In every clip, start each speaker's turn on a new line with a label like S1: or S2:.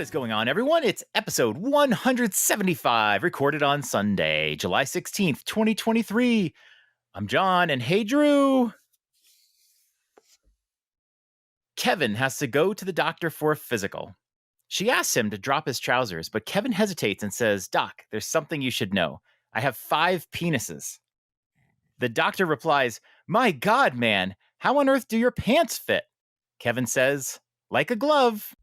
S1: is going on, everyone? It's episode 175, recorded on Sunday, July 16th, 2023. I'm John, and hey, Drew. Kevin has to go to the doctor for a physical. She asks him to drop his trousers, but Kevin hesitates and says, "Doc, there's something you should know. I have 5 penises." The doctor replies, "My God, man, how on earth do your pants fit?" Kevin says, "Like a glove."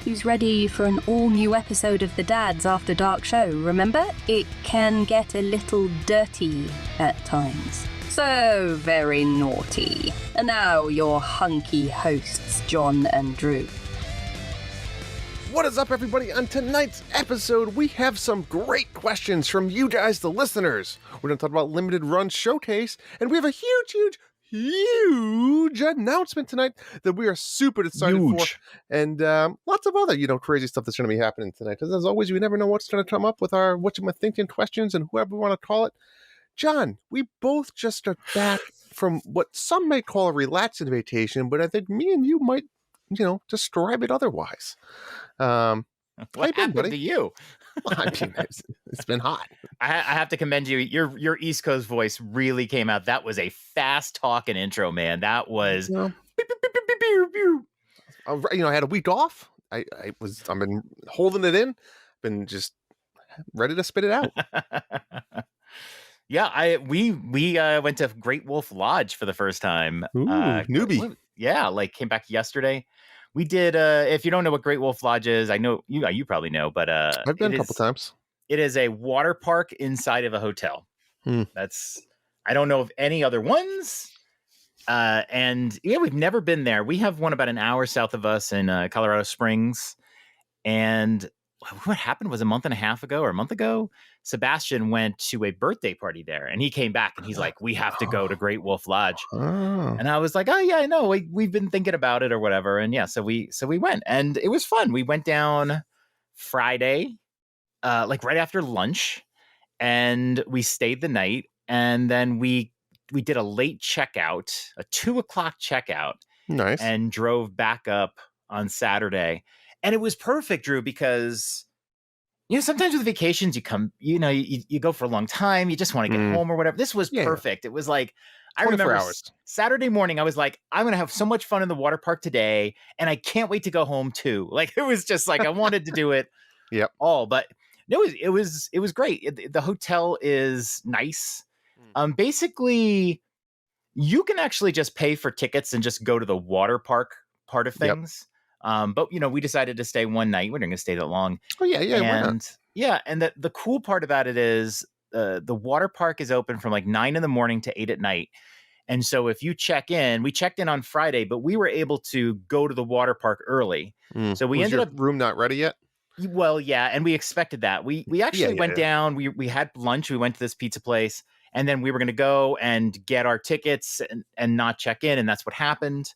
S2: Who's ready for an all-new episode of the Dads After Dark show? Remember, it can get a little dirty at times. So very naughty. And now your hunky hosts, John and Drew.
S3: What is up, everybody? On tonight's episode, we have some great questions from you guys, the listeners. We're going to talk about Limited Run Showcase, and we have a huge announcement tonight that we are super excited for, and lots of other, crazy stuff that's going to be happening tonight. Because as always, we never know what's going to come up with our what you thinking questions and whoever we want to call it. John, we both just got back from what some may call a relaxing vacation, but I think me and you might, describe it otherwise.
S1: What happened to you?
S3: Well, I mean, it's been hot.
S1: I have to commend you. Your East Coast voice really came out. That was a fast talking intro, man. That was.
S3: I had a week off. I've been holding it in. Been just ready to spit it out.
S1: Yeah, we went to Great Wolf Lodge for the first time.
S3: Ooh, newbie.
S1: Yeah, came back yesterday. We did. If you don't know what Great Wolf Lodge is, I know you probably know, but
S3: I've been a couple times.
S1: It is a water park inside of a hotel. I don't know of any other ones. And yeah, we've never been there. We have one about an hour south of us in Colorado Springs. And what happened was a month and a half ago or a month ago, Sebastian went to a birthday party there, and he came back and he's like, "We have to go to Great Wolf Lodge." And I was like, "Oh yeah, I know. We've been thinking about it or whatever." And yeah, so we went, and it was fun. We went down Friday, right after lunch, and we stayed the night, and then we did a late checkout, a 2:00 checkout.
S3: Nice.
S1: And drove back up on Saturday. And it was perfect, Drew, because sometimes with vacations you come, you go for a long time, you just want to get home or whatever. This was perfect. It was like, I remember Saturday morning, I was like, I'm going to have so much fun in the water park today, and I can't wait to go home too. It was just like, I wanted to do it all, but no, it was great. The hotel is nice. Basically, you can actually just pay for tickets and just go to the water park part of things. But we decided to stay one night. We're not going to stay that long.
S3: Oh yeah.
S1: And the cool part about it is the water park is open from 9 a.m. to 8 p.m. And so if you check in, we checked in on Friday, but we were able to go to the water park early. So we ended up
S3: room not ready yet.
S1: Well, yeah, and we expected that. We actually went down. We had lunch. We went to this pizza place, and then we were going to go and get our tickets and not check in, and that's what happened.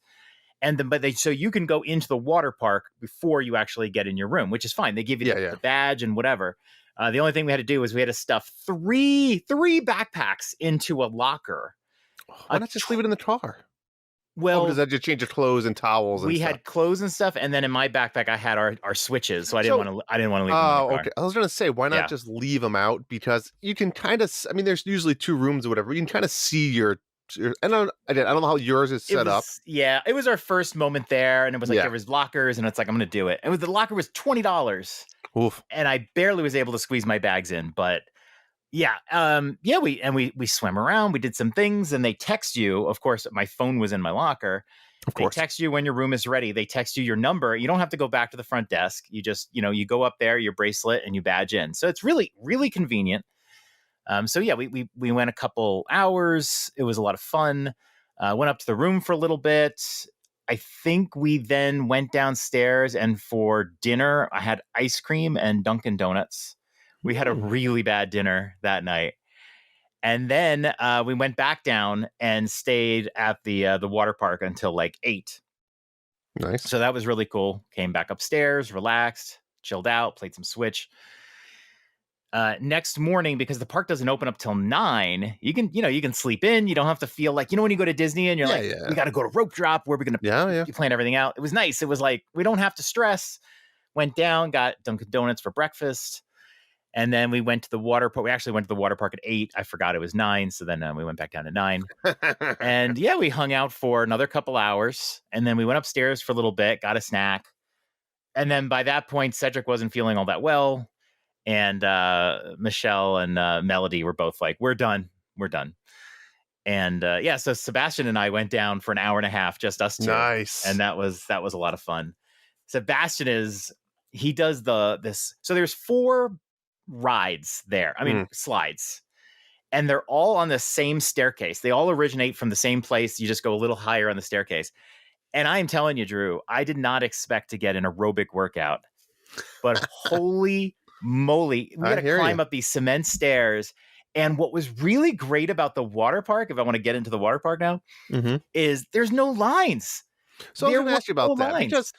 S1: And then, so you can go into the water park before you actually get in your room, which is fine. They give you the badge and whatever. The only thing we had to do was we had to stuff three backpacks into a locker.
S3: Why not just leave it in the car?
S1: Well,
S3: does that just change your clothes and towels? And
S1: we had clothes and stuff, and then in my backpack I had our switches, so I didn't want to leave them in the car.
S3: Okay. I was going to say, why not just leave them out? Because you can kind of, there's usually 2 rooms or whatever. You can kind of see your. I don't know how yours is set up.
S1: Yeah, it was our first moment there, and it was there was lockers, and it's like, I'm going to do it. And the locker was $20.
S3: Oof.
S1: And I barely was able to squeeze my bags in, but we swam around, we did some things, and they text you. Of course, my phone was in my locker.
S3: Of course.
S1: They text you when your room is ready. They text you your number. You don't have to go back to the front desk. You just, you go up there, your bracelet, and you badge in. So it's really, really convenient. We went a couple hours. It was a lot of fun. Went up to the room for a little bit. I think we then went downstairs, and for dinner, I had ice cream and Dunkin' Donuts. We had a really bad dinner that night. And then we went back down and stayed at the water park until like 8.
S3: Nice.
S1: So that was really cool. Came back upstairs, relaxed, chilled out, played some Switch. Next morning, because the park doesn't open up till 9, you can sleep in. You don't have to feel like, when you go to Disney and you're we got to go to rope drop. Where we're going to you plan everything out. It was nice. It was like, we don't have to stress. Went down, got Dunkin' Donuts for breakfast. And then we went to the water park. We actually went to the water park at 8. I forgot it was 9. So then we went back down to 9. And we hung out for another couple hours. And then we went upstairs for a little bit, got a snack. And then by that point, Cedric wasn't feeling all that well. And Michelle and Melody were both like, we're done. And so Sebastian and I went down for an hour and a half, just us two.
S3: Nice.
S1: And that was a lot of fun. Sebastian he does this. So there's 4 rides there. I mean, slides. And they're all on the same staircase. They all originate from the same place. You just go a little higher on the staircase. And I'm telling you, Drew, I did not expect to get an aerobic workout. But holy moly, we had to climb up these cement stairs. And what was really great about the water park, if I want to get into the water park now, is there's no lines.
S3: So I was going to ask you about that, because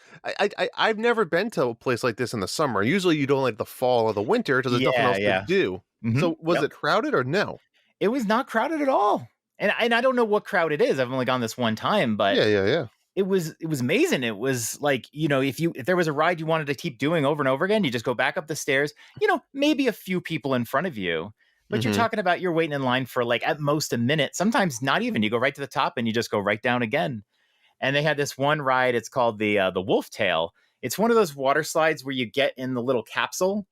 S3: I've never been to a place like this in the summer. Usually you don't like the fall or the winter because there's nothing else to do. Mm-hmm. So was it crowded or no?
S1: It was not crowded at all. And I don't know what crowd it is. I've only gone this one time, but it was amazing. It was like, if there was a ride you wanted to keep doing over and over again, you just go back up the stairs, maybe a few people in front of you, but you're talking about you're waiting in line for like at most a minute, sometimes not even. You go right to the top and you just go right down again. And they had this one ride. It's called the Wolf Tail. It's one of those water slides where you get in the little capsule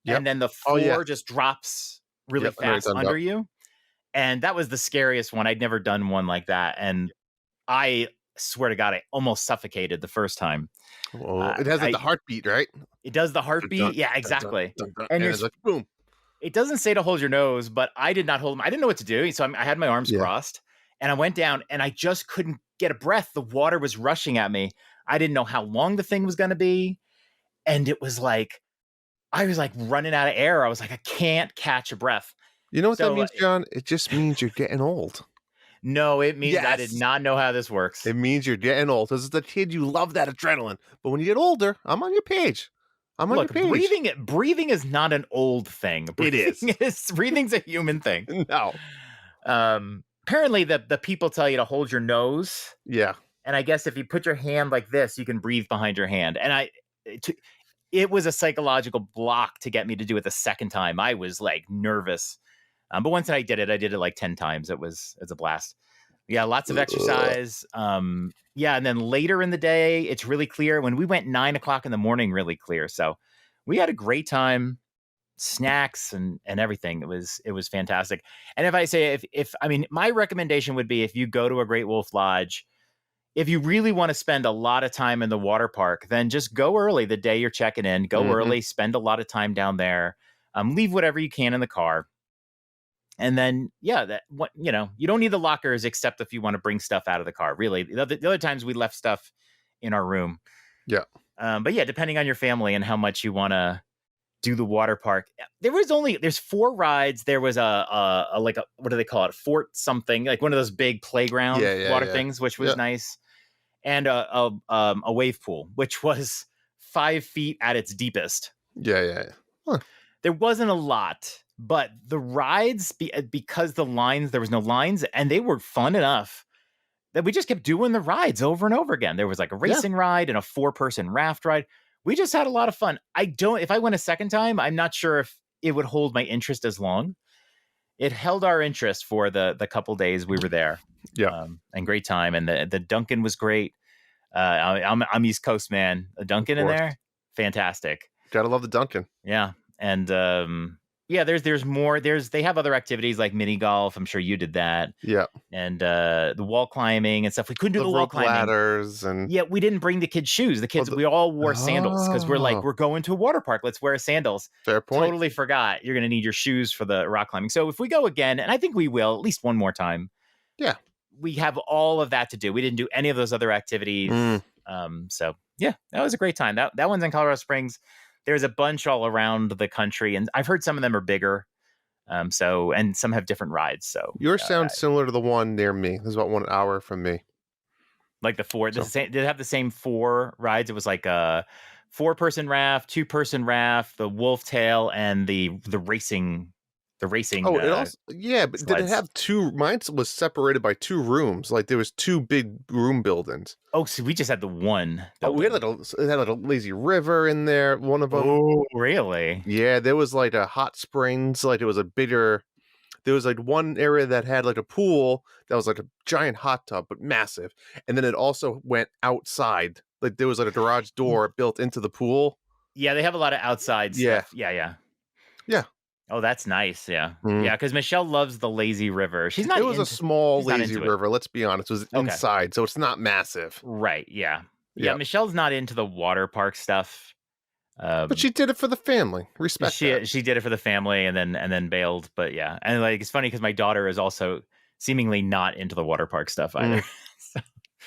S1: and then the floor just drops really fast under you. And that was the scariest one. I'd never done one like that. And I swear to God, I almost suffocated the first time.
S3: It has the heartbeat, right?
S1: It does the heartbeat. Yeah, exactly.
S3: And it's like, boom.
S1: It doesn't say to hold your nose, but I did not hold them. I didn't know what to do. So I had my arms crossed and I went down and I just couldn't get a breath. The water was rushing at me. I didn't know how long the thing was going to be. And it was like, I was like running out of air. I was like, I can't catch a breath.
S3: You know what that means, John? It just means you're getting old.
S1: No, it means I did not know how this works.
S3: It means you're getting old. As a kid, you love that adrenaline. But when you get older, I'm on your page. On your page.
S1: Breathing is not an old thing. Breathing's a human thing.
S3: No.
S1: Apparently, the people tell you to hold your nose.
S3: Yeah.
S1: And I guess if you put your hand like this, you can breathe behind your hand. And it was a psychological block to get me to do it the second time. I was like nervous. But once I did it like 10 times. It's a blast. Yeah, lots of exercise. And then later in the day, it's really clear. When we went 9 o'clock in the morning, really clear. So we had a great time, snacks and everything. It was fantastic. And if I say, my recommendation would be if you go to a Great Wolf Lodge, if you really want to spend a lot of time in the water park, then just go early the day you're checking in. Go early, spend a lot of time down there. Leave whatever you can in the car. And then, you don't need the lockers except if you want to bring stuff out of the car. Really, the other times we left stuff in our room.
S3: Yeah.
S1: But depending on your family and how much you want to do the water park, there's 4 rides. There was a what do they call it? Fort something, like one of those big playground water things, which was nice, and a wave pool, which was 5 feet at its deepest.
S3: Yeah. Huh.
S1: There wasn't a lot. But the rides, because there was no lines, and they were fun enough that we just kept doing the rides over and over again. There was like a racing ride and a 4-person raft ride. We just had a lot of fun. If I went a second time, I'm not sure if it would hold my interest as long. It held our interest for the couple days we were there.
S3: Yeah.
S1: And great time. And the Dunkin' was great. I'm East Coast, man. A Dunkin' in there, fantastic.
S3: Gotta love the Dunkin'.
S1: Yeah. And, there's more. They have other activities like mini golf. I'm sure you did that.
S3: Yeah.
S1: And the wall climbing and stuff. We couldn't do the wall climbing.
S3: Ladders and
S1: we didn't bring the kids' shoes. The kids, we all wore sandals because we're going to a water park. Let's wear sandals.
S3: Fair point.
S1: Totally forgot. You're going to need your shoes for the rock climbing. So if we go again, and I think we will at least one more time.
S3: Yeah.
S1: We have all of that to do. We didn't do any of those other activities. So that was a great time. That one's in Colorado Springs. There's a bunch all around the country, and I've heard some of them are bigger. So, and some have different rides. So
S3: yours sounds similar to the one near me. This is about 1 hour from me.
S1: Like the four, did it have the same 4 rides? It was like a 4-person raft, 2-person raft, the wolf tail, and the racing.
S3: Oh, it also, yeah, but
S1: sleds.
S3: did it have 2? Mine was separated by 2 rooms. Like there was 2 big room buildings.
S1: Oh, so we just had the one.
S3: Oh, we had it had like a lazy river in there. One of them.
S1: Oh, really?
S3: Yeah, there was like a hot springs. Like it was a bigger. There was like one area that had like a pool that was like a giant hot tub, but massive. And then it also went outside. Like there was like a garage door built into the pool.
S1: Yeah, they have a lot of outside stuff. Yeah. Oh, that's nice. Yeah. Yeah, because Michelle loves the lazy river. She's not.
S3: It was a small lazy river.
S1: It.
S3: Let's be honest. It was inside, so it's not massive.
S1: Right. Yeah. Yeah. Michelle's not into the water park stuff.
S3: But she did it for the family. Respect that.
S1: She did it for the family and then bailed. But yeah, and like it's funny because my daughter is also seemingly not into the water park stuff either. So,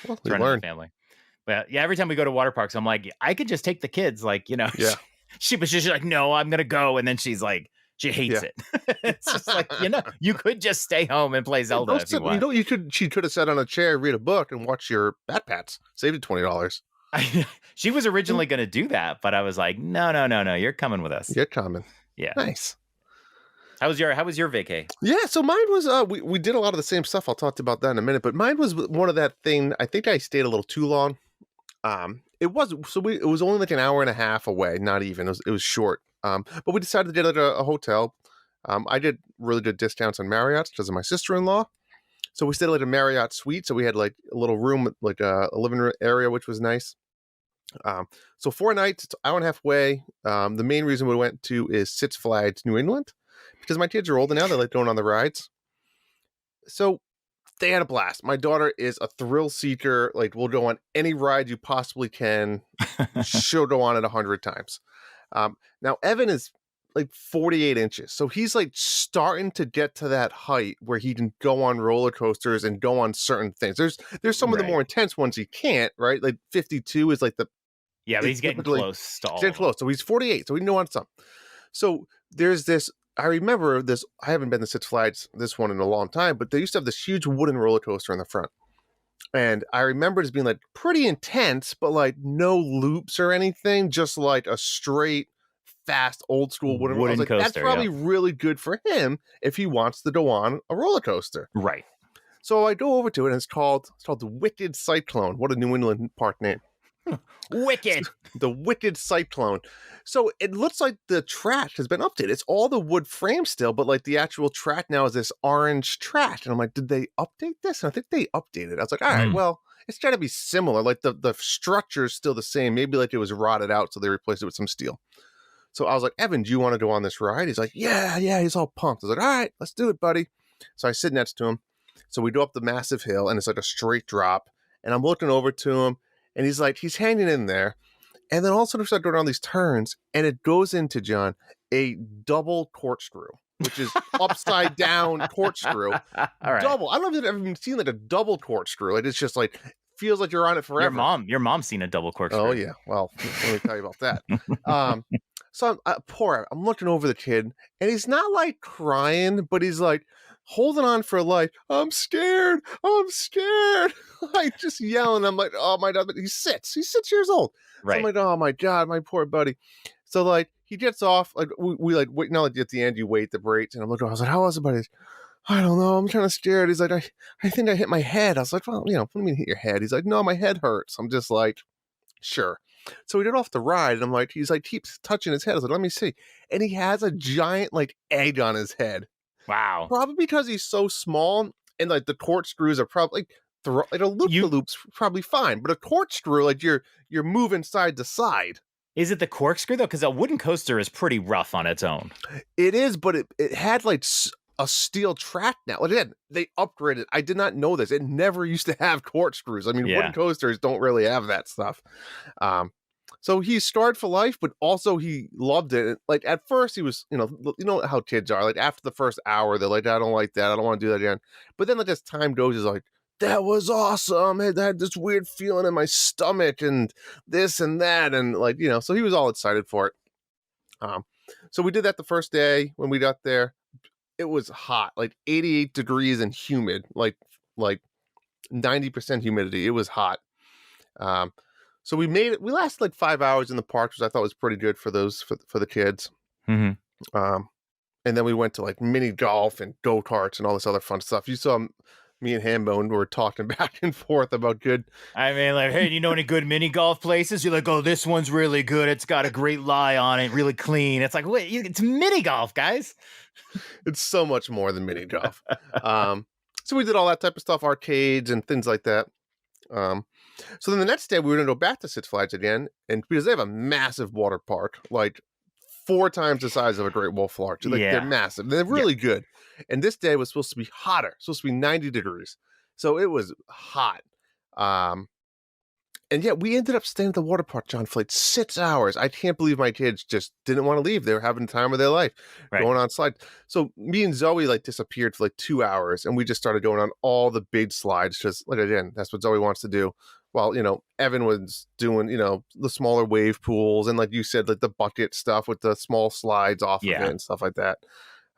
S3: well, we learned.
S1: Family. But yeah, every time we go to water parks, I'm like, I could just take the kids. Like, you know, she's like, no, I'm gonna go, and then she's like, she hates it. It's just like, you know, you could just stay home and play Zelda if you want.
S3: You know, she could have sat on a chair, read a book, and watch your Bat Pats. Saved $20.
S1: She was originally going to do that, but I was like, no, you're coming with us.
S3: You're coming.
S1: Yeah.
S3: Nice.
S1: How was your vacay?
S3: Yeah, so mine was we did a lot of the same stuff. I'll talk about that in a minute, but mine was one of that thing. I think I stayed a little too long. It was only like an hour and a half away, not even. It was short. But we decided to get like a hotel. I did really good discounts on Marriott's because of my sister-in-law. So we stayed at like a Marriott suite. So we had like a little room, like a living room area, which was nice. So 4 nights, it's an hour and a half away. The main reason we went to is Six Flags New England because my kids are older now. They like going on the rides. So they had a blast. My daughter is a thrill seeker. Like we'll go on any ride you possibly can. She'll go on it 100 times. Now Evan is like 48 inches. So he's like starting to get to that height where he can go on roller coasters and go on certain things. There's some of the more intense ones he can't, right? Like 52 is like the.
S1: Yeah, but he's getting close to all. Getting
S3: close. So he's 48. So we know on some. So there's this. I remember this. I haven't been to Six Flags this one in a long time, but they used to have this huge wooden roller coaster in the front. And I remember it as being like pretty intense, but like no loops or anything, just like a straight, fast, old school wooden coaster. That's probably really good for him if he wants to go on a roller coaster.
S1: Right.
S3: So I go over to it and it's called the Wicked Cyclone. What a New England park name.
S1: Wicked.
S3: The Wicked Cyclone. So it looks like the track has been updated. It's all the wood frame still, but like the actual track now is this orange track. And I'm like, did they update this? And I think they updated it. I was like, all right, well, it's got to be similar. Like the structure is still the same. Maybe like it was rotted out, so they replaced it with some steel. So I was like, Evan, do you want to go on this ride? He's like, yeah. He's all pumped. I was like, all right, let's do it, buddy. So I sit next to him. So we go up the massive hill, and it's like a straight drop. And I'm looking over to him, and he's hanging in there. And then all of a sudden we start going down these turns, and it goes into, John, a double corkscrew, which is upside down corkscrew. All right. Double. I don't know if you've ever seen like a double corkscrew. Like it's just like feels like you're on it forever.
S1: Your mom's seen a double corkscrew.
S3: Oh yeah. Well, let me tell you about that. So I'm looking over the kid, and he's not like crying, but he's like holding on for life. I'm scared. Like just yelling. I'm like, oh my God. But he's 6 years old. Right. So I'm like, oh my God, my poor buddy. So like he gets off. Like we like wait. Now like at the end you wait the brakes, and I'm looking. I was like, how was it, buddy? I don't know. I'm kind of scared. He's like, I think I hit my head. I was like, well, what do you mean hit your head? He's like, no, my head hurts. I'm just like, sure. So we get off the ride, and I'm like, he's like, keeps touching his head. I was like, let me see. And he has a giant like egg on his head.
S1: Wow.
S3: Probably because he's so small, and like the corkscrews are probably like a loop's probably fine, but a corkscrew, like you're moving side to side.
S1: Is it the corkscrew though? Because a wooden coaster is pretty rough on its own.
S3: It is, but it had like a steel track now. Again, they upgraded. I did not know this. It never used to have corkscrews. I mean, wooden coasters don't really have that stuff. So he scarred for life, but also he loved it. Like at first he was, you know how kids are. Like after the first hour, they're like, I don't like that. I don't want to do that again. But then like as time goes, he's like, that was awesome. I had this weird feeling in my stomach and this and that. And like, so he was all excited for it. So we did that the first day when we got there. it was hot, like 88 degrees and humid, like 90% humidity. It was hot. So we made it. We lasted like 5 hours in the park, which I thought was pretty good for the kids.
S1: Mm-hmm.
S3: And then we went to like mini golf and go-karts and all this other fun stuff. You saw me and Hambone were talking back and forth about good.
S1: I mean, like, hey, do you know any good mini golf places? You're like, oh, this one's really good. It's got a great lie on it, really clean. It's like, wait, it's mini golf, guys.
S3: It's so much more than mini golf. So we did all that type of stuff, arcades and things like that. So then the next day we were going to go back to Six Flags again, and because they have a massive water park, like 4 times the size of a Great Wolf Lodge. Like, they're massive. They're really good. And this day was supposed to be hotter, supposed to be 90 degrees. So it was hot. And yet we ended up staying at the water park, John, for like 6 hours. I can't believe my kids just didn't want to leave. They were having the time of their life, going on slides. So me and Zoe like disappeared for like 2 hours, and we just started going on all the big slides. Just like, again, that's what Zoe wants to do. While, Evan was doing, the smaller wave pools and, like you said, like the bucket stuff with the small slides off of it and stuff like that.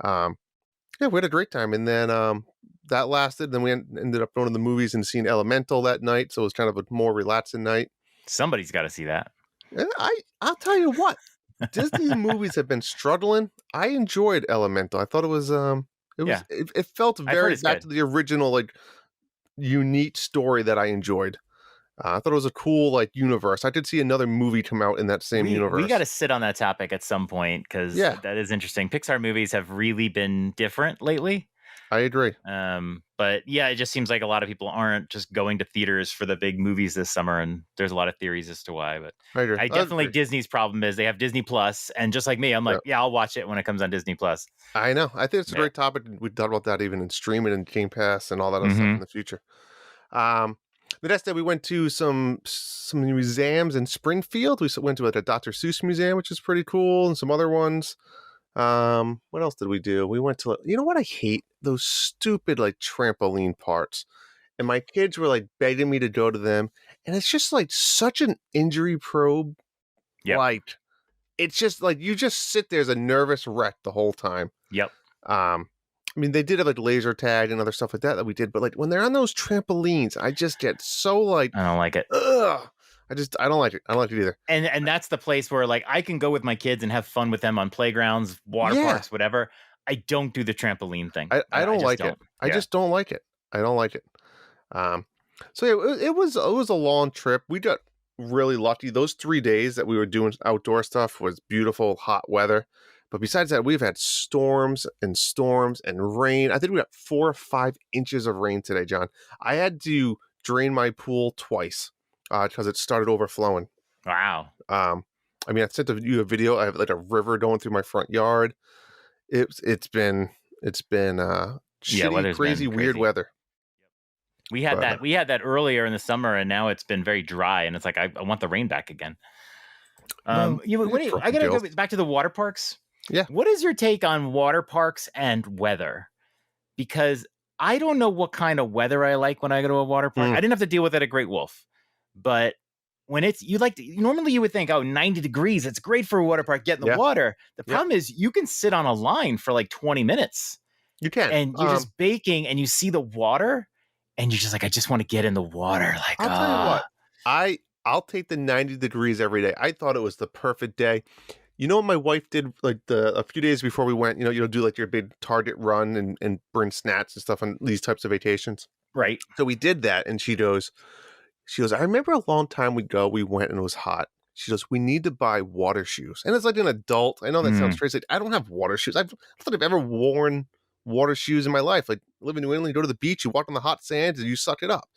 S3: We had a great time. And then that lasted. Then we ended up going to the movies and seeing Elemental that night. So it was kind of a more relaxing night.
S1: Somebody's got to see that.
S3: And I'll tell you what, Disney movies have been struggling. I enjoyed Elemental. I thought it felt very back to the original, like, unique story that I enjoyed. I thought it was a cool, like, universe. I could see another movie come out in that same universe.
S1: We got to sit on that topic at some point, because that is interesting. Pixar movies have really been different lately.
S3: I agree.
S1: But yeah, it just seems like a lot of people aren't just going to theaters for the big movies this summer, and there's a lot of theories as to why. But
S3: I agree.
S1: I definitely Disney's problem is they have Disney Plus, and just like me, I'm like, I'll watch it when it comes on Disney Plus.
S3: I know. I think it's a great topic. We talked about that even in streaming and Game Pass and all that other stuff in the future. The next day we went to some museums in Springfield. We went to like a Dr. Seuss museum, which is pretty cool, and some other ones. What else did we do? We went to, you know what I hate? Those stupid like trampoline parks. And my kids were like begging me to go to them. And it's just like such an injury probe.
S1: Yep.
S3: Like, it's just like you just sit there as a nervous wreck the whole time.
S1: Yep.
S3: I mean, they did have like laser tag and other stuff like that we did, but like when they're on those trampolines, I just get so like,
S1: I don't like it.
S3: Ugh. I don't like it. I don't like it either.
S1: And that's the place where like I can go with my kids and have fun with them on playgrounds, water parks, whatever. I don't do the trampoline thing.
S3: I don't like it. I just don't like it. I don't like it. So yeah, it was a long trip. We got really lucky. Those 3 days that we were doing outdoor stuff was beautiful, hot weather. But besides that, we've had storms and rain. I think we got 4 or 5 inches of rain today, John. I had to drain my pool twice because it started overflowing.
S1: Wow.
S3: I mean, I sent you a video. I have like a river going through my front yard. It's been shitty, crazy, weird weather.
S1: We had that earlier in the summer, and now it's been very dry. And it's like I want the rain back again. I gotta go back to the water parks.
S3: Yeah.
S1: What is your take on water parks and weather? Because I don't know what kind of weather I like when I go to a water park. I didn't have to deal with it at Great Wolf, but when normally you would think, 90 degrees, it's great for a water park, get in the water. The problem is you can sit on a line for like 20 minutes.
S3: You can.
S1: And you're just baking and you see the water and you're just like, I just want to get in the water. Like,
S3: I'll tell you what, I'll take the 90 degrees every day. I thought it was the perfect day. You know what my wife did like a few days before we went, you do like your big Target run and bring snacks and stuff on these types of vacations.
S1: Right.
S3: So we did that. And she goes, I remember a long time ago, we went and it was hot. She goes, we need to buy water shoes. And it's like an adult. I know that sounds crazy. I don't have water shoes. I don't think I've ever worn water shoes in my life. Like, live in New England, you go to the beach, you walk on the hot sands and you suck it up.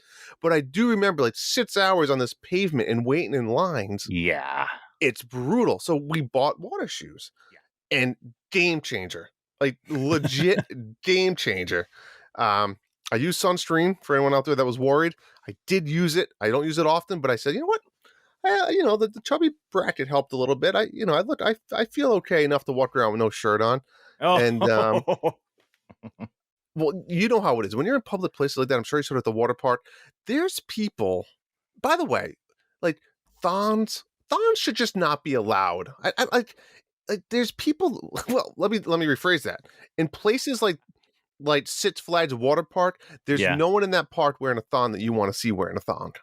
S3: But I do remember like 6 hours on this pavement and waiting in lines.
S1: Yeah.
S3: It's brutal. So we bought water shoes and game changer, like legit game changer. I use sunscreen for anyone out there that was worried. I did use it. I don't use it often, but I said, you know what? The chubby bracket helped a little bit. I feel okay enough to walk around with no shirt on.
S1: Oh.
S3: And well, you know how it is when you're in public places like that. I'm sure you saw it at the water park. There's people. By the way, like thongs should just not be allowed. I like there's people. Well, let me rephrase that. In places like Six Flags Water Park, there's no one in that park wearing a thong that you want to see wearing a thong.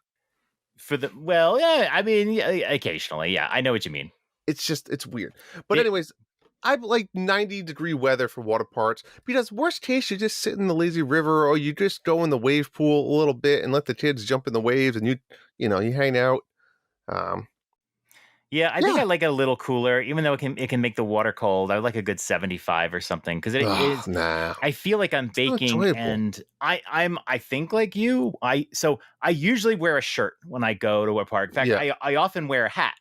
S1: Yeah, I mean, occasionally, yeah, I know what you mean.
S3: It's weird. But anyways, I like 90-degree weather for water parks because worst case, you just sit in the lazy river or you just go in the wave pool a little bit and let the kids jump in the waves and you hang out.
S1: I think I like a little cooler, even though it can make the water cold. I would like a good 75 or something because it is.
S3: Nah.
S1: I feel like I'm baking, and I think like you. I usually wear a shirt when I go to a park. In fact, I often wear a hat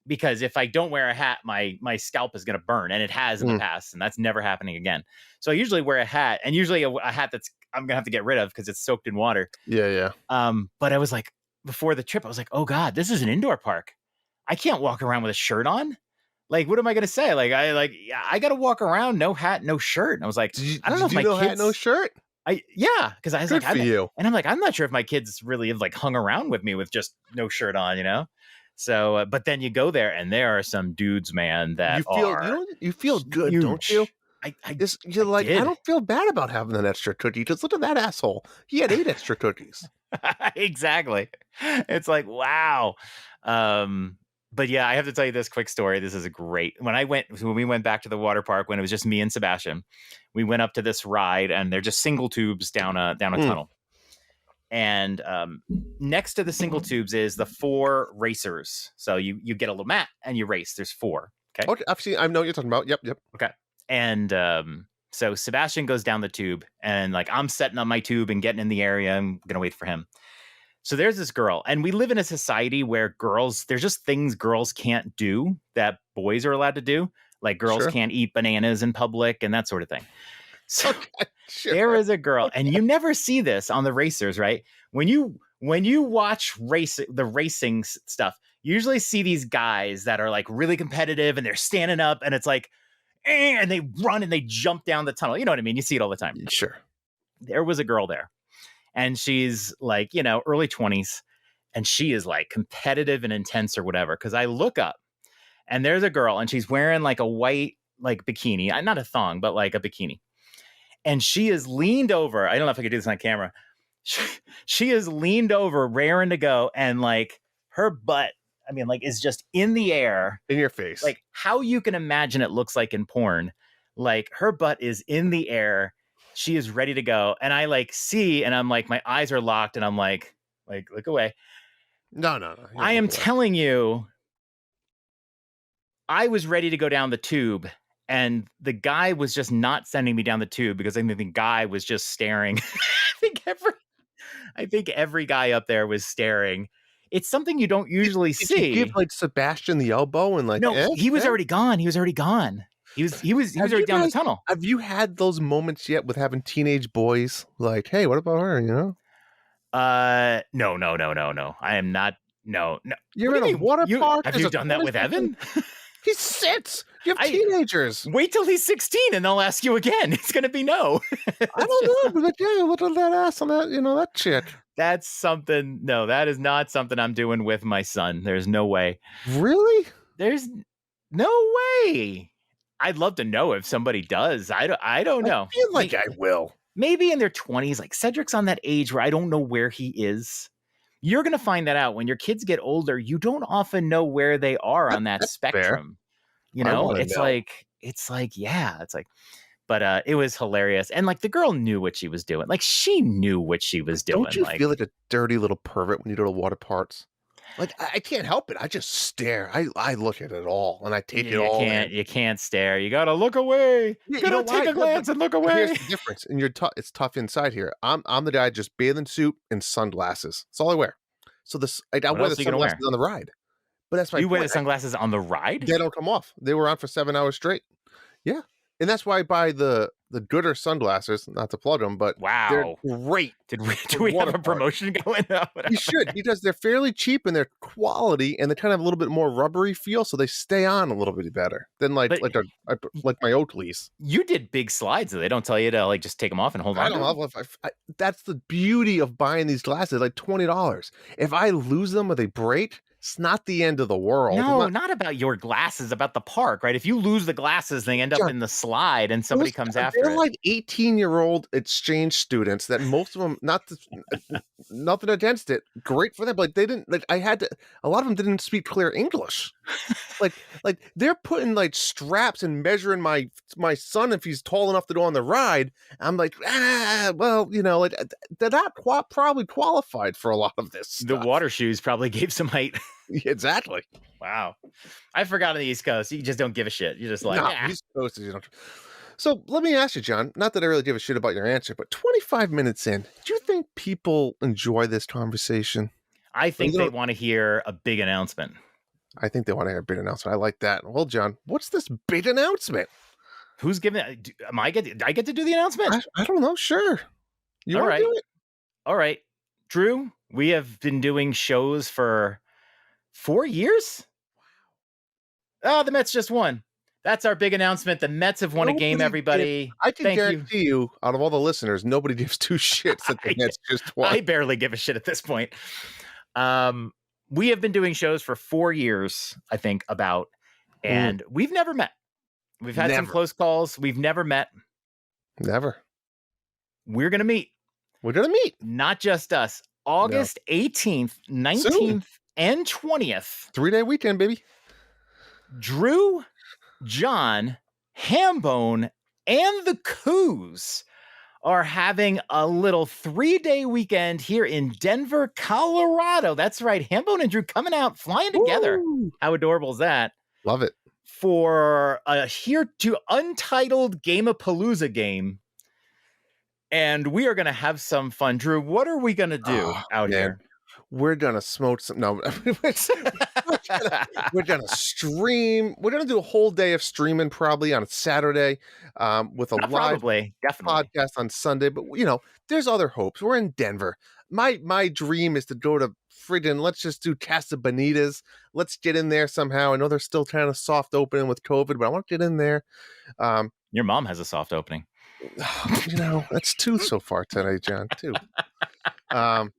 S1: because if I don't wear a hat, my scalp is going to burn, and it has in the past, and that's never happening again. So I usually wear a hat, and usually a hat that's I'm gonna have to get rid of because it's soaked in water.
S3: Yeah.
S1: But I was like, before the trip, I was like, oh God, this is an indoor park. I can't walk around with a shirt on. Like, what am I going to say? Like, I got to walk around, no hat, no shirt. And I was like, I don't know if my kids,
S3: hat, no shirt.
S1: Because I was
S3: Good
S1: like,
S3: for you.
S1: And I'm like, I'm not sure if my kids really have like hung around with me with just no shirt on, So, but then you go there and there are some dudes, man, that
S3: you feel good,
S1: huge.
S3: Don't you? I don't feel bad about having an extra cookie. Just look at that asshole. He had 8 extra cookies.
S1: Exactly. It's like, wow. But yeah, I have to tell you this quick story. This is great. When we went back to the water park, when it was just me and Sebastian, we went up to this ride and they're just single tubes down a tunnel. And next to the single tubes is the 4 racers. So you get a little mat and you race. There's 4. Okay.
S3: I know what you're talking about. Yep.
S1: Okay. And so Sebastian goes down the tube and like I'm setting up my tube and getting in the area. I'm gonna wait for him. So there's this girl, and we live in a society where there's just things girls can't do that boys are allowed to do. Like girls can't eat bananas in public and that sort of thing. So there is a girl, and you never see this on the racers, right? When you watch the racing stuff, you usually see these guys that are like really competitive and they're standing up and it's like, and they run and they jump down the tunnel. You know what I mean? You see it all the time.
S3: Sure.
S1: There was a girl there. And she's like, early 20s. And she is like competitive and intense or whatever. Because I look up and there's a girl and she's wearing like a white like bikini. Not a thong, but like a bikini. And she is leaned over. I don't know if I could do this on camera. She is leaned over, raring to go. And like her butt, I mean, like is just in the air.
S3: In your face.
S1: Like how you can imagine it looks like in porn. Like her butt is in the air. She is ready to go. And I like see, and I'm like, my eyes are locked and I'm like, look away.
S3: No.
S1: I am telling you, I was ready to go down the tube and the guy was just not sending me down the tube because I think the guy was just staring. I think every guy up there was staring. It's something you don't usually see.
S3: Did you give like Sebastian the elbow and like,
S1: no, he was already gone. He was already gone. He was already down the tunnel.
S3: Have you had those moments yet with having teenage boys like, hey, what about her?
S1: No. I am not. No.
S3: You're in a water park.
S1: Have you done that with Evan?
S3: He's 6. You have teenagers.
S1: Wait till he's 16 and they'll ask you again. It's going to be no.
S3: I don't know, but yeah, look at that ass on that, that chick.
S1: That's something. No, that is not something I'm doing with my son. There's no way.
S3: Really?
S1: There's no way. I'd love to know if somebody does. I don't know.
S3: I feel like I will.
S1: Maybe in their 20s. Like Cedric's on that age where I don't know where he is. You're going to find that out when your kids get older. You don't often know where they are on that spectrum. Fair. It's like, but it was hilarious. And like the girl knew what she was doing. Like she knew what she was doing.
S3: Don't you feel like a dirty little pervert when you go to water parks? Like I can't help it. I just stare. I look at it all and I take it all.
S1: You can't stare. You gotta look away. You gotta take a glance and look away.
S3: Here's the difference. And it's tough inside here. I'm the guy just bathing suit and sunglasses. That's all I wear. So I wear the sunglasses on the ride. But that's my
S1: You wear the sunglasses on the ride?
S3: They don't come off. They were on for 7 hours straight. Yeah. And that's why I buy the gooder sunglasses, not to plug them, but
S1: wow,
S3: they're great.
S1: Do we have a promotion going on?
S3: You should, because they're fairly cheap and they're quality and they kind of have a little bit more rubbery feel, so they stay on a little bit better than like my Oakleys.
S1: You did big slides, though. They don't tell you to like just take them off and hold on.
S3: I don't know. That's the beauty of buying these glasses, like $20. If I lose them or they break, It's not the end of the world.
S1: No, not about your glasses, about the park, right? If you lose the glasses, they end up in the slide and somebody comes after
S3: they're
S1: it.
S3: like 18-year-old exchange students that most of them, nothing against it, great for them, but they didn't, like, a lot of them didn't speak clear English. like they're putting like straps and measuring my son if he's tall enough to go on the ride. I'm like, well, like they're not probably qualified for a lot of this stuff.
S1: The water shoes probably gave some height.
S3: Exactly.
S1: Wow. I forgot on the East Coast, you just don't give a shit. You're just like,
S3: East Coast, So let me ask you, John, not that I really give a shit about your answer, but 25 minutes in, do you think people enjoy this conversation?
S1: I think they want to hear a big announcement.
S3: I think they want to hear a big announcement. I like that. Well, John, what's this big announcement?
S1: Who's giving it? I get to do the announcement?
S3: I don't know. Sure. You want to do it?
S1: All right. Drew, we have been doing shows for 4 years? Oh, the Mets just won. That's our big announcement. The Mets have won a game, everybody.
S3: I can guarantee you, out of all the listeners, nobody gives two shits that the Mets just won.
S1: I barely give a shit at this point. We have been doing shows for 4 years, I think, and we've never met. We've had some close calls. We've never met.
S3: Never.
S1: We're going to meet.
S3: We're going to meet.
S1: Not just us. August 18th, 19th, and 20th.
S3: 3-day weekend, baby.
S1: Drew, John, Hambone, and the Coos are having a little 3-day weekend here in Denver, Colorado. That's right. Hambone and Drew coming out, flying together.
S3: Woo!
S1: How adorable is that?
S3: Love it.
S1: For a here to untitled Game-a-Palooza game. And we are going to have some fun. Drew, what are we going to do out here?
S3: We're going to smoke some. No, we're going to stream. We're going to do a whole day of streaming probably on Saturday with a live podcast on Sunday. But, there's other hopes. We're in Denver. My dream is to go to friggin', let's just do Casa Bonitas. Let's get in there somehow. I know they're still kind of soft opening with COVID, but I want to get in there.
S1: Your mom has a soft opening.
S3: That's 2 so far today, John. 2. I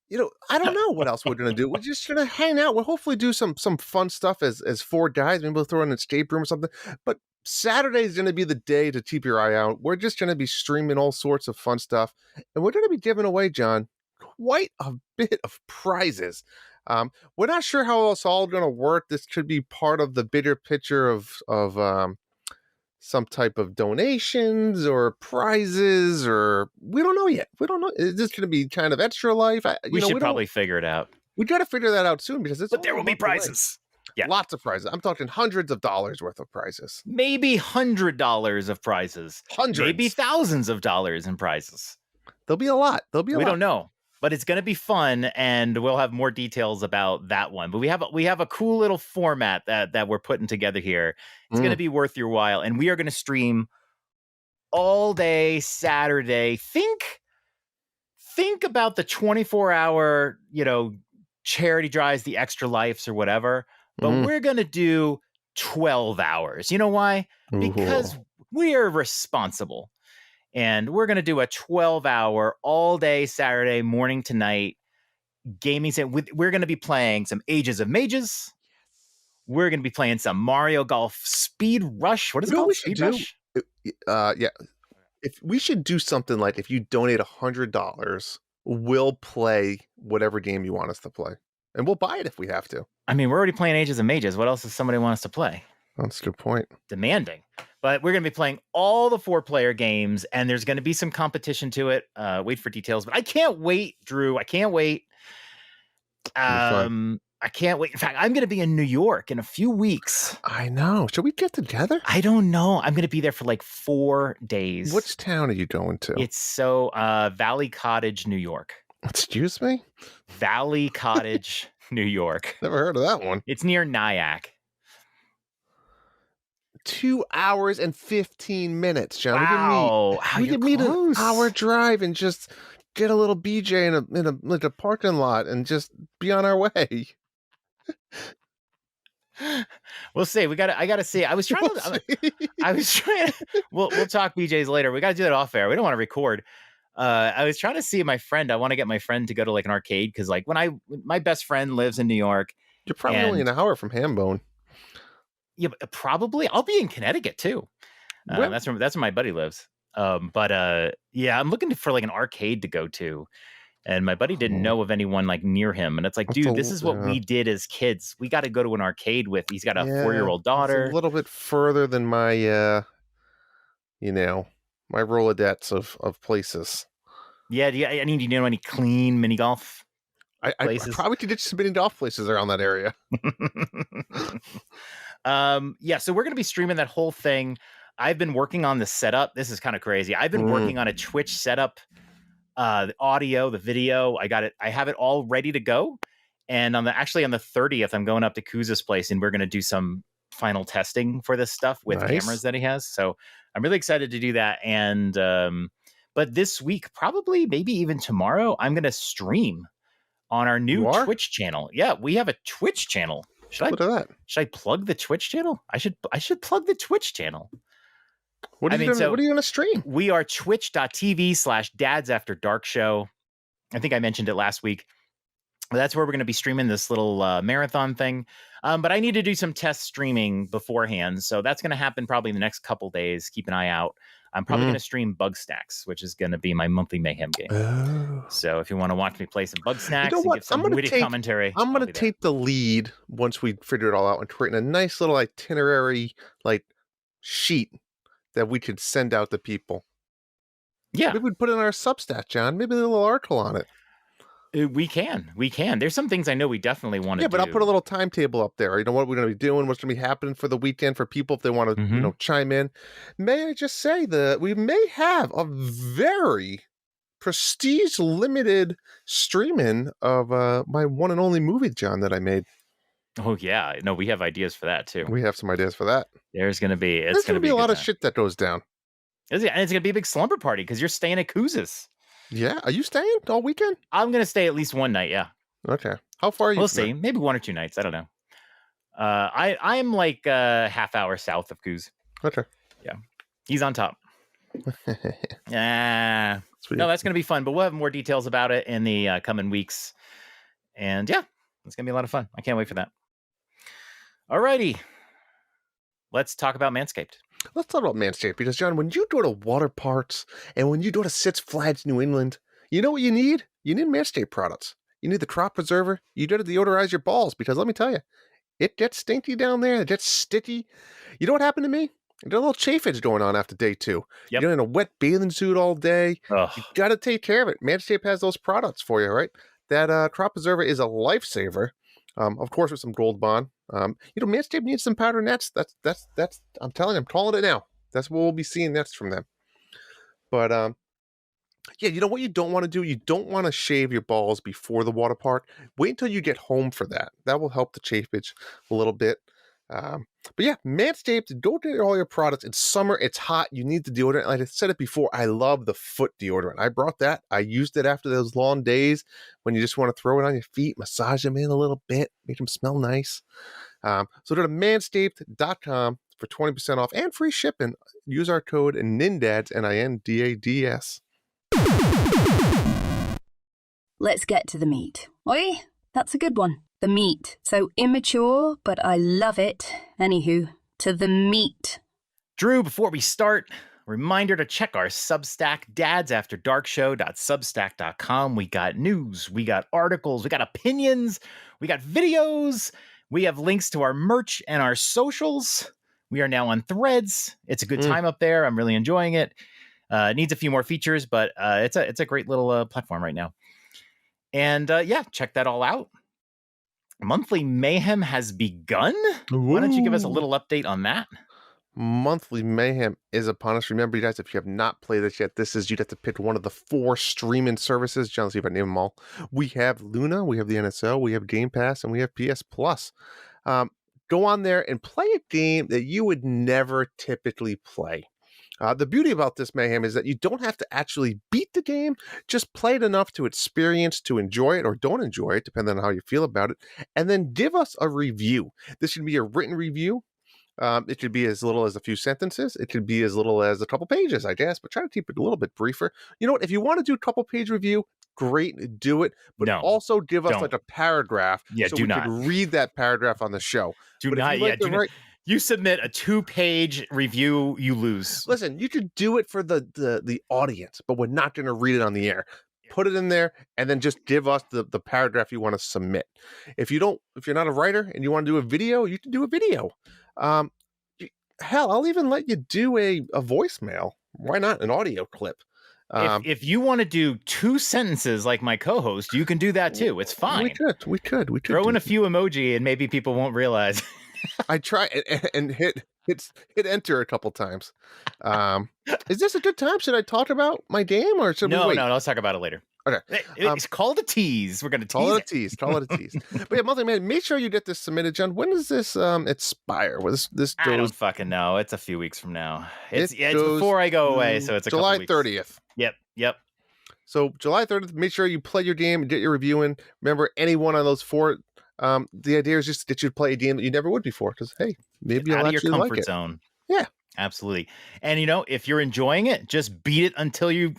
S3: don't know what else we're gonna do. We're just gonna hang out. We'll hopefully do some fun stuff as 4 guys. Maybe we'll throw in an escape room or something. But Saturday is gonna be the day to keep your eye out. We're just gonna be streaming all sorts of fun stuff, and we're gonna be giving away, John, quite a bit of prizes. We're not sure how it's all gonna work. This could be part of the bigger picture of some type of donations or prizes, or we don't know yet. We don't know. Is this going to be kind of extra life?
S1: We should probably figure it out.
S3: We got to figure that out soon because
S1: but there will be prizes.
S3: Yeah, lots of prizes. I'm talking hundreds of dollars worth of prizes.
S1: Maybe $100 of prizes.
S3: Hundreds.
S1: Maybe thousands of dollars in prizes.
S3: There'll be a lot.
S1: We don't know. But it's going to be fun, and we'll have more details about that one. But we have a cool little format that we're putting together here. It's going to be worth your while, and we are going to stream all day Saturday. Think about the 24-hour, charity drives, the Extra Lives or whatever. But we're going to do 12 hours. You know why? Because we are responsible. And we're going to do a 12-hour all-day Saturday morning to night gaming set. We're going to be playing some Ages of Mages. We're going to be playing some Mario Golf Speed Rush. What is it called? Speed Rush?
S3: Yeah. If we should do something like, if you donate $100, we'll play whatever game you want us to play. And we'll buy it if we have to.
S1: I mean, we're already playing Ages of Mages. What else does somebody want us to play?
S3: That's a good point.
S1: Demanding. But we're going to be playing all the 4-player games, and there's going to be some competition to it. Wait for details. But I can't wait, Drew. I can't wait. I can't wait. In fact, I'm going to be in New York in a few weeks.
S3: I know. Should we get together?
S1: I don't know. I'm going to be there for like 4 days.
S3: Which town are you going to?
S1: It's Valley Cottage, New York.
S3: Excuse me?
S1: Valley Cottage, New York.
S3: Never heard of that one.
S1: It's near Nyack.
S3: 2 hours and 15 minutes, John.
S1: Wow.
S3: We could meet an hour drive and just get a little BJ in a parking lot and just be on our way.
S1: We'll see. I gotta see. I was trying. We'll talk BJs later. We gotta do that off air. We don't want to record. I was trying to see my friend. I want to get my friend to go to like an arcade because like my best friend lives in New York,
S3: You're probably only an hour from Hambone.
S1: Yeah, probably. I'll be in Connecticut too. That's where my buddy lives. Yeah, I'm looking for like an arcade to go to. And my buddy didn't know of anyone like near him. And it's like, dude, this is what we did as kids. We got to go to an arcade with. He's got a 4-year-old daughter.
S3: It's a little bit further than my, my Rolodex of places.
S1: Yeah. Do you know any clean mini golf places?
S3: I probably could get some mini golf places around that area.
S1: Yeah. So we're going to be streaming that whole thing. I've been working on the setup. This is kind of crazy. I've been working on a Twitch setup. The audio, the video, I got it. I have it all ready to go. And on the 30th, I'm going up to Kuz's place and we're going to do some final testing for this stuff with cameras that he has. So I'm really excited to do that. And, but this week, probably maybe even tomorrow, I'm going to stream on our new Twitch channel. Yeah, we have a Twitch channel. Should I plug the Twitch channel? I should plug the Twitch channel.
S3: What are you going to stream?
S1: We are twitch.tv/Dads After Dark Show. I think I mentioned it last week. That's where we're going to be streaming this little marathon thing. But I need to do some test streaming beforehand. So that's going to happen probably in the next couple days. Keep an eye out. I'm probably going to stream Bug Snacks, which is going to be my monthly Mayhem game. Oh. So if you want to watch me play some Bug Snacks and give some witty commentary,
S3: I'm going to take the lead once we figure it all out and creating a nice little itinerary sheet that we could send out to people.
S1: Yeah.
S3: Maybe we'd put it in our Substack, John. Maybe a little article on it.
S1: We can. There's some things I know we definitely want to do.
S3: Yeah, but I'll put a little timetable up there. You know what we're going to be doing, what's going to be happening for the weekend for people if they want to, chime in. May I just say that we may have a very prestige limited streaming of my one and only movie, John, that I made.
S1: Oh yeah, no, we have ideas for that too.
S3: We have some ideas for that.
S1: There's going to be
S3: a lot of shit that goes down.
S1: And it's going to be a big slumber party because you're staying at Kuz's.
S3: Yeah, are you staying all weekend?
S1: I'm going to stay at least one night. Yeah.
S3: Okay. How far are you?
S1: We'll see. Maybe 1 or 2 nights. I don't know. I'm like a half hour south of Kuz.
S3: Okay.
S1: Yeah, he's on top. Yeah. No, that's going to be fun. But we'll have more details about it in the coming weeks. And yeah, it's going to be a lot of fun. I can't wait for that. Alrighty. Let's talk about Manscaped.
S3: Let's talk about Manscaped because, John, when you go to water parks and when you go to Six Flags New England, you know what you need? You need Manscaped products. You need the crop preserver. You got to deodorize your balls because let me tell you, it gets stinky down there. It gets sticky. You know what happened to me? I got a little chafage going on after day 2.
S1: Yep.
S3: You're in a wet bathing suit all day.
S1: Ugh.
S3: You got to take care of it. Manscaped has those products for you, right? That crop preserver is a lifesaver. Of course, with some Gold Bond. Manscaped needs some powder nets. That's. I'm telling you, I'm calling it now. That's what we'll be seeing next from them. But yeah, you know what you don't want to do? You don't want to shave your balls before the water park. Wait until you get home for that. That will help the chafage a little bit. But yeah, Manscaped, go get all your products. It's summer, it's hot, you need the deodorant. Like I said it before, I love the foot deodorant. I brought that. I used it after those long days when you just want to throw it on your feet, massage them in a little bit, make them smell nice. So go to manscaped.com for 20% off and free shipping. Use our code NINDADS, NINDADS.
S2: Let's get to the meat. Oi, that's a good one. The meat. So immature, but I love it. Anywho, to the meat.
S1: Drew, before we start, reminder to check our Substack, dadsafterdarkshow.substack.com. We got news, we got articles, we got opinions, we got videos, we have links to our merch and our socials. We are now on Threads. It's a good time up there. I'm really enjoying it. It needs a few more features, but it's a great little platform right now. And yeah, check that all out. Monthly Mayhem has begun. Ooh. Why don't you give us a little update on that?
S3: Monthly Mayhem is upon us. Remember, you guys, if you have not played this yet, you'd have to pick one of the 4 streaming services. John, let's see if I name them all. We have Luna, we have the NSO, we have Game Pass, and we have PS Plus. Go on there and play a game that you would never typically play. The beauty about this Mayhem is that you don't have to actually beat the game, just play it enough to experience, to enjoy it or don't enjoy it, depending on how you feel about it, and then give us a review. This should be a written review. It could be as little as a few sentences. It could be as little as a couple pages, I guess, but try to keep it a little bit briefer. You know what? If you want to do a couple page review, great, do it. But
S1: No,
S3: also give us
S1: don't.
S3: like a paragraph
S1: Yeah,
S3: so
S1: do
S3: we
S1: not.
S3: could read that paragraph on the show.
S1: Do
S3: but
S1: not.
S3: if you like
S1: Do not.
S3: write,
S1: You submit a 2-page review, you lose.
S3: listen, you could do it for the audience, but we're not going to read it on the air. Put it in there and then just give us the paragraph you want to submit. If you're not a writer and you want to do a video, you can do a video. Hell, I'll even let you do a voicemail. Why not an audio clip?
S1: If you want to do 2 sentences like my co-host, you can do that too. It's fine.
S3: We could
S1: throw in a few emoji and maybe people won't realize.
S3: I try and hit enter a couple times. Is this a good time? Should I talk about my game or should we wait?
S1: No, let's talk about it later.
S3: Okay.
S1: It's called a tease. We're going to tease
S3: Call it a tease. But yeah, Monthly Man, make sure you get this submitted, John. When does this expire? This goes...
S1: I don't fucking know. It's a few weeks from now. It's before I go away, so it's a
S3: July
S1: couple weeks.
S3: 30th.
S1: Yep.
S3: So July 30th, make sure you play your game and get your review in. Remember, any one of those 4... the idea is just to get you to play a game that you never would before, because hey, maybe you'll
S1: out of your
S3: actually
S1: comfort
S3: like it.
S1: zone.
S3: Yeah,
S1: absolutely. And if you're enjoying it, just beat it until you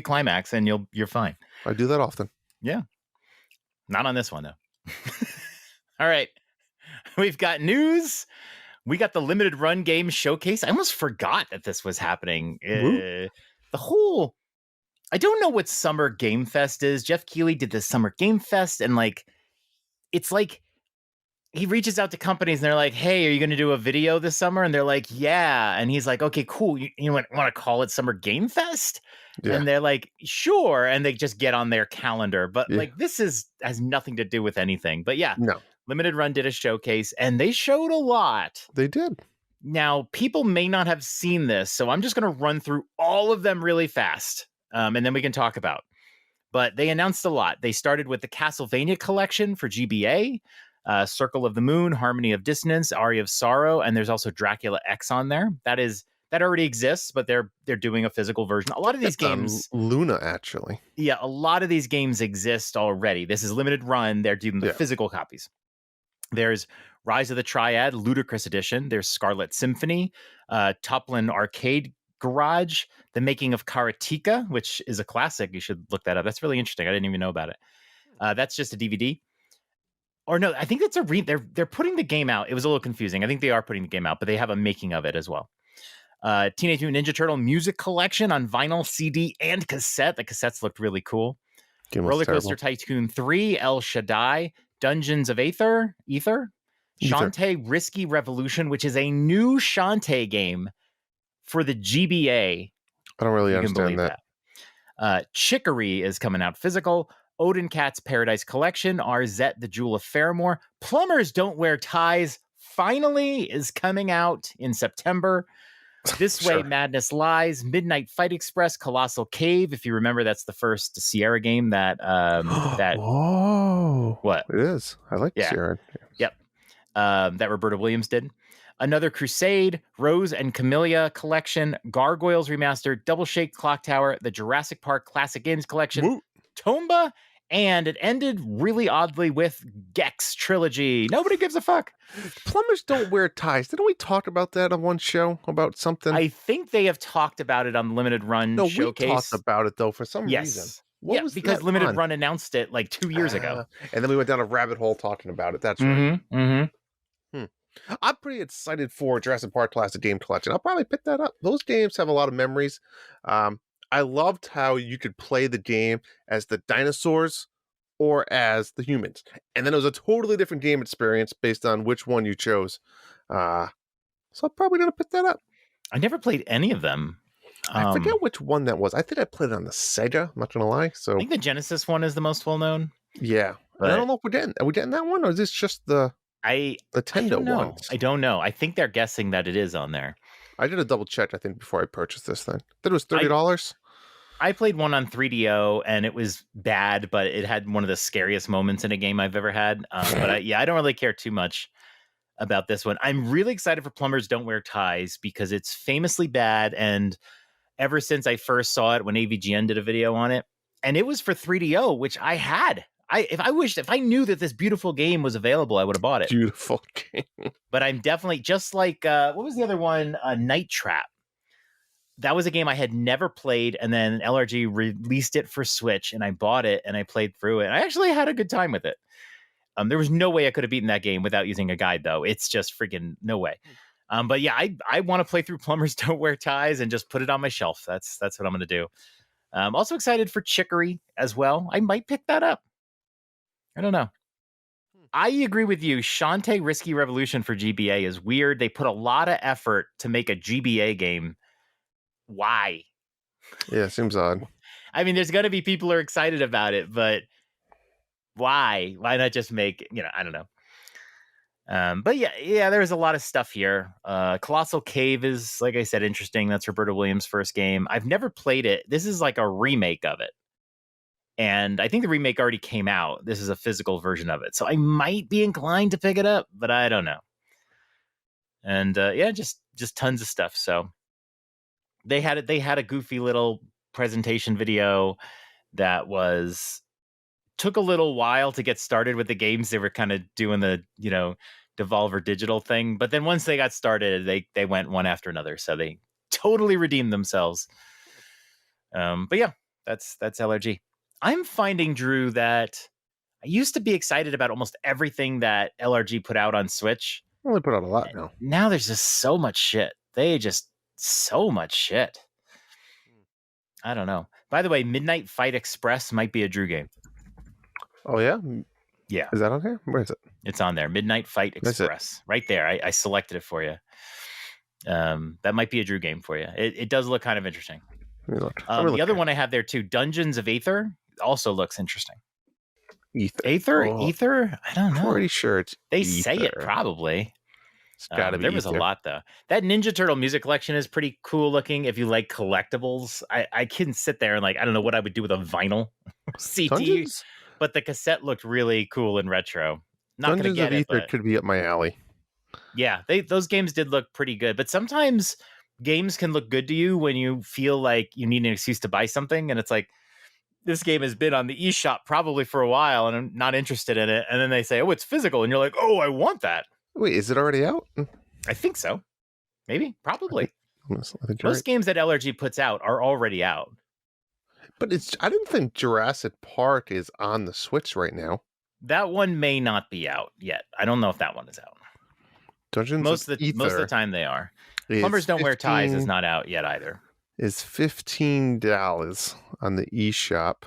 S1: climax, and you're fine.
S3: I do that often.
S1: Yeah, not on this one though. All right, we've got news. We got the limited run game showcase. I almost forgot that this was happening. The whole, I don't know what Summer Game Fest is. Jeff Keighley did the Summer Game Fest, and it's like he reaches out to companies and they're like, hey, are you going to do a video this summer? And they're like, yeah. And he's like, okay, cool. You want to call it Summer Game Fest? Yeah. And they're like, sure. And they just get on their calendar. But this has nothing to do with anything. But yeah,
S3: no.
S1: Limited Run did a showcase and they showed a lot.
S3: They did.
S1: Now, people may not have seen this, so I'm just going to run through all of them really fast. And then we can talk about. But they announced a lot. They started with the Castlevania collection for GBA, Circle of the Moon, Harmony of Dissonance, Aria of Sorrow, and there's also Dracula X on there. That already exists, but they're doing a physical version. A lot of these games,
S3: Luna actually.
S1: Yeah, a lot of these games exist already. This is limited run. They're doing the physical copies. There's Rise of the Triad, Ludicrous Edition. There's Scarlet Symphony, Toplin Arcade Garage, The Making of Karateka, which is a classic. You should look that up. That's really interesting. I didn't even know about it. That's just a DVD. Or no, I think that's they're putting the game out. It was a little confusing. I think they are putting the game out, but they have a making of it as well. Teenage Mutant Ninja Turtle Music Collection on vinyl, CD, and cassette. The cassettes looked really cool. Roller Coaster Tycoon 3, El Shaddai, Dungeons of Aether, Shantae Risky Revolution, which is a new Shantae game for the GBA.
S3: I don't really understand that.
S1: Chicory is coming out physical. Odin Cat's Paradise Collection, Arzette, The Jewel of Fairmore. Plumbers Don't Wear Ties finally is coming out in September. This Way Madness Lies, Midnight Fight Express, Colossal Cave. If you remember, that's the first Sierra game that what?
S3: It is. I like Sierra.
S1: Yep. That Roberta Williams did. Another Crusade, Rose and Camellia Collection, Gargoyles Remastered, Double Shake Clock Tower, the Jurassic Park Classic Games Collection, Tomba, and it ended really oddly with Gex Trilogy. Nobody gives a fuck.
S3: Plumbers Don't Wear Ties. Didn't we talk about that on one show about something?
S1: I think they have talked about it on Limited Run showcase.
S3: We talked about it though for some reason.
S1: What was because Limited Run announced it like 2 years ago.
S3: And then we went down a rabbit hole talking about it. That's right. I'm pretty excited for Jurassic Park Classic Game Collection. I'll probably pick that up. Those games have a lot of memories. I loved how you could play the game as the dinosaurs or as the humans. And then it was a totally different game experience based on which one you chose. So I'm probably going to pick that up.
S1: I never played any of them.
S3: I forget which one that was. I think I played it on the Sega. I'm not going to lie. So
S1: I think the Genesis one is the most well-known.
S3: Yeah. But I don't know if are we getting that one? Or is this just the Nintendo one?
S1: I don't know. I think they're guessing that it is on there.
S3: I did a double check, I think, before I purchased this thing. That was $30.
S1: I played one on 3DO and it was bad, but it had one of the scariest moments in a game I've ever had. But I don't really care too much about this one. I'm really excited for Plumbers Don't Wear Ties because it's famously bad. And ever since I first saw it when AVGN did a video on it, and it was for 3DO, which I had. If I knew that this beautiful game was available, I would have bought it.
S3: Beautiful game.
S1: But I'm definitely just like, what was the other one? Night Trap. that was a game I had never played, and then LRG released it for Switch, and I bought it and I played through it. I actually had a good time with it. There was no way I could have beaten that game without using a guide, though. It's just freaking no way. But yeah, I want to play through Plumbers Don't Wear Ties and just put it on my shelf. That's what I'm going to do. I'm also excited for Chicory as well. I might pick that up. I don't know. I agree with you. Shantae Risky Revolution for GBA is weird. They put a lot of effort to make a GBA game. Why?
S3: Yeah, seems odd.
S1: I mean, there's going to be people who are excited about it, but why? Why not just make, I don't know. But yeah, there's a lot of stuff here. Colossal Cave is, like I said, interesting. That's Roberta Williams' first game. I've never played it. This is like a remake of it. And I think the remake already came out. This is a physical version of it. So I might be inclined to pick it up, but I don't know. And yeah, just tons of stuff. So they had a goofy little presentation video that took a little while to get started with the games. They were kind of doing the, Devolver Digital thing. But then once they got started, they went one after another. So they totally redeemed themselves. But yeah, that's LRG. I'm finding, Drew, that I used to be excited about almost everything that LRG put out on Switch.
S3: They only put out a lot now.
S1: Now there's just so much shit. So much shit. I don't know. By the way, Midnight Fight Express might be a Drew game.
S3: Oh, yeah?
S1: Yeah.
S3: Is that on here? Where is it?
S1: It's on there. Midnight Fight Express. Right there. I selected it for you. That might be a Drew game for you. It does look kind of interesting. The other one I have there too, Dungeons of Aether, also looks interesting. Aether?
S3: Oh,
S1: Aether? I don't know.
S3: Pretty sure it's
S1: They
S3: Aether.
S1: Say it probably.
S3: It's gotta be
S1: there was
S3: Aether.
S1: A lot though. That Ninja Turtle music collection is pretty cool looking if you like collectibles. I can sit there and I don't know what I would do with a vinyl CD,
S3: Dungeons?
S1: But the cassette looked really cool and retro. Not
S3: Dungeons
S1: gonna get
S3: of Aether
S1: but
S3: could be up my alley.
S1: Yeah, those games did look pretty good, but sometimes games can look good to you when you feel like you need an excuse to buy something, and it's like, this game has been on the eShop probably for a while, and I'm not interested in it, and then they say, oh, it's physical, and you're like, oh, I want that.
S3: Wait, is it already out?
S1: I think so. Maybe, probably.
S3: I think
S1: Most games that LRG puts out are already out.
S3: But I didn't think Jurassic Park is on the Switch right now.
S1: That one may not be out yet. I don't know if that one is out. Most of the time they are. Plumbers Don't Wear Ties is not out yet either.
S3: Is $15 on the eShop.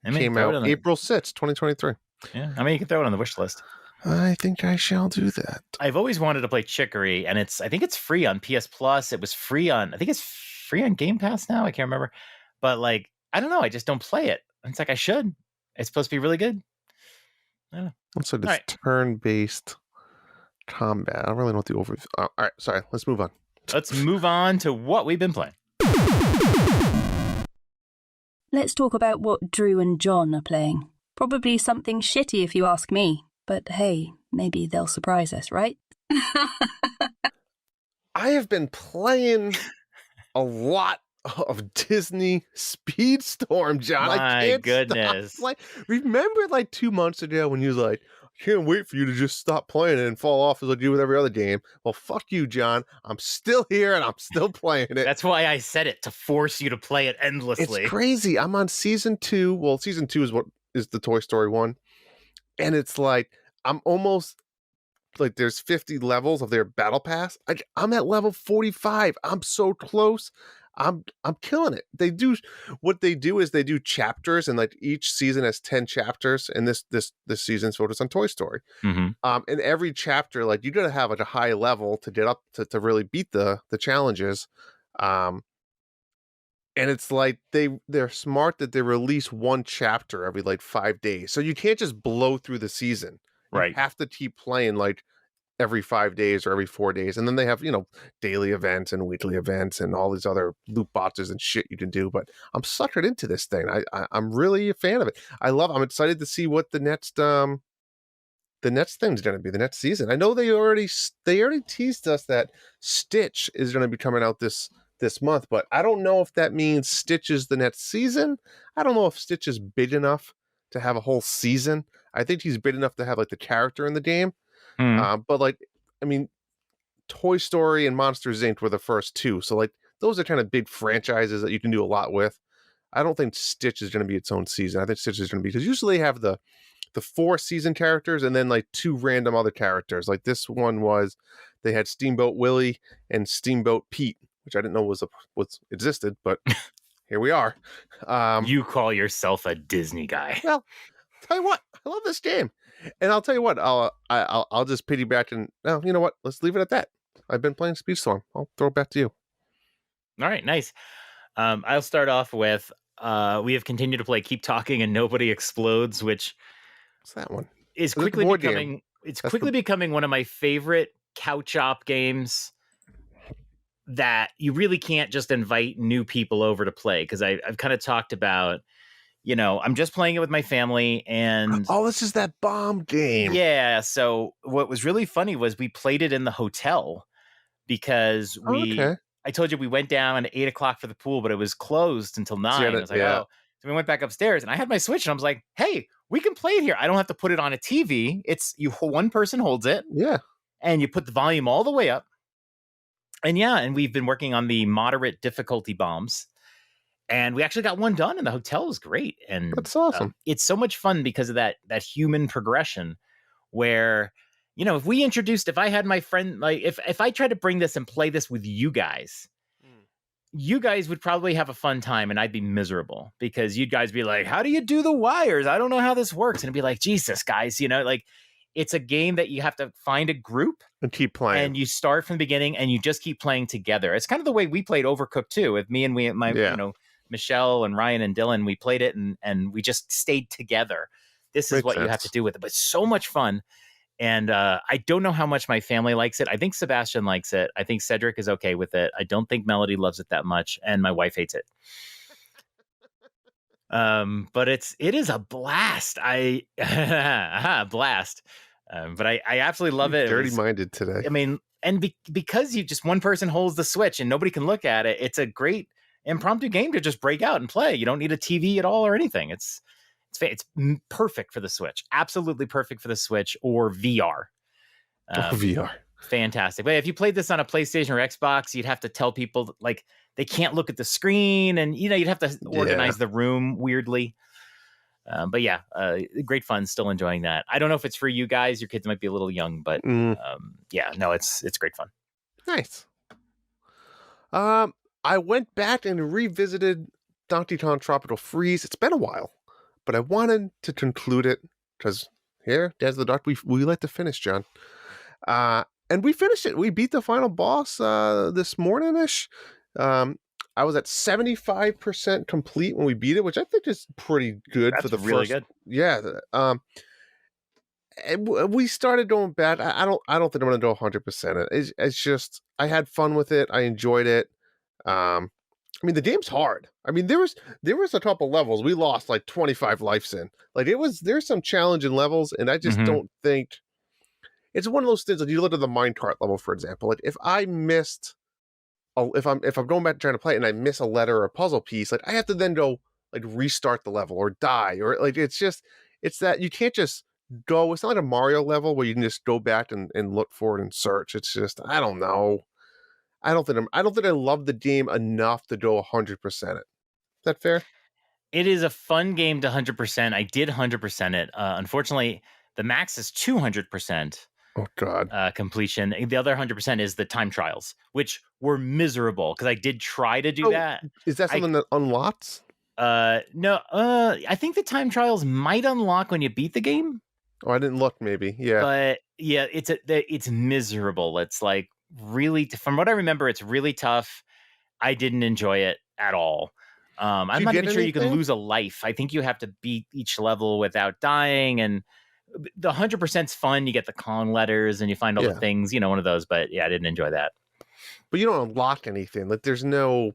S3: Came out April 6th, 2023.
S1: Yeah, I mean, you can throw it on the wish list.
S3: I think I shall do that.
S1: I've always wanted to play Chicory, and I think it's free on PS Plus. It was free I think it's free on Game Pass now. I can't remember. But I don't know. I just don't play it. It's like I should. It's supposed to be really good. Yeah.
S3: So this turn-based combat. I don't really know what the overview. All right, sorry. Let's move on.
S1: Let's move on to what we've been playing.
S2: Let's talk about what Drew and John are playing. Probably something shitty if you ask me. But hey, maybe they'll surprise us, right?
S3: I have been playing a lot of Disney Speedstorm, John.
S1: My goodness.
S3: Remember 2 months ago when you was like, I can't wait for you to just stop playing it and fall off as I do with every other game. Well, fuck you, John. I'm still here and I'm still playing it.
S1: That's why I said it, to force you to play it endlessly.
S3: It's crazy. I'm on season 2. Well, season 2 is the Toy Story one. And it's I'm almost there's 50 levels of their battle pass. I'm at level 45. I'm so close. I'm killing it. They do chapters, and each season has 10 chapters, and this season's focused on Toy Story.
S1: Mm-hmm.
S3: And every chapter, you gotta have a high level to get up to really beat the challenges. And it's they're smart that they release one chapter every 5 days. So you can't just blow through the season.
S1: Right.
S3: You have to keep playing every 5 days or every 4 days. And then they have, daily events and weekly events and all these other loot boxes and shit you can do. But I'm suckered into this thing. I'm really a fan of it. I'm excited to see what the next thing's going to be, the next season. I know they already teased us that Stitch is going to be coming out this month, but I don't know if that means Stitch is the next season. I don't know if Stitch is big enough to have a whole season. I think he's big enough to have the character in the game. But Toy Story and Monsters Inc. were the first two. So those are kind of big franchises that you can do a lot with. I don't think Stitch is going to be its own season. I think Stitch is going to be, because usually they have the 4 season characters and then like 2 random other characters. Like this one was, they had Steamboat Willie and Steamboat Pete, which I didn't know was existed, but here we are.
S1: You call yourself a Disney guy.
S3: Well, tell you what, I love this game, and I'll tell you what, I'll just piggyback and you know what? Let's leave it at that. I've been playing Speedstorm. I'll throw it back to you.
S1: All right, nice. I'll start off with we have continued to play Keep Talking and Nobody Explodes, which
S3: what's that one?
S1: Is quickly becoming becoming one of my favorite couch op games that you really can't just invite new people over to play, because I've kind of talked about, I'm just playing it with my family, and
S3: this is that bomb game.
S1: Yeah. So what was really funny was we played it in the hotel because I told you we went down at 8:00 for the pool, but it was closed until 9. I was like, oh. So we went back upstairs and I had my Switch and I was like, hey, we can play it here. I don't have to put it on a TV. It's one person holds it.
S3: Yeah.
S1: And you put the volume all the way up. And we've been working on the moderate difficulty bombs. And we actually got one done, and the hotel was great. And
S3: that's awesome.
S1: It's so much fun because of that human progression where, if I had my friend, like if I tried to bring this and play this with you guys would probably have a fun time and I'd be miserable, because you guys be like, how do you do the wires? I don't know how this works. And it'd be like, Jesus, guys, it's a game that you have to find a group
S3: and keep playing,
S1: and you start from the beginning and you just keep playing together. It's kind of the way we played Overcooked 2 with me and Michelle and Ryan and Dylan. We played it and we just stayed together. This is what you have to do with it, but so much fun. And I don't know how much my family likes it. I think Sebastian likes it. I think Cedric is okay with it. I don't think Melody loves it that much, and my wife hates it. But it is a blast. Blast. But I absolutely love it.
S3: Dirty-minded today.
S1: I mean, and because you just one person holds the Switch and nobody can look at it, it's a great impromptu game to just break out and play. You don't need a TV at all or anything. It's perfect for the Switch. Absolutely perfect for the Switch or VR.
S3: VR.
S1: Fantastic. But if you played this on a PlayStation or Xbox, you'd have to tell people like they can't look at the screen, and you'd have to organize the room weirdly. But great fun. Still enjoying that. I don't know if it's for you guys. Your kids might be a little young, but it's great fun.
S3: Nice. I went back and revisited Donkey Kong Tropical Freeze. It's been a while, but I wanted to conclude it because here, Dad's the Dark, we like to finish, John. And we finished it. We beat the final boss this morning-ish. I was at 75% complete when we beat it, which I think is pretty good.
S1: That's
S3: for the
S1: really
S3: first.
S1: Good.
S3: Yeah. We started going bad. I don't think I'm going to go 100%. It's just I had fun with it. I enjoyed it. I mean, the game's hard. I mean, there was a couple levels we lost like 25 lives in. Like there's some challenging levels, and I just don't think it's one of those things. Like you look at the minecart level, for example. Like if I missed, if I'm going back trying to play it and I miss a letter or a puzzle piece, like I have to then go like restart the level or die, or like it's that you can't just go. It's not like a Mario level where you can just go back and look for it and search. It's just I don't know. I don't think I love the game enough to go 100% it. Is that fair?
S1: It is a fun game to 100%. I did 100% it. Unfortunately, the max is 200%.
S3: Oh God!
S1: Completion. The other 100% is the time trials, which were miserable because I did try to do that.
S3: Is that something that unlocks?
S1: No. I think the time trials might unlock when you beat the game.
S3: Oh, I didn't look. Maybe. Yeah.
S1: But yeah, it's miserable. It's like really, from what I remember, it's really tough. I didn't enjoy it at all. I'm not even sure you can lose a life. I think you have to beat each level without dying, and the 100%'s fun. You get the Kong letters and you find all the things, one of those. But yeah, I didn't enjoy that.
S3: But you don't unlock anything. Like there's no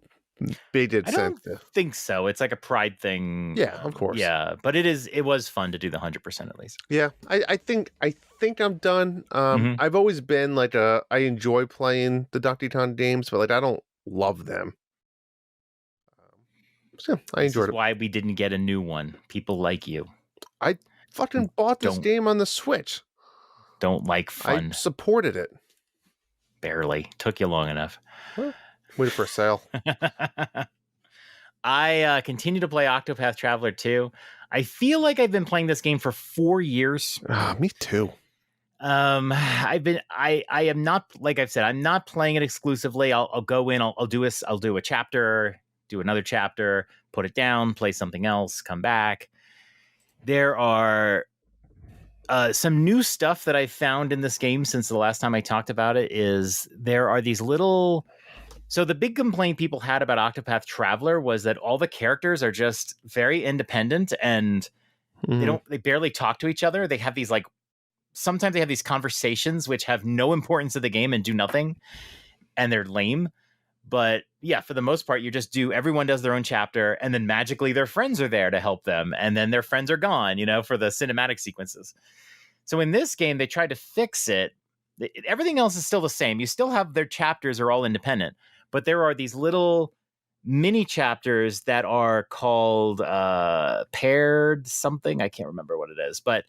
S3: baited sense.
S1: I don't think so. It's like a pride thing.
S3: Yeah, of course.
S1: Yeah, but it was fun to do the 100% at least.
S3: Yeah, I think I'm done. I've always been like I enjoy playing the Donkey Kong games, but like I don't love them. So I enjoyed it.
S1: Why we didn't get a new one. People like you.
S3: I fucking bought this game on the Switch.
S1: Don't like fun.
S3: I supported it.
S1: Barely. Took you long enough.
S3: Well, Waiting for a sale.
S1: I continue to play Octopath Traveler 2. I feel like I've been playing this game for 4 years.
S3: Me too.
S1: I am not, like I've said, I'm not playing it exclusively. I'll go in, I'll do a chapter, do another chapter, put it down, play something else, come back. There are some new stuff that I found in this game since the last time I talked about it. Is there are these little. So the big complaint people had about Octopath Traveler was that all the characters are just very independent and they barely talk to each other. They have these sometimes they have these conversations which have no importance to the game and do nothing, and they're lame. But yeah, for the most part, everyone does their own chapter, and then magically their friends are there to help them, and then their friends are gone, for the cinematic sequences. So in this game, they tried to fix it. Everything else is still the same. You still have their chapters are all independent, but there are these little mini chapters that are called paired something. I can't remember what it is, but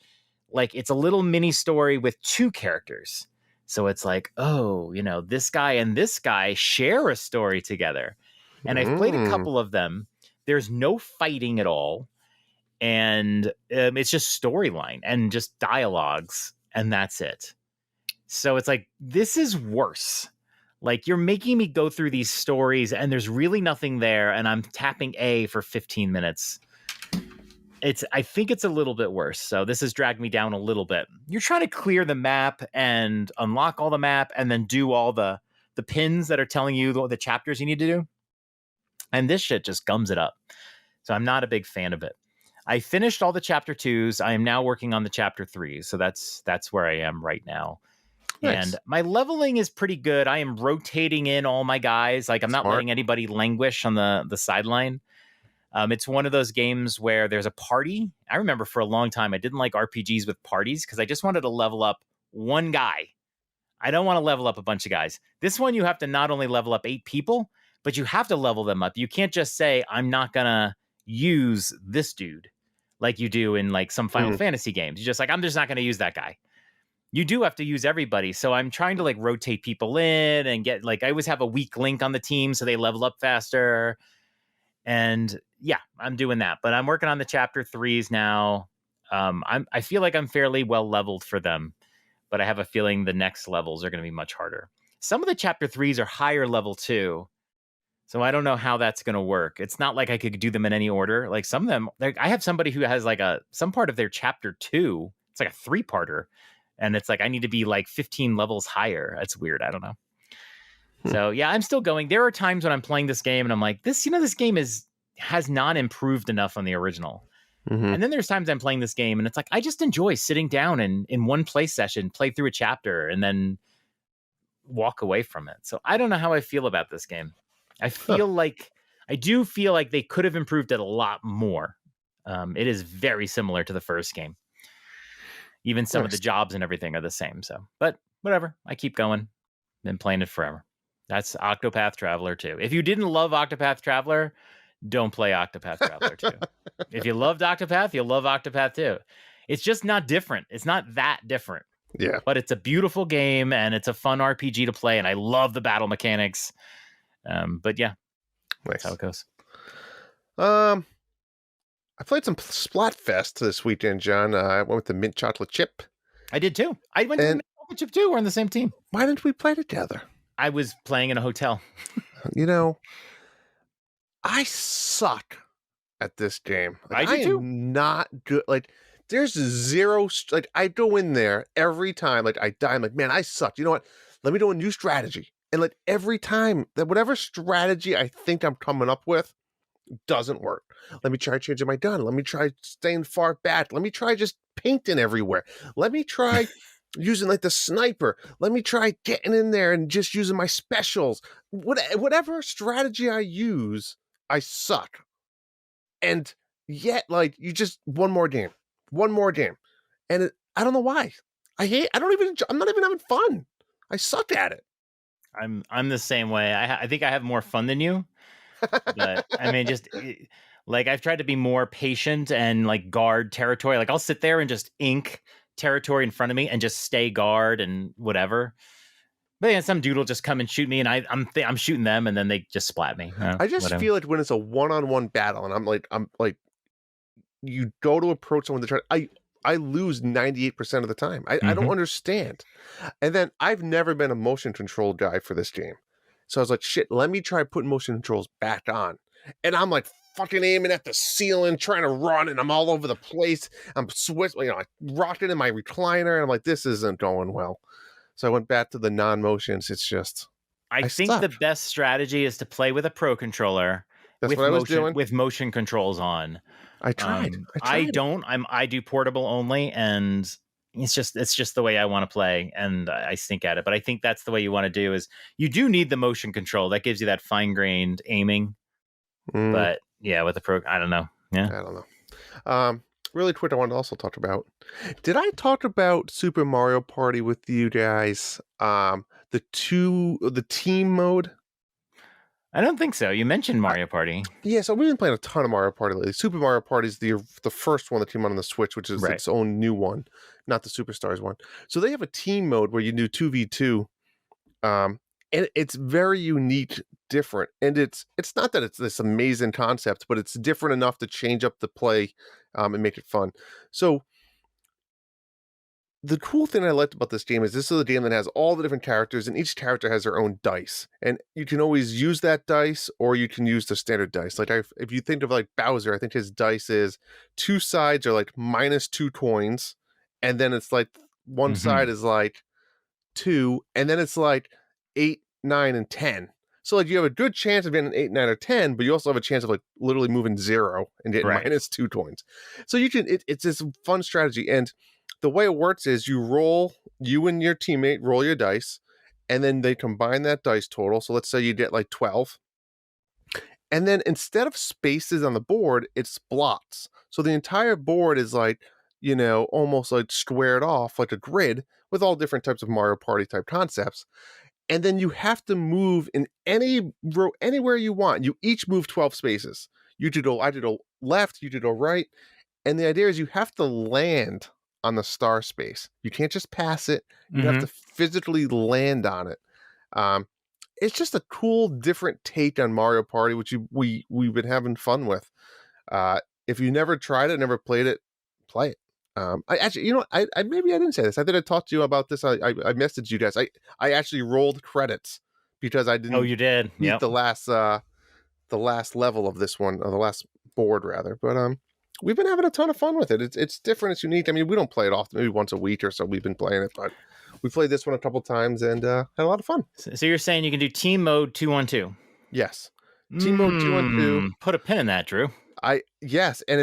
S1: it's a little mini story with two characters. So it's this guy and this guy share a story together. And I've played a couple of them. There's no fighting at all. And it's just storyline and just dialogues. And that's it. So it's this is worse. You're making me go through these stories and there's really nothing there. And I'm tapping A for 15 minutes. I think it's a little bit worse. So this has dragged me down a little bit. You're trying to clear the map and unlock all the map and then do all the pins that are telling you the chapters you need to do. And this shit just gums it up. So I'm not a big fan of it. I finished all the chapter 2s. I am now working on the chapter 3s. So that's where I am right now. Nice. And my leveling is pretty good. I am rotating in all my guys. I'm not letting anybody languish on the sideline. It's one of those games where there's a party. I remember for a long time, I didn't like RPGs with parties because I just wanted to level up one guy. I don't want to level up a bunch of guys. This one, you have to not only level up 8 people, but you have to level them up. You can't just say, I'm not going to use this dude like you do in some Final Fantasy games. You're just I'm just not going to use that guy. You do have to use everybody. So I'm trying to rotate people in and get I always have a weak link on the team so they level up faster. And yeah, I'm doing that, but I'm working on the chapter 3s now. I feel like I'm fairly well leveled for them, but I have a feeling the next levels are going to be much harder. Some of the chapter 3s are higher level too. So I don't know how that's going to work. It's not like I could do them in any order. Some of them, I have somebody who has some part of their chapter 2. It's a 3-parter. And it's I need to be 15 levels higher. That's weird. I don't know. So yeah, I'm still going. There are times when I'm playing this game and I'm this game has not improved enough on the original. And then there's times I'm playing this game and it's I just enjoy sitting down and in one play session, play through a chapter and then walk away from it. So I don't know how I feel about this game. I feel I do feel like they could have improved it a lot more. It is very similar to the first game. Even some of the jobs and everything are the same. So, but whatever. I keep going. Been playing it forever. That's Octopath Traveler 2. If you didn't love Octopath Traveler, don't play Octopath Traveler 2. If you loved Octopath, you'll love Octopath 2. It's just not different. It's not that different.
S3: Yeah.
S1: But it's a beautiful game and it's a fun RPG to play. And I love the battle mechanics. But yeah, that's how it goes.
S3: I played some Splatfest this weekend, John. I went with the mint chocolate chip.
S1: I did too. I went to the mint chocolate chip too. We're on the same team.
S3: Why didn't we play together?
S1: I was playing in a hotel.
S3: I suck at this game.
S1: I do too.
S3: am not good. There's zero. I go in there every time. I die. I'm man, I suck. You know what? Let me do a new strategy. And every time that whatever strategy I think I'm coming up with doesn't work. Let me try changing my gun. Let me try staying far back. Let me try just painting everywhere. Let me try using the sniper. Let me try getting in there and just using my specials. Whatever strategy I use, I suck. And yet, you just one more game, and I don't know why. I'm not even having fun. I suck at it.
S1: I'm the same way. I think I have more fun than you. But I mean, just I've tried to be more patient and guard territory. I'll sit there and just ink territory in front of me and just stay guard and whatever. But yeah, some dude will just come and shoot me, and I'm shooting them, and then they just splat me.
S3: I just feel like when it's a one-on-one battle, and I'm like, you go to approach someone to try. I lose 98% of the time. I don't understand. And then I've never been a motion control guy for this game, so I was like, shit, let me try putting motion controls back on, and I'm like fucking aiming at the ceiling, trying to run, and I'm all over the place. I'm I rocking in my recliner, and I'm like, this isn't going well. So I went back to the non-motions. It's just,
S1: I think the best strategy is to play with a pro controller.
S3: That's what I was doing
S1: with motion controls on.
S3: I tried.
S1: I do portable only, and it's just the way I want to play, and I stink at it. But I think that's the way you want to do. Is you do need the motion control that gives you that fine-grained aiming. But yeah, with the pro, I don't know. Yeah,
S3: I don't know. Really quick, I wanted to also talk about. Did I talk about Super Mario Party with you guys? The team mode.
S1: I don't think so. You mentioned Mario Party.
S3: Yeah, so we've been playing a ton of Mario Party lately. Super Mario Party is the first one that came out on the Switch, which is its own new one, not the Superstars one. So they have a team mode where you do 2v2, and it's very unique, different, and it's not that it's this amazing concept, but it's different enough to change up the play and make it fun. So the cool thing I liked about this game is this is a game that has all the different characters, and each character has their own dice. And you can always use that dice, or you can use the standard dice. Like if you think of like Bowser, I think his dice is two sides are like -2 coins, and then it's like one side is like 2, and then it's like 8, 9, and 10. So like you have a good chance of getting an 8, 9, or 10, but you also have a chance of like literally moving 0 and getting -2 coins. So you can it's this fun strategy. And the way it works is you and your teammate roll your dice, and then they combine that dice total. So let's say you get like 12. And then instead of spaces on the board, it's blots. So the entire board is like, almost like squared off like a grid with all different types of Mario Party type concepts. And then you have to move in any row, anywhere you want. You each move 12 spaces. I to go left, you to go right. And the idea is you have to land on the star space. You can't just pass it. You have to physically land on it. It's just a cool, different take on Mario Party, which we've been having fun with. If you never tried it, never played it, play it. I actually, I maybe I didn't say this. I think I talked to you about this. I messaged you guys. I actually rolled credits because I didn't.
S1: Oh, you did.
S3: Meet the last level of this one, or the last board rather. But we've been having a ton of fun with it. It's different. It's unique. I mean, we don't play it often. Maybe once a week or so we've been playing it, but we played this one a couple times and had a lot of fun.
S1: So you're saying you can do team mode 2-on-2?
S3: Yes, team mode 2-on-2.
S1: Put a pin in that, Drew.
S3: Yes, and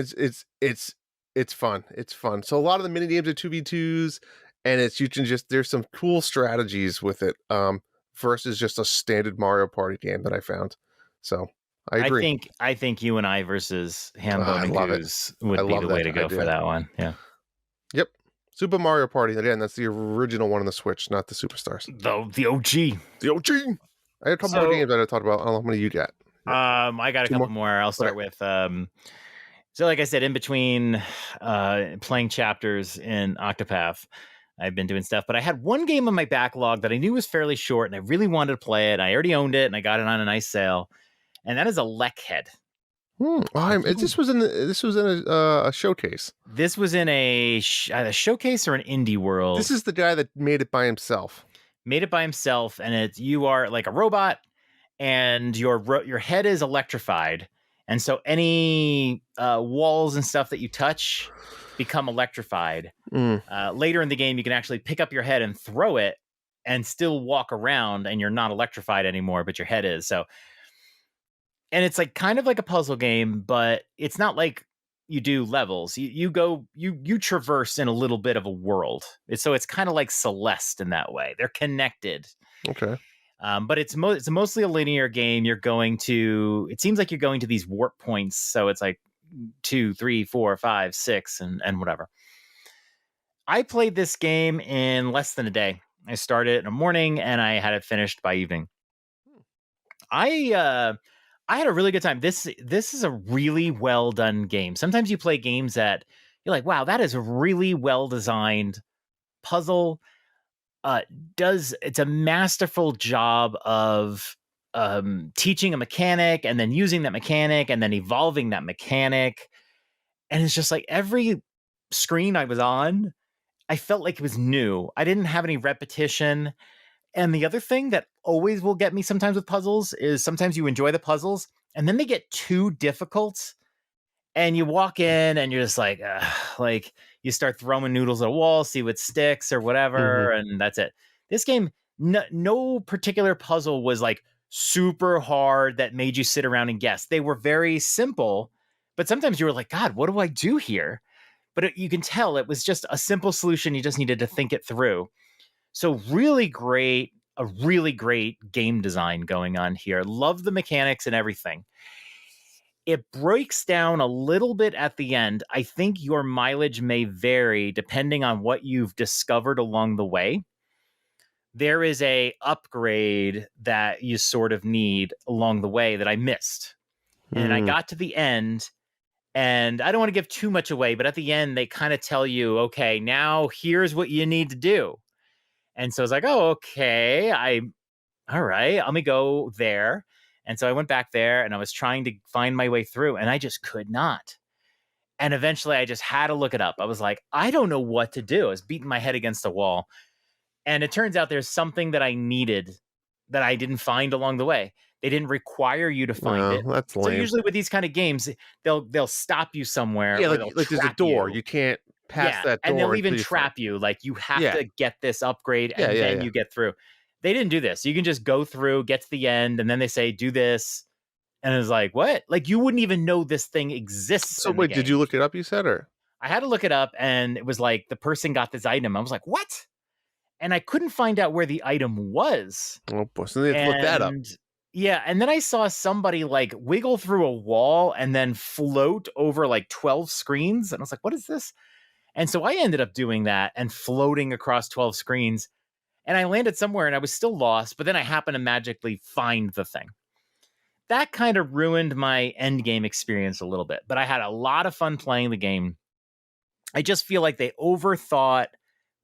S3: it's fun. It's fun. So a lot of the mini games are 2v2s, and there's some cool strategies with it versus just a standard Mario Party game that I found. So I agree.
S1: I think you and I versus Hambone and Goose would be the way to go for that one. Yeah.
S3: Yep. Super Mario Party. Again, that's the original one on the Switch, not the Superstars.
S1: The OG.
S3: The OG. I had a couple more games that I talked about. I don't know how many you got.
S1: I got a couple more. I'll start with so like I said, in between playing chapters in Octopath, I've been doing stuff, but I had one game on my backlog that I knew was fairly short and I really wanted to play it. I already owned it and I got it on a nice sale, and that is ElecHead.
S3: This was in a showcase.
S1: This was in a showcase or an indie world.
S3: This is the guy that made it by himself.
S1: And you are like a robot, and your head is electrified. And so any walls and stuff that you touch become electrified. Later in the game, you can actually pick up your head and throw it and still walk around, and you're not electrified anymore, but your head is. So, and it's like kind of like a puzzle game, but it's not like you do levels. You traverse in a little bit of a world. So it's kind of like Celeste in that way. They're connected.
S3: Okay.
S1: But it's mostly a linear game. It seems like you're going to these warp points. So it's like 2, 3, 4, 5, 6, and whatever. I played this game in less than a day. I started in the morning and I had it finished by evening. I had a really good time. This is a really well done game. Sometimes you play games that you're like, wow, that is a really well designed puzzle. it's a masterful job of teaching a mechanic and then using that mechanic and then evolving that mechanic. And it's just like every screen I was on, I felt like it was new. I didn't have any repetition. And the other thing that always will get me sometimes with puzzles is sometimes you enjoy the puzzles and then they get too difficult. And you walk in and you're just like you start throwing noodles at a wall, see what sticks or whatever, and that's it. This game, no particular puzzle was like super hard that made you sit around and guess. They were very simple, but sometimes you were like, God, what do I do here? But you can tell it was just a simple solution. You just needed to think it through. So a really great game design going on here. Love the mechanics and everything. It breaks down a little bit at the end. I think your mileage may vary depending on what you've discovered along the way. There is a upgrade that you sort of need along the way that I missed. And I got to the end, and I don't want to give too much away, but at the end, they kind of tell you, okay, now here's what you need to do. And so I was like, oh, okay, all right, let me go there. And so I went back there and I was trying to find my way through and I just could not. And eventually I just had to look it up. I was like, I don't know what to do. I was beating my head against the wall. And it turns out there's something that I needed that I didn't find along the way. They didn't require you to find it.
S3: That's lame.
S1: So usually with these kind of games, they'll stop you somewhere.
S3: Yeah, like there's a door. You can't pass that door.
S1: And they'll even trap you. Like you have to get this upgrade and then you get through. They didn't do this. You can just go through, get to the end, and then they say, do this. And it was like, what? Like, you wouldn't even know this thing exists.
S3: So wait, did you look it up, you said, or?
S1: I had to look it up, and it was like, the person got this item. I was like, what? And I couldn't find out where the item was.
S3: Oh, boy. So they had to look that up.
S1: Yeah, and then I saw somebody, like, wiggle through a wall and then float over, like, 12 screens. And I was like, what is this? And so I ended up doing that and floating across 12 screens. And I landed somewhere and I was still lost, but then I happened to magically find the thing. That kind of ruined my end game experience a little bit, but I had a lot of fun playing the game. I just feel like they overthought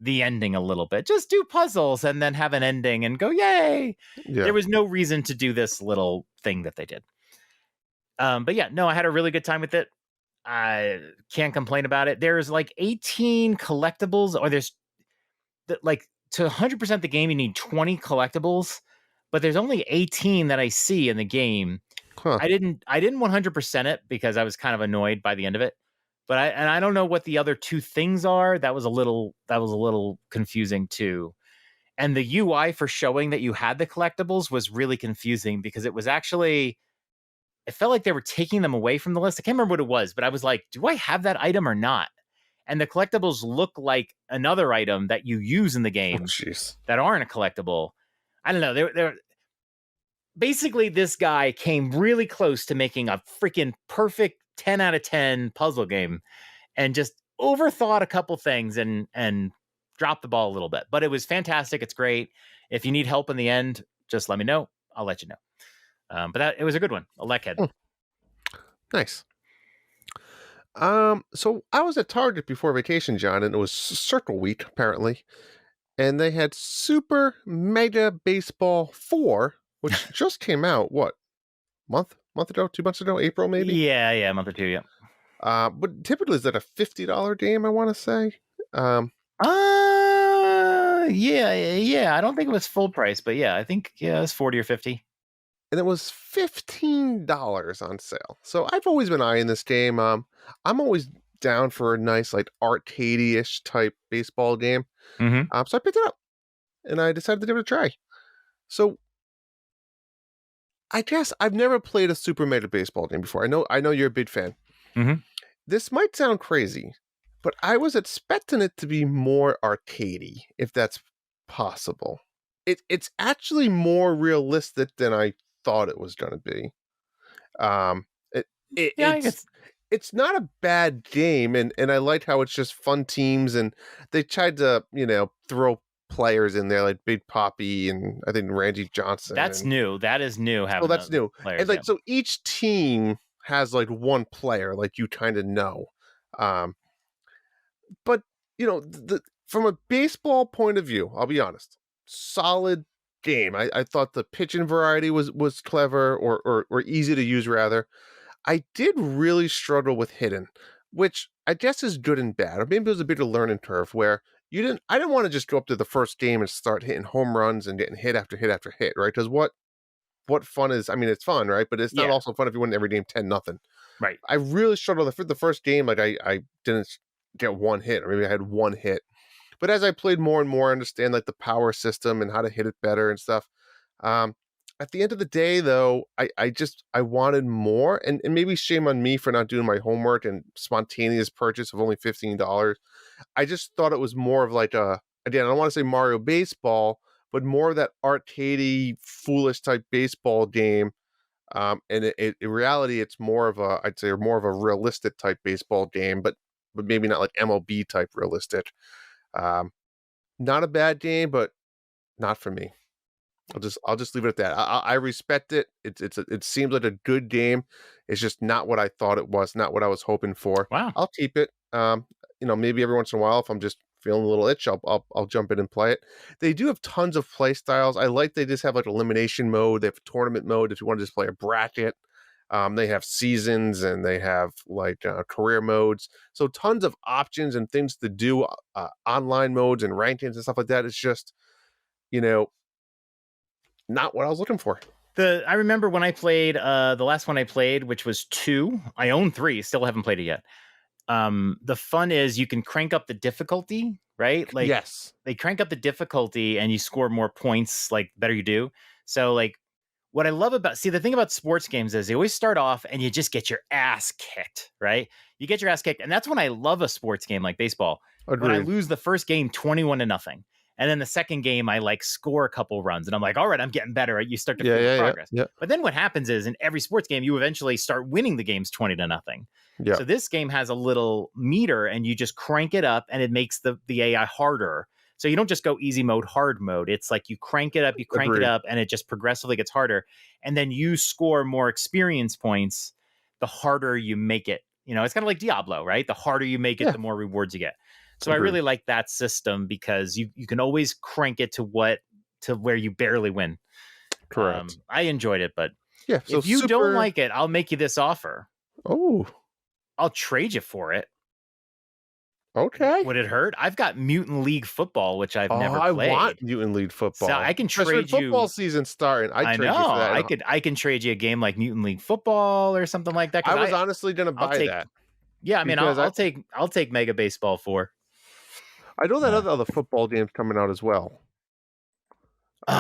S1: the ending a little bit. Just do puzzles and then have an ending and go, yay. Yeah. There was no reason to do this little thing that they did. But yeah, no, I had a really good time with it. I can't complain about it. There's like 18 collectibles, or there's like, to 100% the game, you need 20 collectibles, but there's only 18 that I see in the game. Huh. I didn't 100% it because I was kind of annoyed by the end of it. But I don't know what the other two things are. That was a little confusing too. And the UI for showing that you had the collectibles was really confusing because it was actually, it felt like they were taking them away from the list. I can't remember what it was, but I was like, do I have that item or not? And the collectibles look like another item that you use in the game that aren't a collectible. I don't know. They're basically, this guy came really close to making a freaking perfect 10 out of 10 puzzle game and just overthought a couple things and dropped the ball a little bit. But it was fantastic. It's great. If you need help in the end, just let me know. I'll let you know. But it was a good one. ElecHead.
S3: Nice. So I was at Target before vacation, John, and it was Circle Week, apparently. And they had Super Mega Baseball 4, which just came out, what, month ago, 2 months ago, April maybe?
S1: Yeah, a month or two, yeah.
S3: But typically, is that a $50 game, I want to say?
S1: Yeah. I don't think it was full price, but yeah, I think, it was 40 or 50.
S3: And it was $15 on sale. So I've always been eyeing this game. I'm always down for a nice, like, arcade-ish type baseball game.
S1: Mm-hmm.
S3: So I picked it up, and I decided to give it a try. So I guess I've never played a Super Mega Baseball game before. I know you're a big fan.
S1: Mm-hmm.
S3: This might sound crazy, but I was expecting it to be more arcadey, if that's possible. It's actually more realistic than I thought it was going to be. It's not a bad game, and I like how it's just fun teams, and they tried to, throw players in there like Big Papi and I think Randy Johnson.
S1: That's new. That is new.
S3: That's new. Players, and so each team has like one player, like you kind of know. But From a baseball point of view, I'll be honest, solid game. I thought the pitching variety was clever or easy to use rather. I did really struggle with hitting, which I guess is good and bad. Or maybe it was a bit of a learning curve where I didn't want to just go up to the first game and start hitting home runs and getting hit after hit after hit, right? Because what fun is, I mean, it's fun, right? But it's not also fun if you win every game 10-0.
S1: Right.
S3: I really struggled the first game. Like I didn't get one hit, or maybe I had one hit. But as I played more and more, I understand like the power system and how to hit it better and stuff. At the end of the day, though, I wanted more, and maybe shame on me for not doing my homework and spontaneous purchase of only $15. I just thought it was more of like again, I don't want to say Mario Baseball, but more of that arcadey, foolish type baseball game. And in reality, it's more of I'd say more of a realistic type baseball game, but maybe not like MLB type realistic. Not a bad game, but not for me. I'll just leave it at that. I respect it. It seems like a good game. It's just not what I thought it was, not what I was hoping for.
S1: Wow.
S3: I'll keep it. Maybe every once in a while, if I'm just feeling a little itch, I'll jump in and play it. They do have tons of play styles. I like they just have like elimination mode. They have a tournament mode if you want to just play a bracket. They have seasons and they have like career modes. So tons of options and things to do, online modes and rankings and stuff like that. It's just, not what I was looking for.
S1: I remember when I played the last one I played, which was 2. I own 3, still haven't played it yet. The fun is you can crank up the difficulty, right? Like,
S3: yes,
S1: they crank up the difficulty and you score more points, like better you do. So like what I love about, the thing about sports games is they always start off and you just get your ass kicked, right? You get your ass kicked. And that's when I love a sports game like baseball.
S3: Agreed.
S1: When I lose the first game 21-0. And then the second game, I like score a couple runs and I'm like, all right, I'm getting better. You start to feel the progress.
S3: Yeah.
S1: But then what happens is in every sports game, you eventually start winning the games 20-0.
S3: Yeah.
S1: So this game has a little meter and you just crank it up and it makes the AI harder. So you don't just go easy mode, hard mode. It's like you crank it up,
S3: Agreed.
S1: it up, and it just progressively gets harder. And then you score more experience points the harder you make it. It's kind of like Diablo, right? The harder you make it, the more rewards you get. So
S3: Agreed.
S1: I really like that system because you can always crank it to where you barely win.
S3: Correct.
S1: I enjoyed it, but
S3: so
S1: if you don't like it, I'll make you this offer.
S3: Oh.
S1: I'll trade you for it.
S3: Okay.
S1: Would it hurt? I've got Mutant League Football, which I've never played.
S3: I want Mutant League Football.
S1: So I can trade you.
S3: Football season starting. I know. You for that.
S1: I can trade you a game like Mutant League Football or something like that.
S3: I was honestly going to buy that.
S1: Yeah, I mean, I'll take Mega Baseball 4.
S3: I know that other football game's coming out as well.
S1: The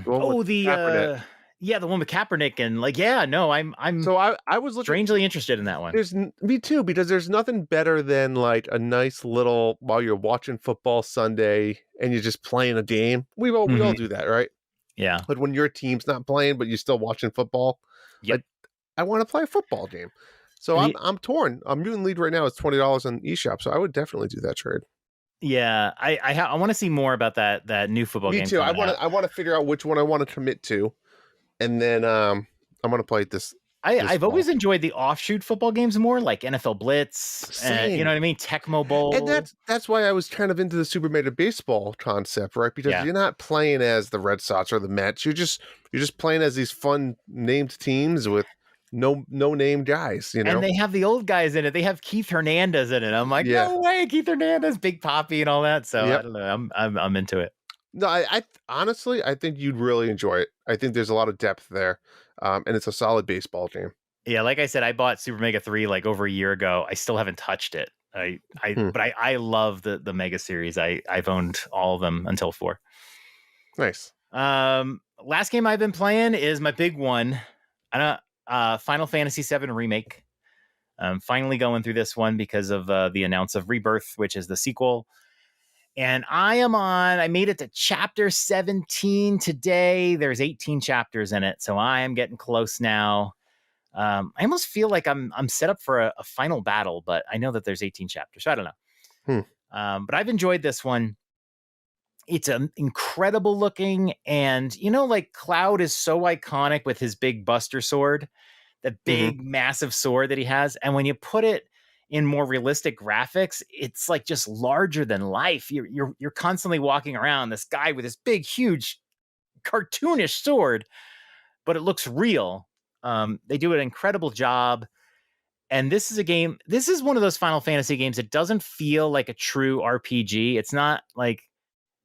S1: one with Kaepernick and
S3: So I was
S1: strangely interested in that one.
S3: Me too, because there's nothing better than like a nice little while you're watching football Sunday and you're just playing a game. We all do that, right?
S1: Yeah.
S3: But when your team's not playing, but you're still watching football, I want to play a football game. So I'm torn. Mutant League right now is $20 on eShop, so I would definitely do that trade.
S1: Yeah, I want to see more about that new football game.
S3: Me too. I want to figure out which one I want to commit to, and then I'm going to play this.
S1: I've always enjoyed the offshoot football games more, like NFL Blitz. You know what I mean? Tecmo Bowl.
S3: And that's why I was kind of into the Super Mega Baseball concept, right? Because you're not playing as the Red Sox or the Mets. You're just playing as these fun named teams with no name guys,
S1: And they have the old guys in it. They have Keith Hernandez in it. I'm like, no way, Keith Hernandez, Big Papi, and all that. So I don't know. I'm into it.
S3: No, I honestly, I think you'd really enjoy it. I think there's a lot of depth there, and it's a solid baseball game.
S1: Yeah, like I said, I bought Super Mega 3 like over a year ago. I still haven't touched it. But I love the Mega series. I've owned all of them until 4.
S3: Nice.
S1: Last game I've been playing is my big one. Final Fantasy VII Remake. I'm finally going through this one because of the announce of Rebirth, which is the sequel. And I made it to chapter 17 today. There's 18 chapters in it, so I am getting close now. I almost feel like I'm set up for a final battle, but I know that there's 18 chapters, so I don't know. But I've enjoyed this one. It's incredible looking, and like Cloud is so iconic with his big Buster sword, the big massive sword that he has, and when you put it in more realistic graphics, it's like just larger than life. You're constantly walking around this guy with this big, huge, cartoonish sword, but it looks real. They do an incredible job. And this is one of those Final Fantasy games that doesn't feel like a true RPG. It's not like,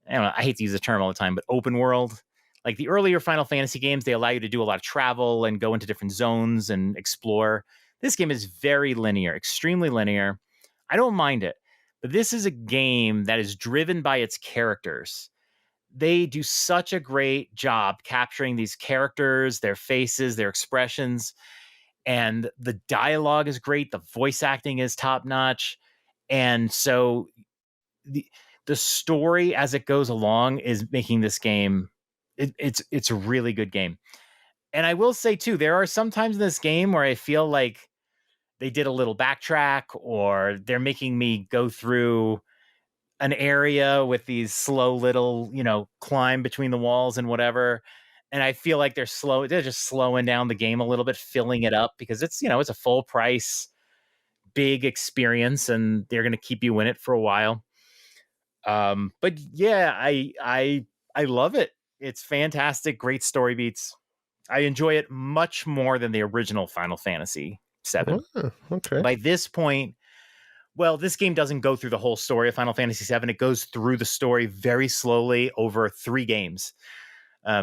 S1: I don't know, I hate to use the term all the time, but open world. Like the earlier Final Fantasy games, they allow you to do a lot of travel and go into different zones and explore. This game is very linear, extremely linear. I don't mind it, but this is a game that is driven by its characters. They do such a great job capturing these characters, their faces, their expressions, and the dialogue is great. The voice acting is top notch. And so the story as it goes along is making this game, it's a really good game. And I will say too, there are some times in this game where I feel like they did a little backtrack, or they're making me go through an area with these slow little, climb between the walls and whatever. And I feel like they're just slowing down the game a little bit, filling it up, because it's, it's a full price, big experience, and they're going to keep you in it for a while. But yeah, I love it. It's fantastic. Great story beats. I enjoy it much more than the original Final Fantasy VII.
S3: Oh, okay.
S1: By this point, well, this game doesn't go through the whole story of Final Fantasy VII. It goes through the story very slowly over 3 games.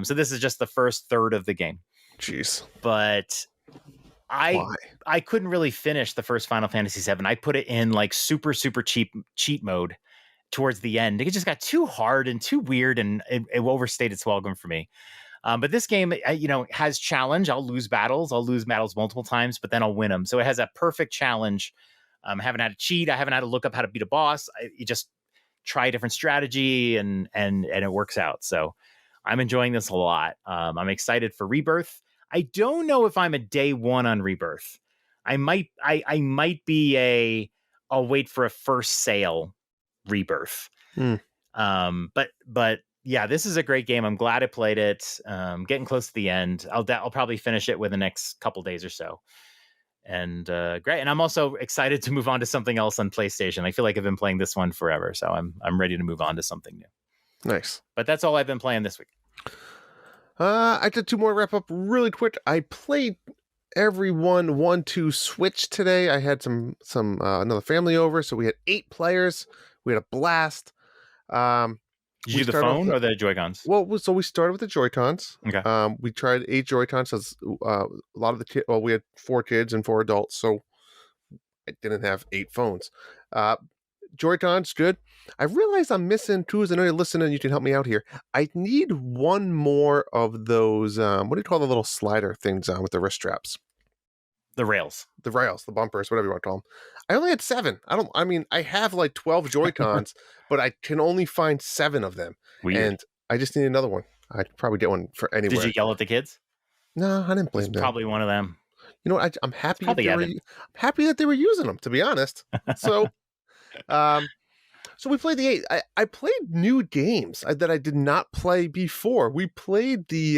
S1: So this is just the first third of the game.
S3: Jeez.
S1: But I couldn't really finish the first Final Fantasy VII. I put it in like super, super cheat mode towards the end. It just got too hard and too weird, and it overstayed its welcome for me. But this game, has challenge. I'll lose battles multiple times, but then I'll win them. So it has a perfect challenge. I haven't had to cheat. I haven't had to look up how to beat a boss. You just try a different strategy, and it works out. So I'm enjoying this a lot. I'm excited for Rebirth. I don't know if I'm a day one on Rebirth. I might be I'll wait for a first sale Rebirth. But yeah, this is a great game. I'm glad I played it. Getting close to the end. I'll probably finish it within the next couple days or so. And great. And I'm also excited to move on to something else on PlayStation. I feel like I've been playing this one forever, so I'm ready to move on to something new.
S3: Nice.
S1: But that's all I've been playing this week.
S3: I did 2 more wrap up really quick. I played everyone 1-2 Switch today. I had some another family over, so we had 8 players. We had a blast.
S1: Did you do the phone or the Joy-Cons?
S3: Well, so we started with the Joy-Cons.
S1: Okay.
S3: We tried 8 Joy-Cons. So a lot of the kids. Well, we had 4 kids and 4 adults, so I didn't have 8 phones. Joy-Cons, good. I realized I'm missing 2. As I know you're listening, you can help me out here. I need 1 more of those. What do you call the little slider things with the wrist straps?
S1: The rails,
S3: the bumpers, whatever you want to call them. I only had 7. I have like 12 Joy-Cons, but I can only find 7 of them.
S1: Weird.
S3: And I just need another one. I'd probably get one for anywhere.
S1: Did you yell at the kids?
S3: No, I didn't blame them.
S1: Probably one of them.
S3: You know what? I'm happy I'm happy that they were using them, to be honest. So, so we played the 8. I played new games that I did not play before. We played the,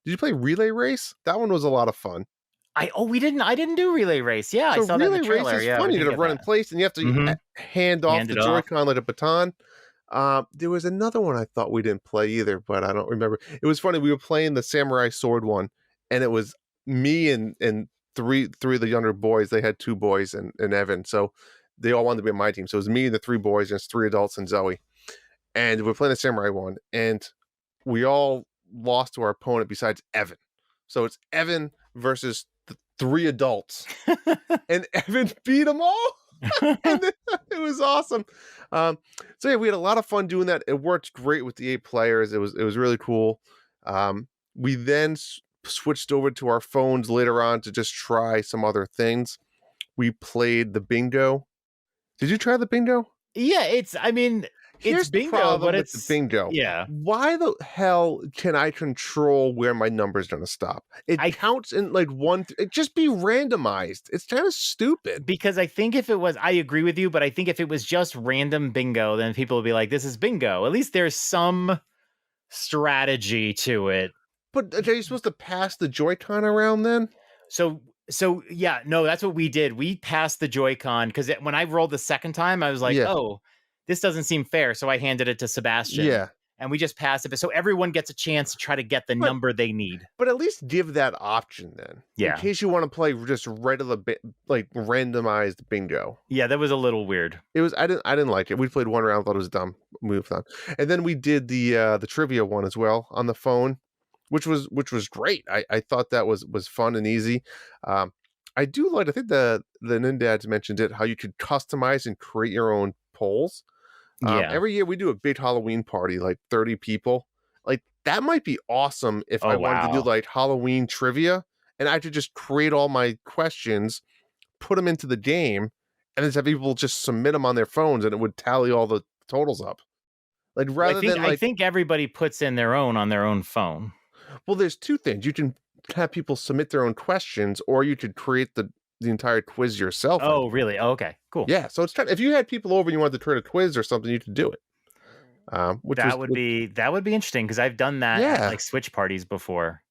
S3: did you play Relay Race? That one was a lot of fun.
S1: I didn't do Relay Race. Yeah,
S3: so
S1: I saw that in the trailer.
S3: Race is fun. You got to run in place, and you have to hand off the Joy-Con like a baton. There was another one I thought we didn't play either, but I don't remember. It was funny. We were playing the Samurai Sword one, and it was me and three of the younger boys. They had 2 boys and Evan, so they all wanted to be on my team. So it was me and the 3 boys, and it's 3 adults and Zoe. And we're playing the Samurai one, and we all lost to our opponent besides Evan. So it's Evan versus the 3 adults, and Evan beat them all. And it was awesome. So yeah, we had a lot of fun doing that. It worked great with the 8 players. It was really cool. We then switched over to our phones later on to just try some other things. We played the bingo. Did you try the bingo?
S1: Yeah, it's bingo, but it's
S3: the bingo.
S1: Yeah.
S3: Why the hell can I control where my number's going to stop? It counts in like 1. It just be randomized. It's kind of stupid.
S1: Because I think if it was, I agree with you, but I think if it was just random bingo, then people would be like, "This is bingo." At least there's some strategy to it.
S3: But are you supposed to pass the Joy-Con around then?
S1: So So yeah, no, that's what we did. We passed the Joy-Con because when I rolled the second time, I was like,
S3: Yeah.
S1: oh, this doesn't seem fair. So I handed it to Sebastian.
S3: Yeah.
S1: And we just passed it. So everyone gets a chance to try to get the number they need.
S3: But at least give that option then.
S1: Yeah.
S3: In case you want to play just regular, like randomized bingo.
S1: Yeah, that was a little weird.
S3: It was. I didn't like it. We played one round, thought it was dumb. Moved on, and then we did the trivia one as well on the phone, which was great. I thought that was fun and easy. I do like. I think the Nindads mentioned it. How you could customize and create your own polls. Every year we do a big Halloween party, like 30 people. Like that might be awesome if I wanted to do like Halloween trivia, and I could just create all my questions, put them into the game, and then have people just submit them on their phones, and it would tally all the totals up. Like rather than like,
S1: I think everybody puts in their own on their own phone.
S3: Well, there's two things. You can have people submit their own questions, or you could create the entire quiz yourself.
S1: Oh, really? Oh, okay, cool.
S3: Yeah. So it's if you had people over and you wanted to create a quiz or something, you could do it.
S1: That would be interesting because I've done that at like Switch parties before.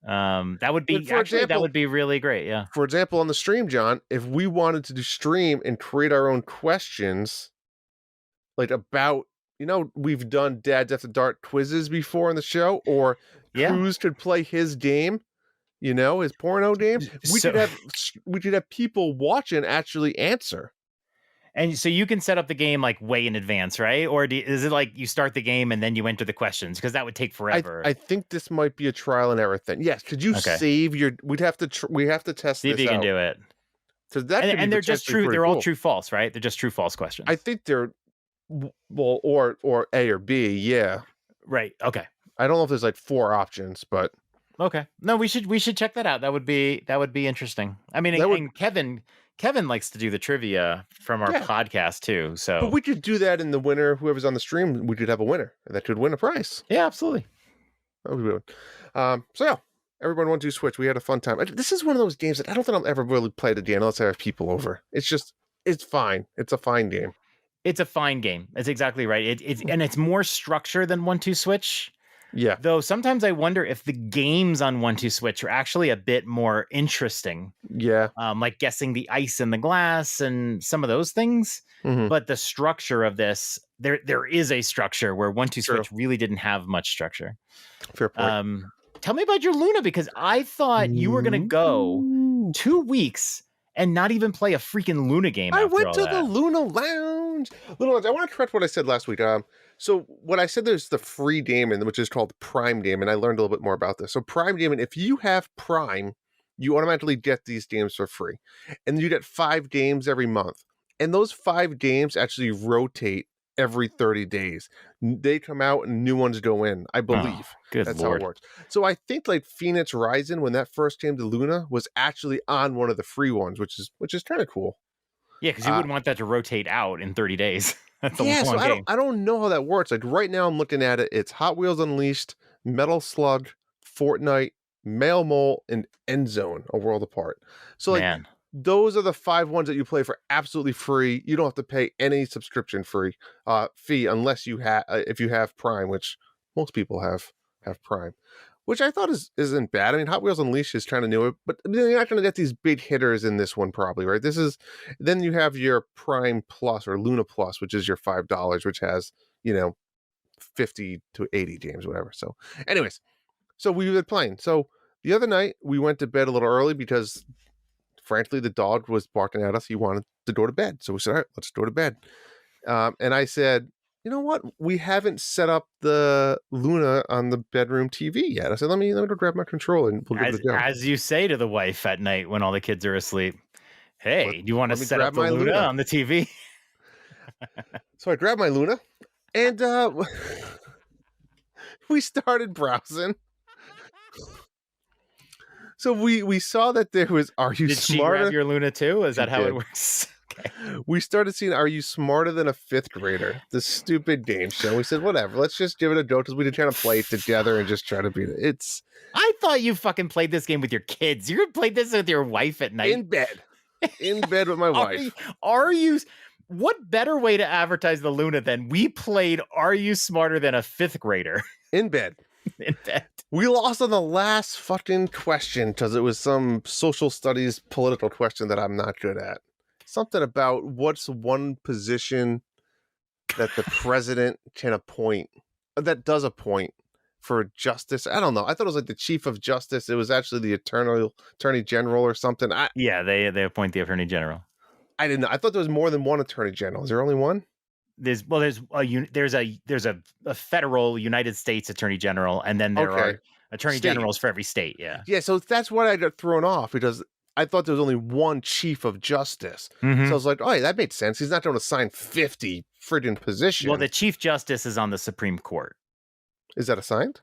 S1: That would be that would be really great. Yeah.
S3: For example, on the stream, John, if we wanted to do stream and create our own questions, like about, we've done Dad's After Dark quizzes before on the show, or Cruz could play his game, his porno games. We could have people watching actually answer.
S1: And so you can set up the game like way in advance, right? Or is it like you start the game and then you enter the questions? Because that would take forever.
S3: I think this might be a trial and error thing. Yes. Could you save your? We have to test.
S1: See if you can do it.
S3: So that
S1: and they're just true. They're all true false, right? They're just true false questions.
S3: I think they're or A or B. Yeah.
S1: Right. Okay.
S3: I don't know if there's like 4 options, but
S1: okay. No, we should check that out. That would be interesting. I mean, and Kevin likes to do the trivia from our podcast too. So,
S3: but we could do that in the winner. Whoever's on the stream, we could have a winner that could win a prize.
S1: Yeah, absolutely.
S3: That would be good. So yeah, everyone wants to Switch. We had a fun time. This is one of those games that I don't think I'll ever really play it again unless I have people over. It's fine. It's a fine game.
S1: It's a fine game. That's exactly right. It's more structure than 1-2 Switch.
S3: Yeah.
S1: Though sometimes I wonder if the games on 1-2 Switch are actually a bit more interesting.
S3: Yeah.
S1: Like guessing the ice in the glass and some of those things. Mm-hmm. But the structure of this, there is a structure where 1-2 Switch really didn't have much structure.
S3: Fair point.
S1: Tell me about your Luna, because I thought you were going to go 2 weeks and not even play a freaking Luna game.
S3: I went to the Luna Lounge. I want to correct what I said last week. So what I said, there's the free Damon, which is called Prime Damon. I learned a little bit more about this. So Prime Damon, if you have Prime, you automatically get these games for free. And you get 5 games every month. And those 5 games actually rotate every 30 days. They come out and new ones go in, I believe. That's Lord. How it works. So I think like Phoenix Rising, when that first came to Luna, was actually on one of the free ones, which is kind of cool.
S1: Yeah, because you wouldn't want that to rotate out in 30 days. That's a long game.
S3: I don't know how that works. Like right now I'm looking at it. It's Hot Wheels Unleashed, Metal Slug, Fortnite, Mail Mole, and End Zone, A World Apart. So like those are the 5 ones that you play for absolutely free. You don't have to pay any subscription fee unless you have if you have Prime, which most people have Prime, which I thought isn't bad. I mean, Hot Wheels Unleashed is kind of new, but you're not going to get these big hitters in this one probably, right? Then you have your Prime Plus or Luna Plus, which is your $5, which has 50 to 80 games, whatever. So, anyways, so we've been playing. So the other night we went to bed a little early because, frankly, the dog was barking at us. He wanted to go to bed. So we said, all right, let's go to bed. And I said, you know what? We haven't set up the Luna on the bedroom TV yet. I said, let me go grab my controller and we'll give it a go.
S1: As you say to the wife at night when all the kids are asleep, hey, do you want to set up the Luna on the TV?
S3: So I grabbed my Luna and we started browsing. So we saw that there was, are you
S1: Did
S3: smarter?
S1: Did she grab your Luna too? Is that how it works? Okay.
S3: We started seeing, are you smarter than a 5th grader? The stupid game show. We said, whatever, let's just give it a go because we did try to play it together and just try to beat it.
S1: I thought you fucking played this game with your kids. You played this with your wife at night.
S3: In bed with my wife.
S1: Are you... What better way to advertise the Luna than we played Are You Smarter Than a 5th Grader?
S3: In bed.
S1: in bed.
S3: We lost on the last fucking question because it was some social studies political question that I'm not good at. Something about what's one position that the president can appoint, that does appoint for justice. I don't know. I thought it was like the chief of justice. It was actually the attorney general or something.
S1: Yeah, they appoint the attorney general.
S3: I didn't know. I thought there was more than one attorney general. Is there only one?
S1: There's a federal United States attorney general, and then there are attorney generals for every state.
S3: Yeah. So that's why I got thrown off, because I thought there was only one chief of justice. So I was like, oh, yeah, that made sense. He's not going to assign 50 friggin' positions.
S1: Well, the chief justice is on the Supreme Court.
S3: Is that assigned?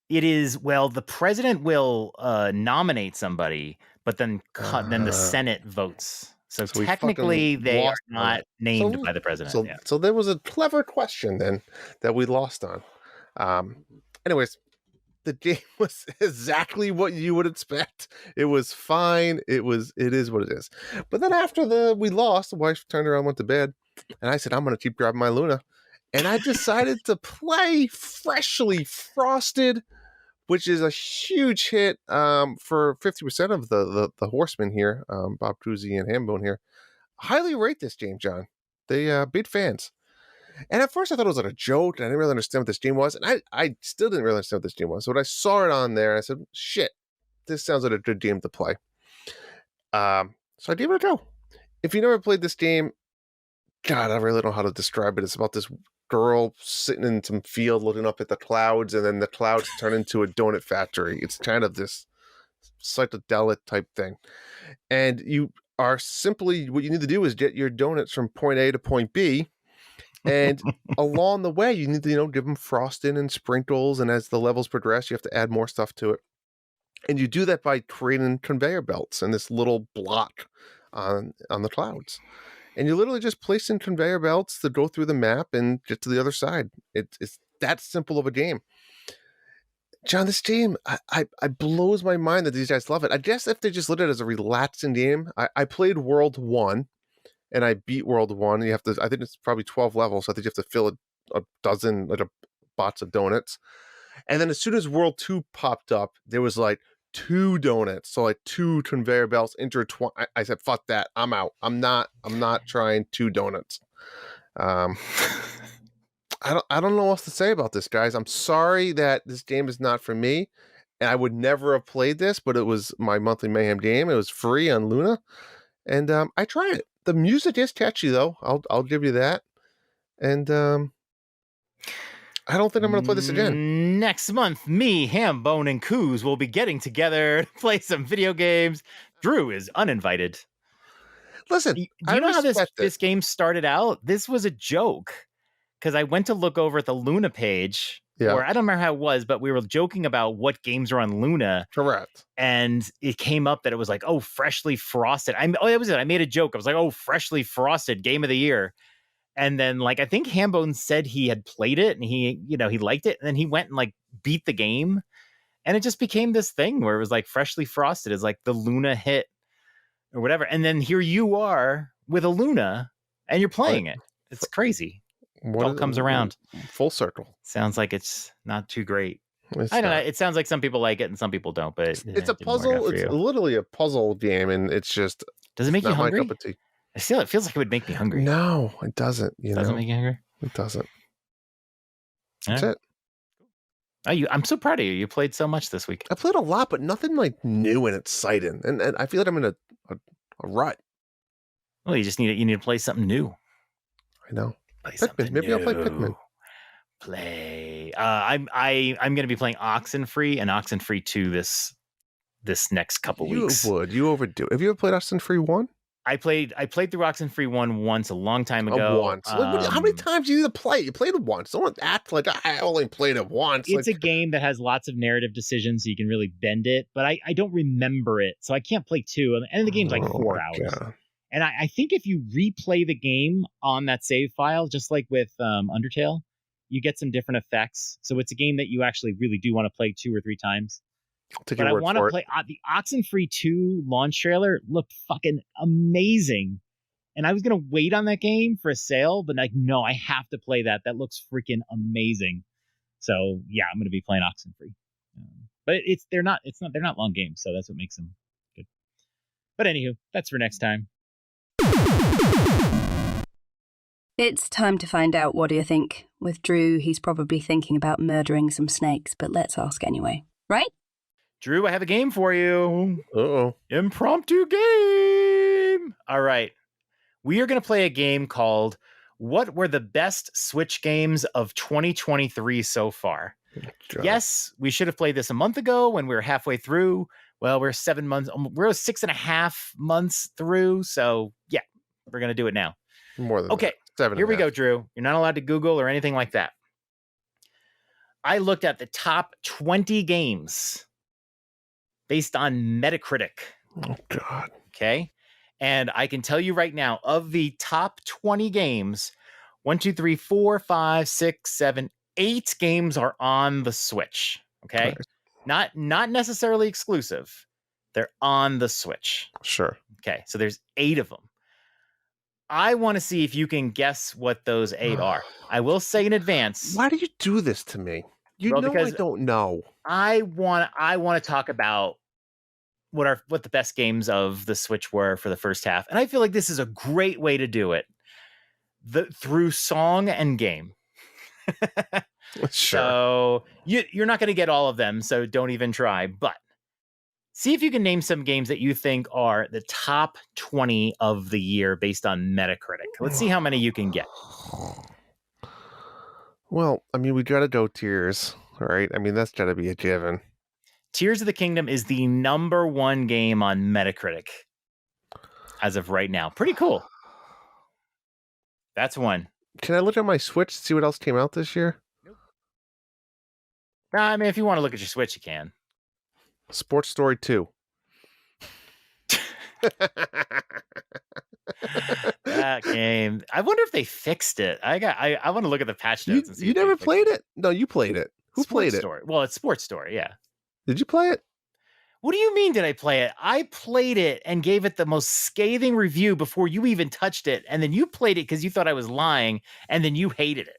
S1: It is. Well, the president will nominate somebody, but then then the Senate votes. So technically, they are not named by the president.
S3: So there was a clever question then that we lost on. Anyways, the game was exactly what you would expect. It was fine. It is what it is. But then after we lost, the wife turned around, went to bed, and I said, I'm going to keep grabbing my Luna. And I decided to play Freshly Frosted, which is a huge hit for 50% of the horsemen here, Bob Cousy and Hambone here. Highly rate this game, John. They big fans. And at first I thought it was like a joke, and I didn't really understand what this game was. And I still didn't really understand what this game was. So when I saw it on there, I said, shit, this sounds like a good game to play. So I gave it a go. If you never played this game, God, I really don't know how to describe it. It's about this girl sitting in some field looking up at the clouds, and then the clouds turn into a donut factory. It's kind of this psychedelic type thing. And you are simply, what you need to do is get your donuts from point A to point B. And along the way, you need to, give them frosting and sprinkles. And as the levels progress, you have to add more stuff to it. And you do that by creating conveyor belts in this little block on the clouds. And you're literally just placing conveyor belts to go through the map and get to the other side. It's that simple of a game. John, this game, I blows my mind that these guys love it. I guess if they just look at it as a relaxing game, I played World 1, and I beat World 1. You have to, I think it's probably 12 levels, so I think you have to fill a dozen, like a box of donuts. And then as soon as World 2 popped up, there was like 2 donuts, so like 2 conveyor belts intertwined. I said, fuck that, I'm out. I'm not trying 2 donuts. I don't know what else to say about this, guys. I'm sorry that this game is not for me, and I would never have played this, but it was my monthly Mayhem game. It was free on Luna, and I tried it. The music is catchy, though. I'll give you that. And I don't think I'm going to play this again.
S1: Next month, me, Hambone, and Coos will be getting together to play some video games. Drew is uninvited.
S3: Listen,
S1: do you know how this game started out? This was a joke, because I went to look over at the Luna page, or I don't remember how it was, but we were joking about what games are on Luna.
S3: Correct.
S1: And it came up that it was like, oh, Freshly Frosted. That was it. I made a joke. I was like, oh, Freshly Frosted, Game of the Year. And then, like, I think Hambone said he had played it and he liked it. And then he went and, like, beat the game. And it just became this thing where it was like Freshly Frosted is like the Luna hit or whatever. And then here you are with a Luna and you're playing it. It's crazy. It all comes around.
S3: Full circle.
S1: Sounds like it's not too great. I don't know. It sounds like some people like it and some people don't. But
S3: it's a puzzle. It's literally a puzzle game. And it's just...
S1: Does it make you hungry?
S3: My cup of tea.
S1: It feels like it would make me hungry.
S3: No, it doesn't. It
S1: doesn't make you hungry?
S3: It doesn't. That's it.
S1: I'm so proud of you. You played so much this week.
S3: I played a lot, but nothing like new and exciting. And I feel like I'm in a rut.
S1: Well, you just need to play something new.
S3: I know.
S1: Pikmin.
S3: Maybe I'll play Pikmin.
S1: I'm going to be playing Oxenfree and Oxenfree 2 this next couple weeks.
S3: You overdo it. Have you ever played Oxenfree 1?
S1: I played through Oxenfree 1 once a long time ago.
S3: Once. How many times do you need to play? You played it once. Don't act like I only played it once.
S1: It's a game that has lots of narrative decisions, so you can really bend it. But I don't remember it, so I can't play 2. And the game's like 4 hours. God. And I think if you replay the game on that save file, just like with Undertale, you get some different effects. So it's a game that you actually really do want to play 2 or 3 times. But I want to play the Oxenfree 2 launch trailer. Looked fucking amazing, and I was gonna wait on that game for a sale, but like, no, I have to play that. That looks freaking amazing. So yeah, I'm going to be playing Oxenfree. But they're not long games, so that's what makes them good. But anywho, that's for next time.
S2: It's time to find out, what do you think? With Drew, he's probably thinking about murdering some snakes, but let's ask anyway. Right?
S1: Drew, I have a game for you.
S3: Uh-oh.
S1: Impromptu game. All right. We are going to play a game called What Were the Best Switch Games of 2023 So Far? God. Yes, we should have played this a month ago when we were halfway through. Well, we're 7 months. We're 6.5 months through. So yeah, we're going to do it now.
S3: More than
S1: okay. Here we go, Drew. You're not allowed to Google or anything like that. I looked at the top 20 games based on Metacritic.
S3: Oh, God.
S1: Okay. And I can tell you right now, of the top 20 games, 1, 2, 3, 4, 5, 6, 7, 8 games are on the Switch. Okay. Right. Not necessarily exclusive. They're on the Switch.
S3: Sure.
S1: Okay. So there's 8 of them. I want to see if you can guess what those 8 are. I will say in advance.
S3: Why do you do this to me? You know I don't know.
S1: I want to talk about what the best games of the Switch were for the first half. And I feel like this is a great way to do it. Through song and game.
S3: Sure.
S1: So you're not going to get all of them, so don't even try. But see if you can name some games that you think are the top 20 of the year based on Metacritic. Let's see how many you can get.
S3: Well, I mean, we got to go Tears, right? I mean, that's got to be a given.
S1: Tears of the Kingdom is the #1 game on Metacritic as of right now. Pretty cool. That's one.
S3: Can I look at my Switch to see what else came out this year?
S1: Nope. I mean, if you want to look at your Switch, you can.
S3: Sports Story 2.
S1: That game. I wonder if they fixed it. I want to look at the patch notes and see.
S3: You never played it? No, you played it. Who played it?
S1: Well, it's Sports Story, yeah.
S3: Did you play it?
S1: What do you mean, did I play it? I played it and gave it the most scathing review before you even touched it. And then you played it because you thought I was lying, and then you hated it.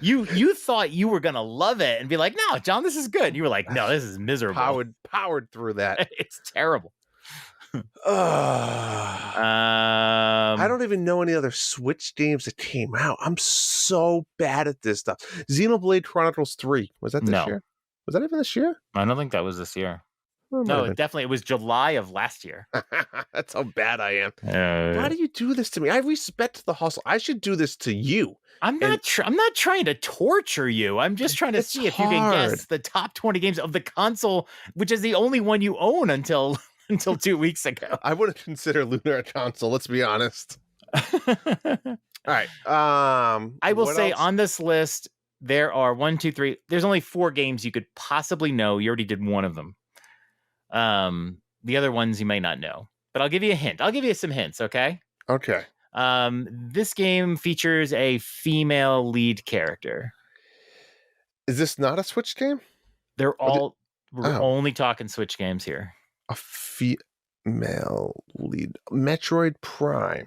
S1: You thought you were going to love it and be like, no, John, this is good. And you were like, no, this is miserable.
S3: Powered through that.
S1: It's terrible.
S3: I don't even know any other Switch games that came out. I'm so bad at this stuff. Xenoblade Chronicles 3. Was that this year? Was that even this year?
S1: I don't think that was this year. No, it was July of last year.
S3: That's how bad I am. Why do you do this to me? I respect the hustle. I should do this to you.
S1: I'm not trying to torture you. I'm just trying to see if you can guess the top 20 games of the console, which is the only one you own until 2 weeks ago.
S3: I wouldn't consider Lunar a console, let's be honest. All right.
S1: I will say on this list, there are 1, 2, 3. There's only 4 games you could possibly know. You already did one of them. The other ones you may not know, but I'll give you a hint. I'll give you some hints. Okay.
S3: Okay.
S1: This game features a female lead character.
S3: Is this not a Switch game?
S1: We're only talking Switch games here.
S3: A female lead. Metroid Prime.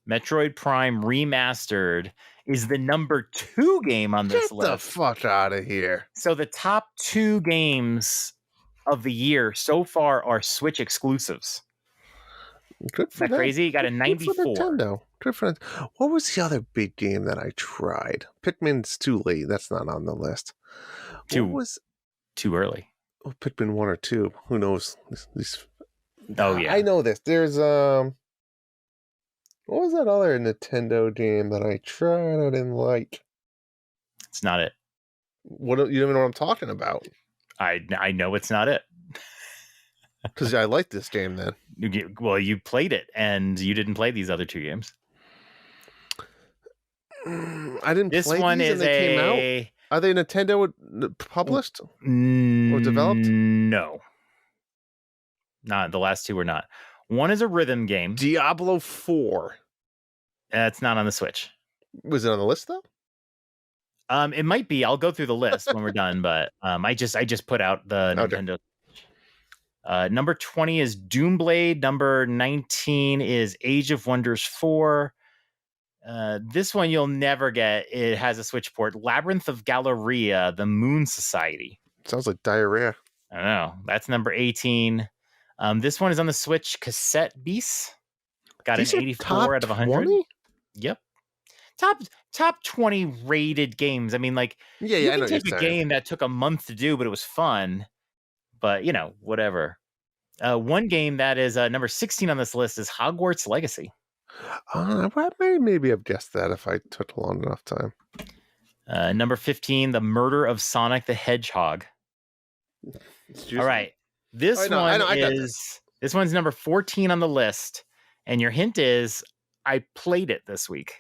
S1: Metroid Prime Remastered is the #2 game on this list.
S3: Get the fuck out of here.
S1: So the top 2 games of the year so far are Switch exclusives.
S3: Good for
S1: that. Crazy? You got a 94.
S3: Good for Nintendo. Good for that. What was the other big game that I tried? Pikmin's too late. That's not on the list.
S1: Too early.
S3: Oh, Pikmin 1 or 2. Who knows?
S1: Oh yeah.
S3: I know this. There's what was that other Nintendo game that I tried I didn't like?
S1: It's not it.
S3: What, you don't even know what I'm talking about?
S1: I know it's not it.
S3: Because I like this game then.
S1: Well, you played it and you didn't play these other 2 games.
S3: I didn't
S1: this
S3: play
S1: one
S3: these
S1: is
S3: and they came out? Are they Nintendo published or developed?
S1: No. Not the last 2 were not. One is a rhythm game.
S3: Diablo 4.
S1: It's not on the Switch.
S3: Was it on the list though?
S1: It might be. I'll go through the list when we're done, but I just put out the Nintendo. Number 20 is Doomblade. Number 19 is Age of Wonders 4. This one you'll never get. It has a Switch port. Labyrinth of Galleria, The Moon Society.
S3: Sounds like diarrhea.
S1: I don't know. That's number 18. This one is on the Switch. Cassette Beast. Got an 84 out of 100.
S3: 20?
S1: Yep. Top 20 rated games. I mean, like,
S3: you
S1: can take a game that took a month to do, but it was fun. But, whatever. One game that is number 16 on this list is Hogwarts Legacy.
S3: Maybe I've guessed that if I took a long enough time.
S1: Number 15, The Murder of Sonic the Hedgehog. All right. This one's number 14 on the list. And your hint is I played it this week.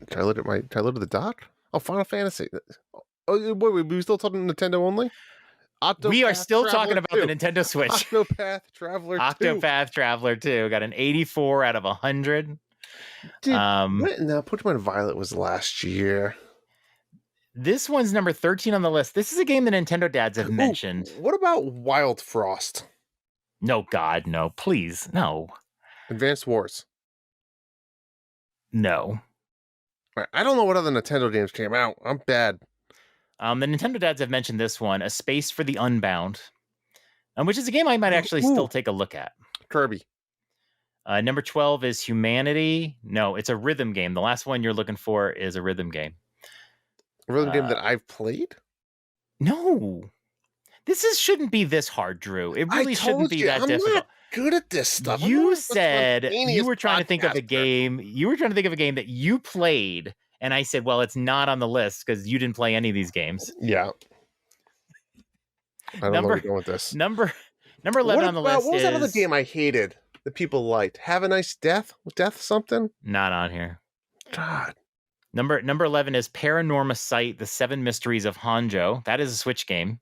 S3: Can I look at the doc? Oh, Final Fantasy. Oh, wait, we still talking Nintendo only?
S1: We are still talking about the Nintendo Switch.
S3: Octopath Traveler 2.
S1: Octopath Traveler 2 got an 84 out of 100.
S3: Now, Pokemon Violet was last year.
S1: This one's number 13 on the list. This is a game the Nintendo dads have mentioned.
S3: What about Wild Frost?
S1: No, God, no. Please, no.
S3: Advanced Wars?
S1: No.
S3: I don't know what other Nintendo games came out. I'm bad.
S1: The Nintendo dads have mentioned this one, A Space for the Unbound, which is a game I might actually still take a look at.
S3: Kirby.
S1: Number 12 is Humanity. No, it's a rhythm game. The last one you're looking for is a rhythm game.
S3: A rhythm game that I've played?
S1: No. Shouldn't be this hard, Drew. It really shouldn't be that difficult.
S3: I'm not good at this stuff.
S1: You said you were trying to think of a game. You were trying to think of a game that you played. And I said, well, it's not on the list because you didn't play any of these games.
S3: Yeah. I don't know where to go with this.
S1: Number 11 on the list.
S3: What was that other game I hated that people liked? Have a Nice Death? Death something?
S1: Not on here.
S3: God.
S1: Number 11 is Paranorma Sight, The Seven Mysteries of Hanjo. That is a Switch game.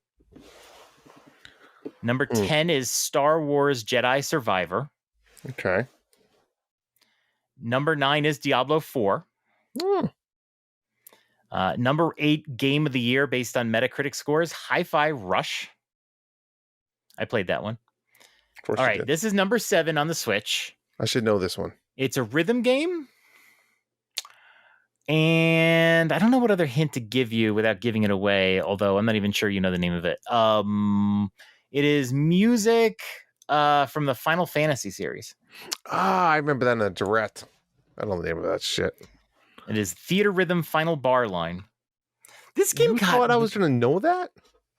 S1: Number 10 is Star Wars Jedi Survivor.
S3: Okay.
S1: Number 9 is Diablo 4. Number 8 game of the year based on Metacritic scores, Hi-Fi Rush. I played that one. All right, this is number 7 on the Switch.
S3: I should know this one. It's
S1: a rhythm game. And I don't know what other hint to give you without giving it away, although I'm not even sure you know the name of it. It is music from the Final Fantasy series.
S3: I remember that in a direct. I don't know the name of that shit.
S1: It is Theater Rhythm Final Bar Line. This game
S3: thought I was going to know that?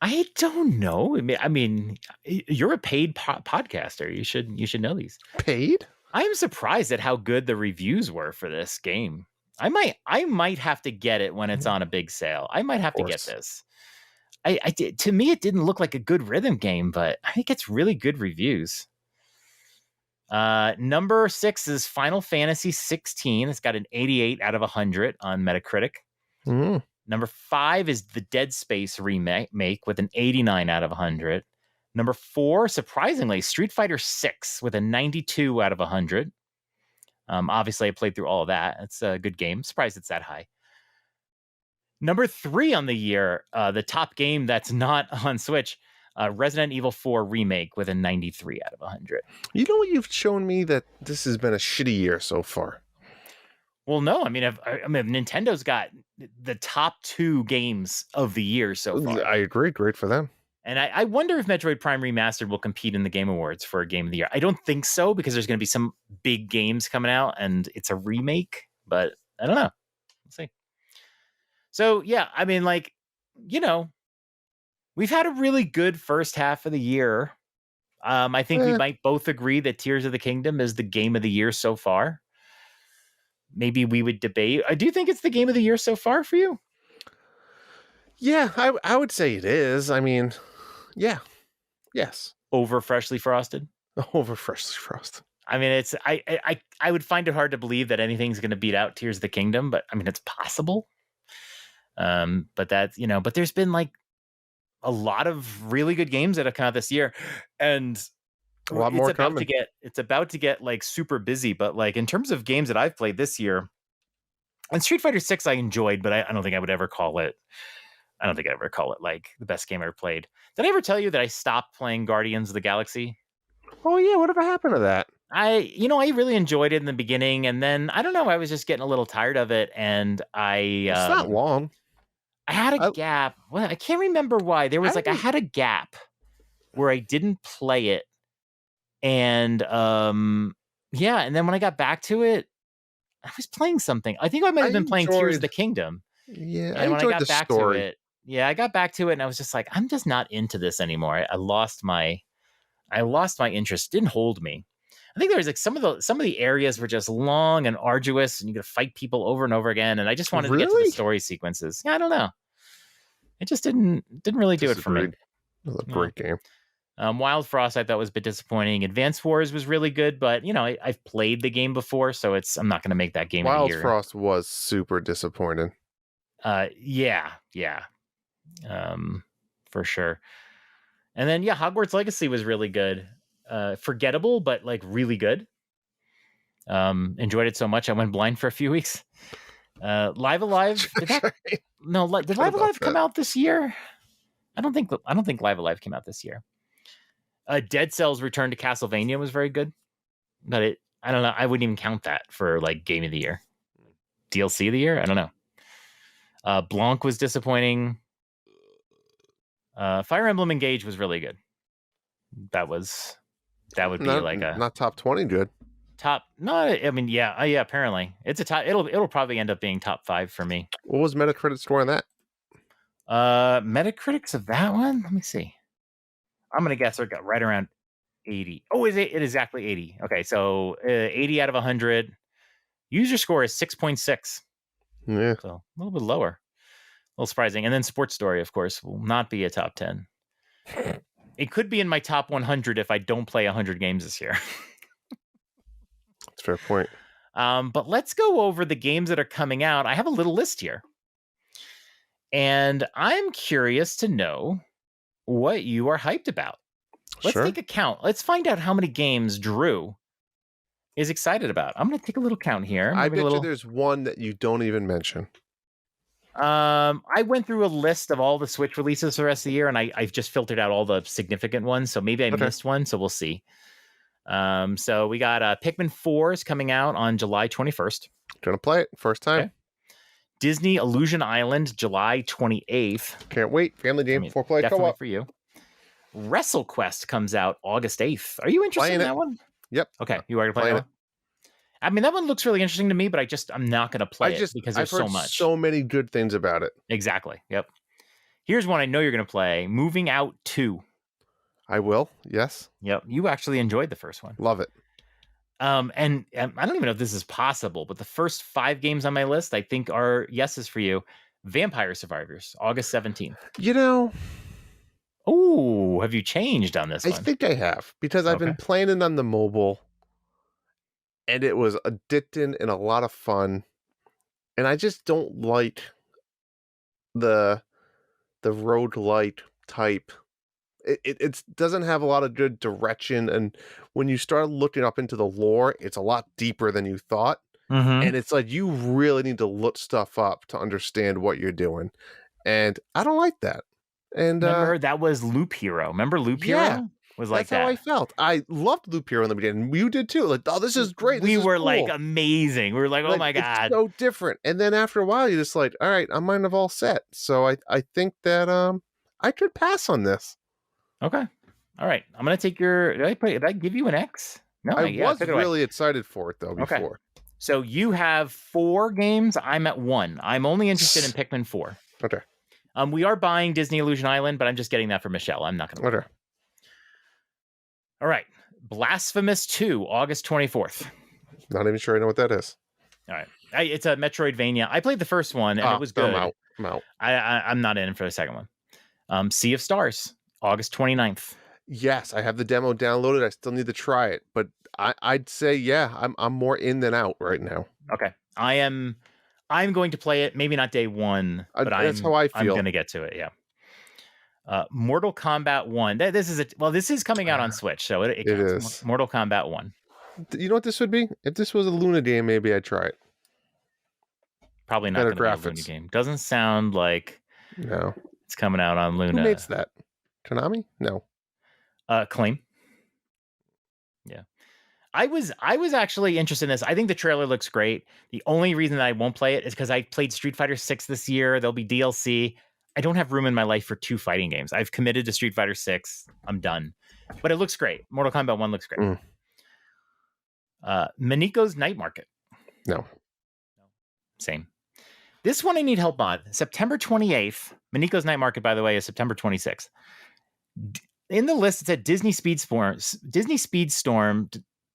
S1: I don't know. I mean, you're a paid podcaster. You should know these.
S3: Paid?
S1: I am surprised at how good the reviews were for this game. I might have to get it when it's on a big sale. I might have to get this. To me, it didn't look like a good rhythm game, but I think it's really good reviews. Number 6 is Final Fantasy 16. It's got an 88 out of 100 on Metacritic. Number 5 is the Dead Space remake with an 89 out of 100. Number 4, surprisingly, Street Fighter 6 with a 92 out of 100. Obviously, I played through all of that. It's a good game. Surprised it's that high. Number 3 on the year, the top game that's not on Switch, Resident Evil 4 Remake with a 93 out of 100.
S3: You know what? You've shown me that this has been a shitty year so far.
S1: Well, no. I mean, Nintendo's got the top 2 games of the year so far.
S3: I agree. Great for them.
S1: And I wonder if Metroid Prime Remastered will compete in the Game Awards for a Game of the Year. I don't think so because there's going to be some big games coming out and it's a remake. But I don't know. Let's see. So, yeah, I mean, we've had a really good first half of the year. I think we might both agree that Tears of the Kingdom is the Game of the Year so far. Maybe we would debate. I do think it's the Game of the Year so far for you.
S3: Yeah, I would say it is. I mean, yeah. Yes.
S1: Over Freshly Frosted?
S3: Over Freshly Frosted.
S1: I mean, it's I would find it hard to believe that anything's going to beat out Tears of the Kingdom, but I mean, it's possible. But that's, but there's been a lot of really good games that have come out this year, and
S3: a lot more coming.
S1: It's about to get super busy, but in terms of games that I've played this year, and Street Fighter 6 I enjoyed, but I don't think I would ever call it. I don't think I'd ever call it the best game I ever played. Did I ever tell you that I stopped playing Guardians of the Galaxy?
S3: Oh yeah, whatever happened to that?
S1: I really enjoyed it in the beginning, and then I don't know, I was just getting a little tired of it, and
S3: It's not long.
S1: I had a gap. Well, I can't remember why. There was I had a gap where I didn't play it, and yeah, and then when I got back to it, I was playing something. I think I might have been playing Tears of the Kingdom.
S3: Yeah,
S1: and when I got back
S3: story.
S1: to it, I got back to it, and I was just like, I'm just not into this anymore. I lost my interest. It didn't hold me. I think there was like some of the areas were just long and arduous, and you got to fight people over and over again. And I just wanted to get to the story sequences. Yeah, I don't know. It just didn't really do it for me.
S3: It was a great game.
S1: Wild Frost I thought was a bit disappointing. Advance Wars was really good, but I've played the game before, so I'm not going to make that game of the year.
S3: Wild Frost was super disappointing.
S1: Yeah, for sure. And then Hogwarts Legacy was really good. Forgettable, but like really good. Enjoyed it so much I went blind for a few weeks. Live Alive, did Live Alive come out this year? I don't think Live Alive came out this year. Dead Cells Return to Castlevania was very good, but I don't know, I wouldn't even count that for like game of the year. DLC of the year? I don't know. Blanc was disappointing. Fire Emblem Engage was really good. That would be
S3: not top 20 good.
S1: Apparently it's a top. It'll probably end up being top 5 for me.
S3: What was Metacritic score on that?
S1: Metacritic's of that one, let me see. I'm gonna guess it got right around 80. Oh, is it exactly 80? Okay, so 80 out of 100. User score is 6.6.
S3: Yeah,
S1: so a little bit lower. A little surprising. And then Sports Story, of course, will not be a top 10. It could be in my top 100 if I don't play 100 games this year.
S3: That's a fair point.
S1: But let's go over the games that are coming out. I have a little list here. And I'm curious to know what you are hyped about. Let's take a count. Let's find out how many games Drew is excited about. I'm going to take a little count here.
S3: I bet you there's one that you don't even mention.
S1: I went through a list of all the Switch releases for the rest of the year, and I've just filtered out all the significant ones. So maybe I missed one. So we'll see. So we got Pikmin 4 is coming out on July 21st.
S3: Gonna play it first time. Okay.
S1: Disney Illusion Island, July 28th.
S3: Can't wait. Family game, 4-player
S1: definitely
S3: co-op
S1: for you. WrestleQuest comes out August 8th. Are you interested in that one?
S3: Yep.
S1: Okay, you are playing it. I mean, that one looks really interesting to me, but I'm not going to play it because there's so much.
S3: So many good things about it.
S1: Exactly. Yep. Here's one I know you're going to play. Moving Out 2.
S3: I will. Yes.
S1: Yep. You actually enjoyed the first one.
S3: Love it.
S1: And I don't even know if this is possible, but the first 5 games on my list, I think are yeses for you. Vampire Survivors, August 17th. Oh, have you changed on this one?
S3: I think I have, because I've been playing it on the mobile, and it was addicting and a lot of fun. And I just don't like the roguelite type. It doesn't have a lot of good direction, and when you start looking up into the lore, it's a lot deeper than you thought. And it's like you really need to look stuff up to understand what you're doing, and I don't like that. And
S1: remember, that was Loop Hero. Remember Loop Hero? Was like
S3: that's how I felt. I loved Loop Hero in the beginning. You did too. Like, oh, this is great.
S1: We were cool. Like amazing. We were like, oh my God.
S3: It's so different. And then after a while, you're just like, all right, I'm kind of all set. So I think that I could pass on this.
S1: Okay. All right. I'm gonna take your. Did I give you an X? No,
S3: I was really excited for it though before.
S1: Okay. So you have 4 games. I'm at 1. I'm only interested in Pikmin 4.
S3: Okay.
S1: We are buying Disney Illusion Island, but I'm just getting that for Michelle. I'm not going to.
S3: Okay.
S1: All right. Blasphemous 2, August 24th.
S3: Not even sure I know what that is.
S1: All right. It's a Metroidvania. I played the first one, and it was good.
S3: I'm out.
S1: I'm not in for the second one. Sea of Stars, August 29th.
S3: Yes, I have the demo downloaded. I still need to try it, but I'd say, yeah, I'm more in than out right now.
S1: Okay. I'm going to play it. Maybe not day 1, but
S3: that's how I feel.
S1: I'm going to get to it. Yeah. Mortal Kombat 1. This is coming out on Switch, so it counts.
S3: Is.
S1: Mortal Kombat 1.
S3: You know what this would be? If this was a Luna game, maybe I'd try it.
S1: Probably not going to be a Luna game. Doesn't sound like it's coming out on Luna.
S3: Who makes that? Konami? No.
S1: Claim. Yeah. I was actually interested in this. I think the trailer looks great. The only reason that I won't play it is because I played Street Fighter 6 this year. There'll be DLC. I don't have room in my life for 2 fighting games. I've committed to Street Fighter 6. I'm done. But it looks great. Mortal Kombat 1 looks great. Miniko's Night Market.
S3: No.
S1: Same. This one I need help on. September 28th. Miniko's Night Market, by the way, is September 26th. In the list, it said Disney Speedstorm,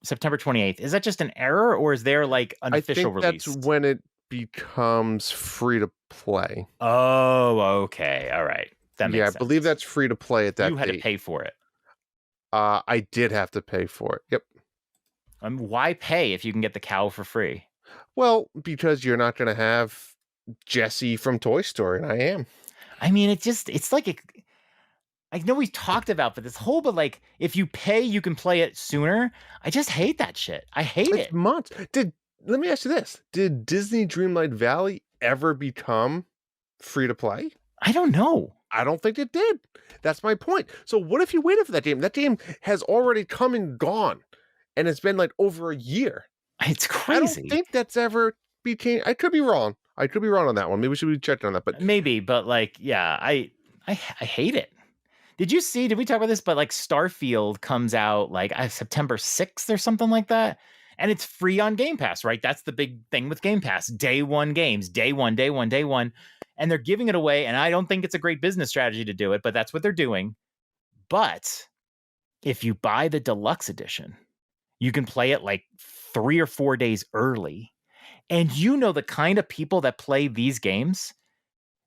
S1: September 28th. Is that just an error, or is there like an official release?
S3: That's when it becomes free to play.
S1: Oh, okay. All right. That makes sense.
S3: I believe that's free to play at that date.
S1: You had to pay for it.
S3: I did have to pay for it. Yep.
S1: Why pay if you can get the cow for free?
S3: Well, because you're not going to have Jessie from Toy Story, and I am.
S1: I mean, it's like I know we talked about but like if you pay, you can play it sooner. I just hate that shit. I hate it.
S3: Months. Let me ask you this: did Disney Dreamlight Valley ever become free to play?
S1: I don't know.
S3: I don't think it did. That's my point. So what if you waited for that game? That game has already come and gone, and it's been like over a year.
S1: It's crazy.
S3: I don't think that's ever became. I could be wrong. I could be wrong on that one. Maybe we should be checking on that. But
S1: maybe. But like, yeah, I hate it. Did we talk about this? But like Starfield comes out like September 6th or something like that. And it's free on Game Pass, right? That's the big thing with Game Pass. Day one games, day one. And they're giving it away. And I don't think it's a great business strategy to do it, but that's what they're doing. But if you buy the deluxe edition, you can play it like 3 or 4 days early. And you know the kind of people that play these games,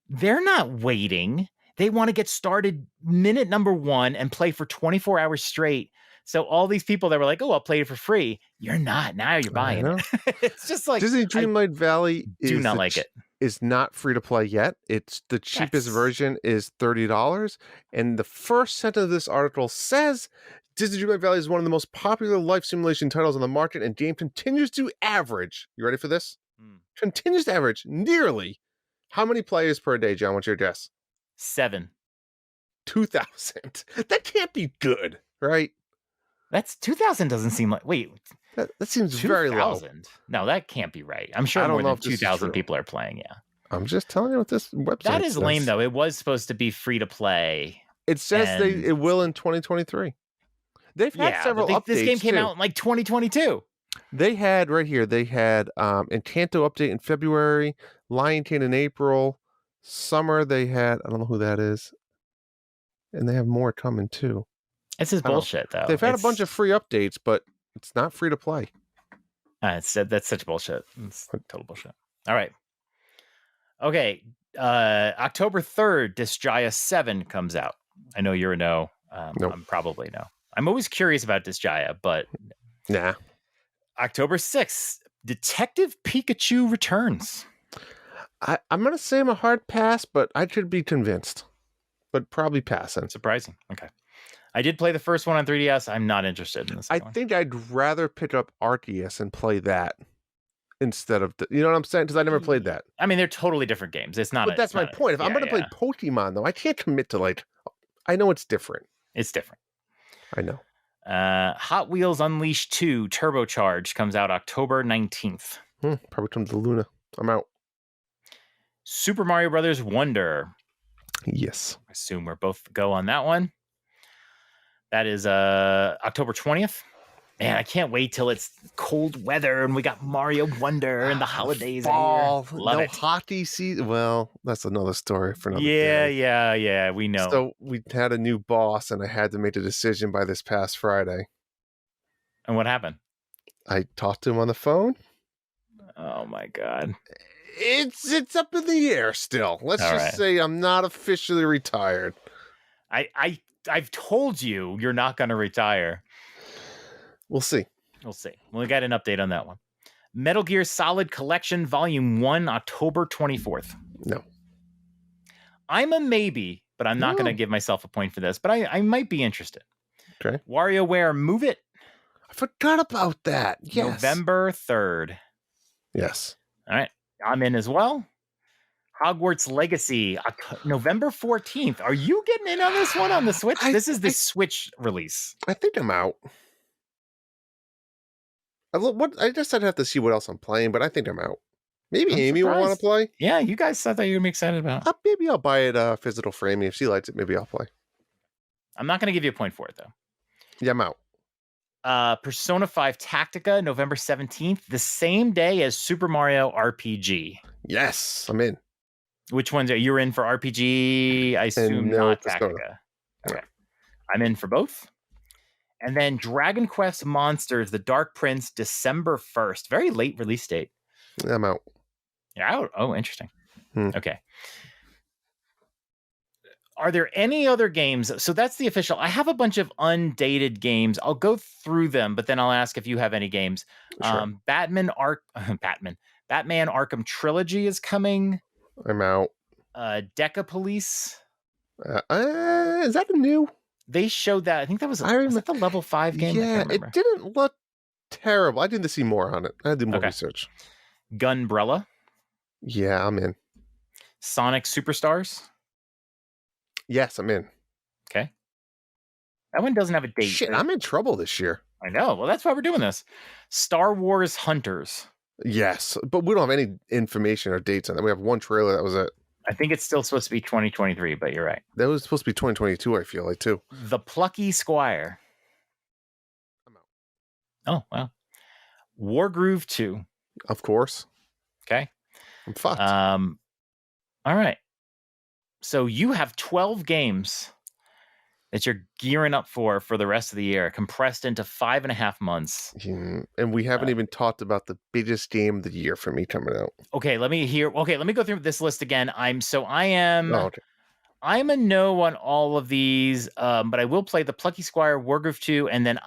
S1: they're not waiting. They want to get started minute number 1 and play for 24 hours straight. So all these people that were like, oh, I'll play it for free. You're not. Now you're buying it. It's just like
S3: Disney Dreamlight Valley is not free to play yet. It's the cheapest version is $30. And the first sentence of this article says Disney Dreamlight Valley is one of the most popular life simulation titles on the market, and game continues to average. You ready for this? Continues to average nearly how many players per day, John? What's your guess?
S1: 7.
S3: 2,000. That can't be good, right?
S1: That's 2,000 doesn't seem like, wait.
S3: That seems very low.
S1: No, that can't be right. I'm sure more than 2,000 people are playing, yeah.
S3: I'm just telling you what this website
S1: That is lame, though. It was supposed to be free to play.
S3: It says it will in 2023. They've had several updates.
S1: This game came out in like 2022.
S3: They had Encanto update in February, Lion King in April, summer they had, I don't know who that is, and they have more coming too.
S1: This is bullshit, though.
S3: They've had a bunch of free updates, but it's not free to play.
S1: That's such bullshit. It's total bullshit. All right. Okay. October 3rd, Disgaea 7 comes out. I know you're a no.
S3: Nope.
S1: I'm probably no. I'm always curious about Disgaea, but
S3: nah.
S1: October 6th, Detective Pikachu returns.
S3: I'm going to say I'm a hard pass, but I could be convinced. But probably passing.
S1: Surprising. Okay. I did play the first one on 3DS. I'm not interested in this.
S3: I think I'd rather pick up Arceus and play that instead of, you know what I'm saying? Because I never played that.
S1: I mean, they're totally different games. It's not.
S3: But that's my point. If I'm going to play Pokemon, though, I can't commit to I know it's different.
S1: It's different.
S3: I know.
S1: Hot Wheels Unleashed 2 Turbocharged comes out October 19th.
S3: Probably comes to Luna. I'm out.
S1: Super Mario Brothers Wonder.
S3: Yes.
S1: I assume we're both go on that one. That is October 20th. Man, I can't wait till it's cold weather and we got Mario Wonder and the holidays.
S3: Fall.
S1: Love it.
S3: Hockey season. Well, that's another story for another day.
S1: Yeah. We know.
S3: So we had a new boss and I had to make a decision by this past Friday.
S1: And what happened?
S3: I talked to him on the phone.
S1: Oh my God.
S3: It's up in the air still. Let's just say I'm not officially retired.
S1: I've told you you're not going to retire.
S3: We'll see.
S1: We got an update on that one. Metal Gear Solid Collection Volume 1, October 24th.
S3: No.
S1: I'm a maybe, but I'm not going to give myself a point for this, but I might be interested.
S3: Okay.
S1: WarioWare Move It.
S3: I forgot about that. Yes.
S1: November 3rd.
S3: Yes.
S1: All right. I'm in as well. Hogwarts Legacy, November 14th. Are you getting in on this one on the Switch? This is the Switch release.
S3: I think I'm out. I just I'd have to see what else I'm playing, but I think I'm out. Maybe
S1: I'm
S3: Amy will want to
S1: surprised.
S3: play.
S1: Yeah, you guys I thought you would be excited about.
S3: Maybe I'll buy it physical for Amy. If she likes it, maybe I'll play.
S1: I'm not going to give you a point for it, though.
S3: Yeah, I'm out.
S1: Persona 5 Tactica, November 17th, the same day as Super Mario RPG.
S3: Yes, I'm in.
S1: Which ones are you're in for RPG? I assume not Tactica. Okay. I'm in for both. And then Dragon Quest Monsters, The Dark Prince, December 1st. Very late release date.
S3: I'm out.
S1: You're out? Oh, interesting. Okay. Are there any other games? So that's the official. I have a bunch of undated games. I'll go through them, but then I'll ask if you have any games.
S3: Sure.
S1: Batman Arkham Trilogy is coming.
S3: I'm out.
S1: Deca Police.
S3: Is that a new?
S1: They showed that. I think that was that the level 5 game?
S3: Yeah, it didn't look terrible. I need to see more on it. I did more research.
S1: Gunbrella.
S3: Yeah, I'm in.
S1: Sonic Superstars.
S3: Yes, I'm in.
S1: Okay. That one doesn't have a date.
S3: Shit, I'm in trouble this year.
S1: I know. Well, that's why we're doing this. Star Wars Hunters.
S3: Yes, but we don't have any information or dates on that. We have one trailer. That was it.
S1: I think it's still supposed to be 2023, but you're right.
S3: That was supposed to be 2022, I feel like, too.
S1: The Plucky Squire.
S3: I'm out.
S1: Oh, wow. Wargroove 2.
S3: Of course.
S1: Okay.
S3: I'm fucked.
S1: All right. So you have 12 games that you're gearing up for the rest of the year, compressed into 5.5 months.
S3: And we haven't even talked about the biggest game of the year for me coming out.
S1: Okay, let me go through this list again. I'm a no on all of these, but I will play the Plucky Squire, Wargroove 2, and then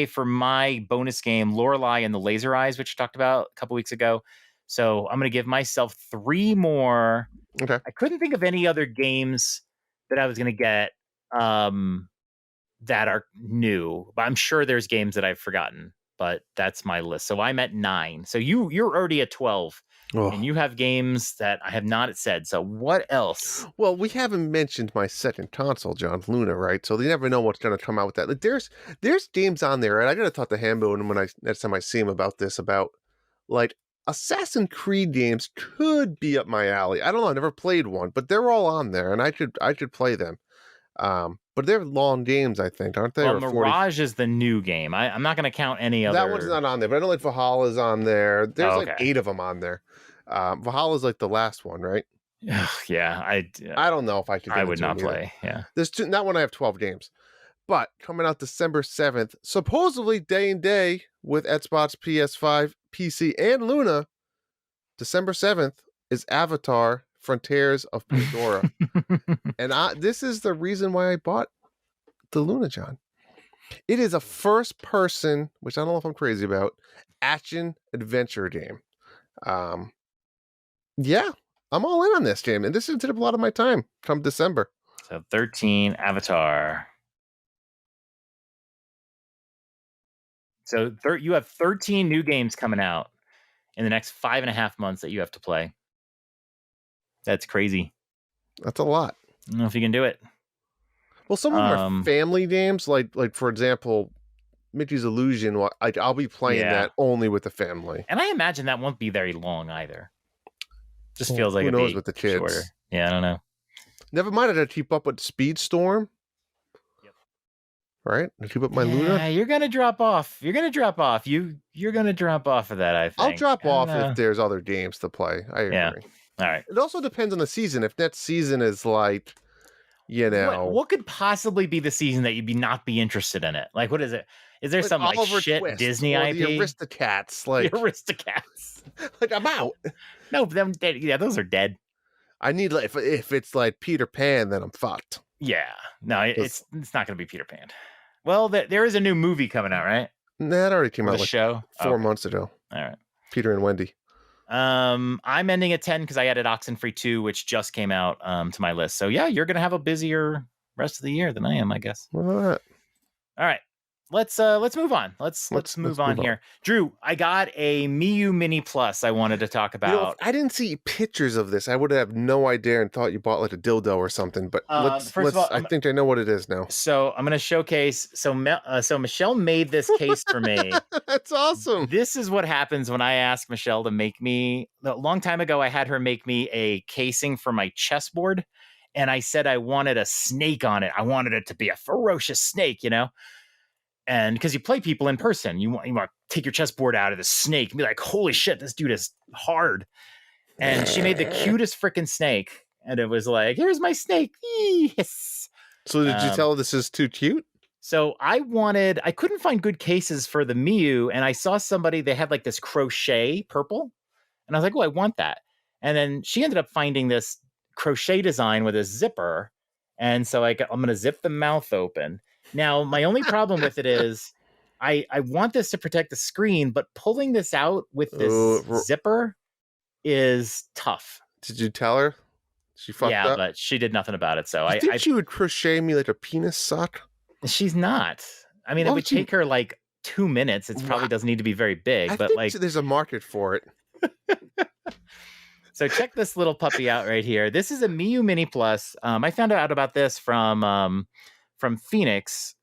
S1: for my bonus game, Lorelei and the Laser Eyes, which I talked about a couple weeks ago. So I'm going to give myself 3 more.
S3: Okay.
S1: I couldn't think of any other games that I was going to get that are new, but I'm sure there's games that I've forgotten, but that's my list. So I'm at 9. So you're already at 12. Oh. And you have games that I have not said. So what else?
S3: Well, we haven't mentioned my second console, John, Luna, right? So they never know what's going to come out with that. Like, there's games on there, and I got to talk to Hambo when next time I see him about like Assassin's Creed games could be up my alley. I don't know. I never played one, but they're all on there, and I should play them. But they're long games, I think, aren't they?
S1: Well, Mirage is the new game. I'm not going to count any other.
S3: That one's not on there, but I know like Valhalla's on there. There's like 8 of them on there. Valhalla's like the last one, right?
S1: Yeah, I
S3: don't know if I could.
S1: I would not play. Yeah,
S3: there's 2. That one I have 12 games, but coming out December 7th, supposedly day and day with Xbox, PS5, PC, and Luna. December 7th is Avatar: Frontiers of Pandora, and this is the reason why I bought the Luna, John. It is a first-person, which I don't know if I'm crazy about, action adventure game. Yeah, I'm all in on this game, and this is going to take up a lot of my time come December.
S1: So 13, Avatar. So you have 13 new games coming out in the next 5.5 months that you have to play. That's crazy.
S3: That's a lot.
S1: I don't know if you can do it.
S3: Well, some of them are family games, like for example, Mickey's Illusion. I'll be playing that only with the family,
S1: and I imagine that won't be very long either. Just feels like
S3: who knows with the kids.
S1: Shorter. Yeah, I don't know.
S3: Never mind, I had to keep up with Speedstorm. Yep. Right, I keep up my Luna.
S1: Yeah, you're gonna drop off. You're gonna drop off. You're gonna drop off of that. I think
S3: I'll drop off if there's other games to play. I agree.
S1: Yeah. All right.
S3: It also depends on the season. If that season is like,
S1: what could possibly be the season that you'd not be interested in it? Like, what is it? Is there some like shit Twist Disney IP?
S3: The Aristocats, like
S1: the Aristocats.
S3: Like I'm out.
S1: No, them dead. Yeah, those are dead.
S3: I need if it's like Peter Pan, then I'm fucked.
S1: Yeah, no, it's not going to be Peter Pan. Well, there is a new movie coming out, right?
S3: That already came out.
S1: A show
S3: 4 months ago.
S1: All right.
S3: Peter and Wendy.
S1: I'm ending at 10 because I added Oxenfree 2, which just came out to my list. So yeah, you're gonna have a busier rest of the year than I am, I guess.
S3: All right.
S1: All right. let's move on. Let's move on here. Drew, I got a Miu Mini Plus I wanted to talk about.
S3: You know, if I didn't see pictures of this, I would have no idea and thought you bought like a dildo or something. But
S1: first of all,
S3: I think I know what it is now.
S1: So I'm going to showcase. So Michelle made this case for me.
S3: That's awesome.
S1: This is what happens when I ask Michelle to make me. A long time ago, I had her make me a casing for my chessboard. And I said I wanted a snake on it. I wanted it to be a ferocious snake, you know? And because you play people in person, you want to take your chessboard out of the snake and be like, holy shit, this dude is hard. And she made the cutest freaking snake. And it was like, here's my snake. Yes.
S3: So did you tell her this is too cute?
S1: So I couldn't find good cases for the Miu. And I saw somebody, they had like this crochet purple. And I was like, oh, I want that. And then she ended up finding this crochet design with a zipper. And so I'm going to zip the mouth open. Now, my only problem with it is I want this to protect the screen, but pulling this out with this zipper is tough.
S3: Did you tell her? She fucked up?
S1: Yeah, but she did nothing about it. So
S3: I think she would crochet me like a penis sock.
S1: She's not. I mean, it would take her like 2 minutes. It probably doesn't need to be very big, but like
S3: there's a market for it.
S1: So check this little puppy out right here. This is a Miu Mini Plus. I found out about this from Phoenix,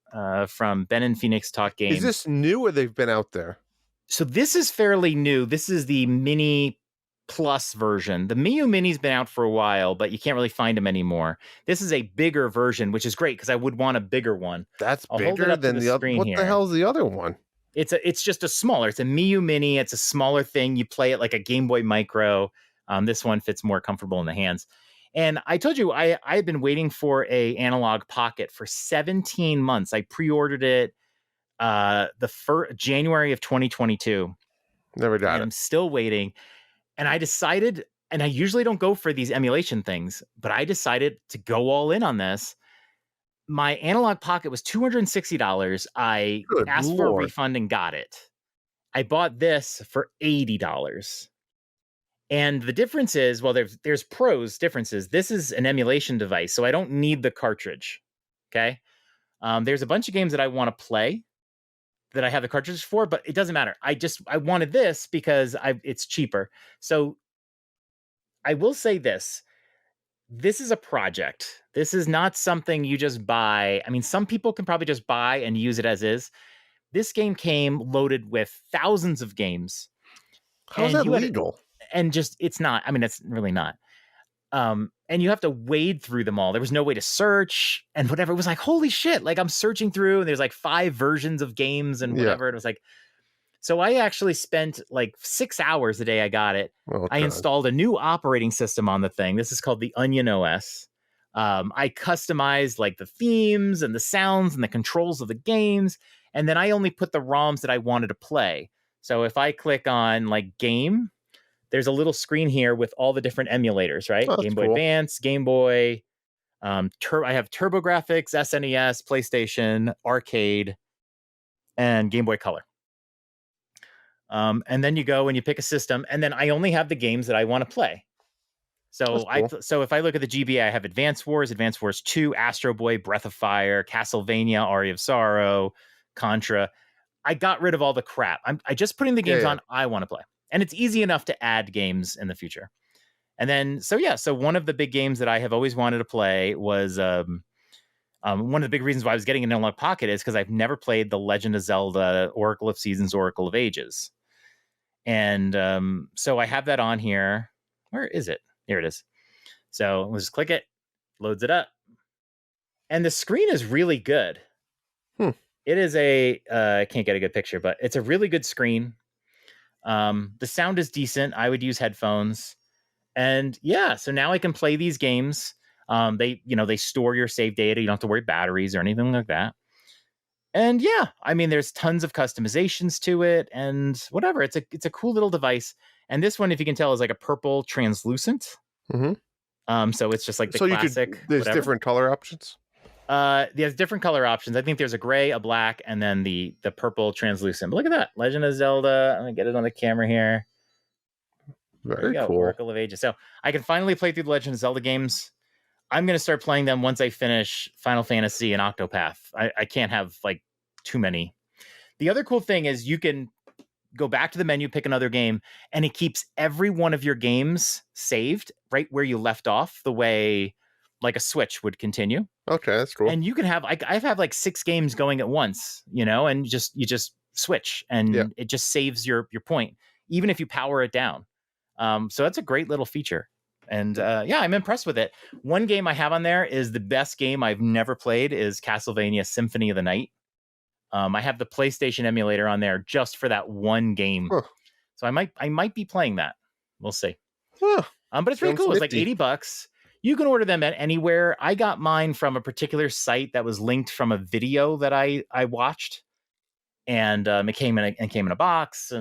S1: from Ben and Phoenix Talk Games.
S3: Is this new or they've been out there?
S1: So this is fairly new. This is the Mini Plus version. The Miu Mini's been out for a while, but you can't really find them anymore. This is a bigger version, which is great because I would want a bigger one.
S3: That's bigger than the other. What the hell is the other one?
S1: It's just a smaller. It's a Miu Mini. It's a smaller thing. You play it like a Game Boy Micro. This one fits more comfortable in the hands. And I told you I had been waiting for a analog pocket for 17 months. I pre-ordered it January of 2022.
S3: Never got it.
S1: I'm still waiting. And I decided, and I usually don't go for these emulation things, but I decided to go all in on this. My analog pocket was $260. I asked for a refund and got it. I bought this for $80. And the difference is, well, there's differences. This is an emulation device, so I don't need the cartridge. Okay. There's a bunch of games that I want to play that I have the cartridge for, but it doesn't matter. I wanted this because it's cheaper. So I will say this. This is a project. This is not something you just buy. I mean, some people can probably just buy and use it as is. This game came loaded with thousands of games.
S3: How's that legal?
S1: It's not. I mean, it's really not. And you have to wade through them all. There was no way to search and whatever. It was like, holy shit. Like I'm searching through and there's like 5 versions of games and whatever. It was like, so I actually spent like 6 hours the day I got it. I installed a new operating system on the thing. This is called the Onion OS. I customized like the themes and the sounds and the controls of the games. And then I only put the ROMs that I wanted to play. So if I click on like game, there's a little screen here with all the different emulators, right? Game Boy Advance, Game Boy, I have TurboGrafx, SNES, PlayStation, Arcade, and Game Boy Color. And then you go and you pick a system, and then I only have the games that I want to play. So so if I look at the GBA, I have Advance Wars 2, Astro Boy, Breath of Fire, Castlevania, Aria of Sorrow, Contra. I got rid of all the crap. I just putting the games on I want to play. And it's easy enough to add games in the future. And then, so one of the big games that I have always wanted to play was one of the big reasons why I was getting an Analog Pocket is because I've never played The Legend of Zelda, Oracle of Seasons, Oracle of Ages. And so I have that on here. Where is it? Here it is. So we'll just click it, loads it up. And the screen is really good. It is I can't get a good picture, but it's a really good screen. The sound is decent. I would use headphones. And so now I can play these games. They store your save data. You don't have to worry about batteries or anything like that. And I mean, there's tons of customizations to it and whatever. It's a cool little device. And this one, if you can tell, is like a purple translucent. So it's just like the classic.
S3: There's different color options.
S1: There's different color options. I think there's a gray, a black, and then the purple translucent. But look at that. Legend of Zelda. I'm going to get it on the camera here.
S3: Very cool.
S1: Oracle of Ages. So I can finally play through the Legend of Zelda games. I'm going to start playing them once I finish Final Fantasy and Octopath. I can't have like too many. The other cool thing is you can go back to the menu, pick another game, and it keeps every one of your games saved right where you left off, the way like a Switch would continue.
S3: Okay, that's cool.
S1: And you can have, I've had like 6 games going at once, you know, and you just switch, and it just saves your point, even if you power it down. So that's a great little feature. And I'm impressed with it. One game I have on there is the best game I've never played, is Castlevania Symphony of the Night. I have the PlayStation emulator on there just for that one game. Huh. So I might be playing that. We'll see. Huh. But it's really cool. It's like $80. You can order them at anywhere. I got mine from a particular site that was linked from a video that I watched, and it came in a box.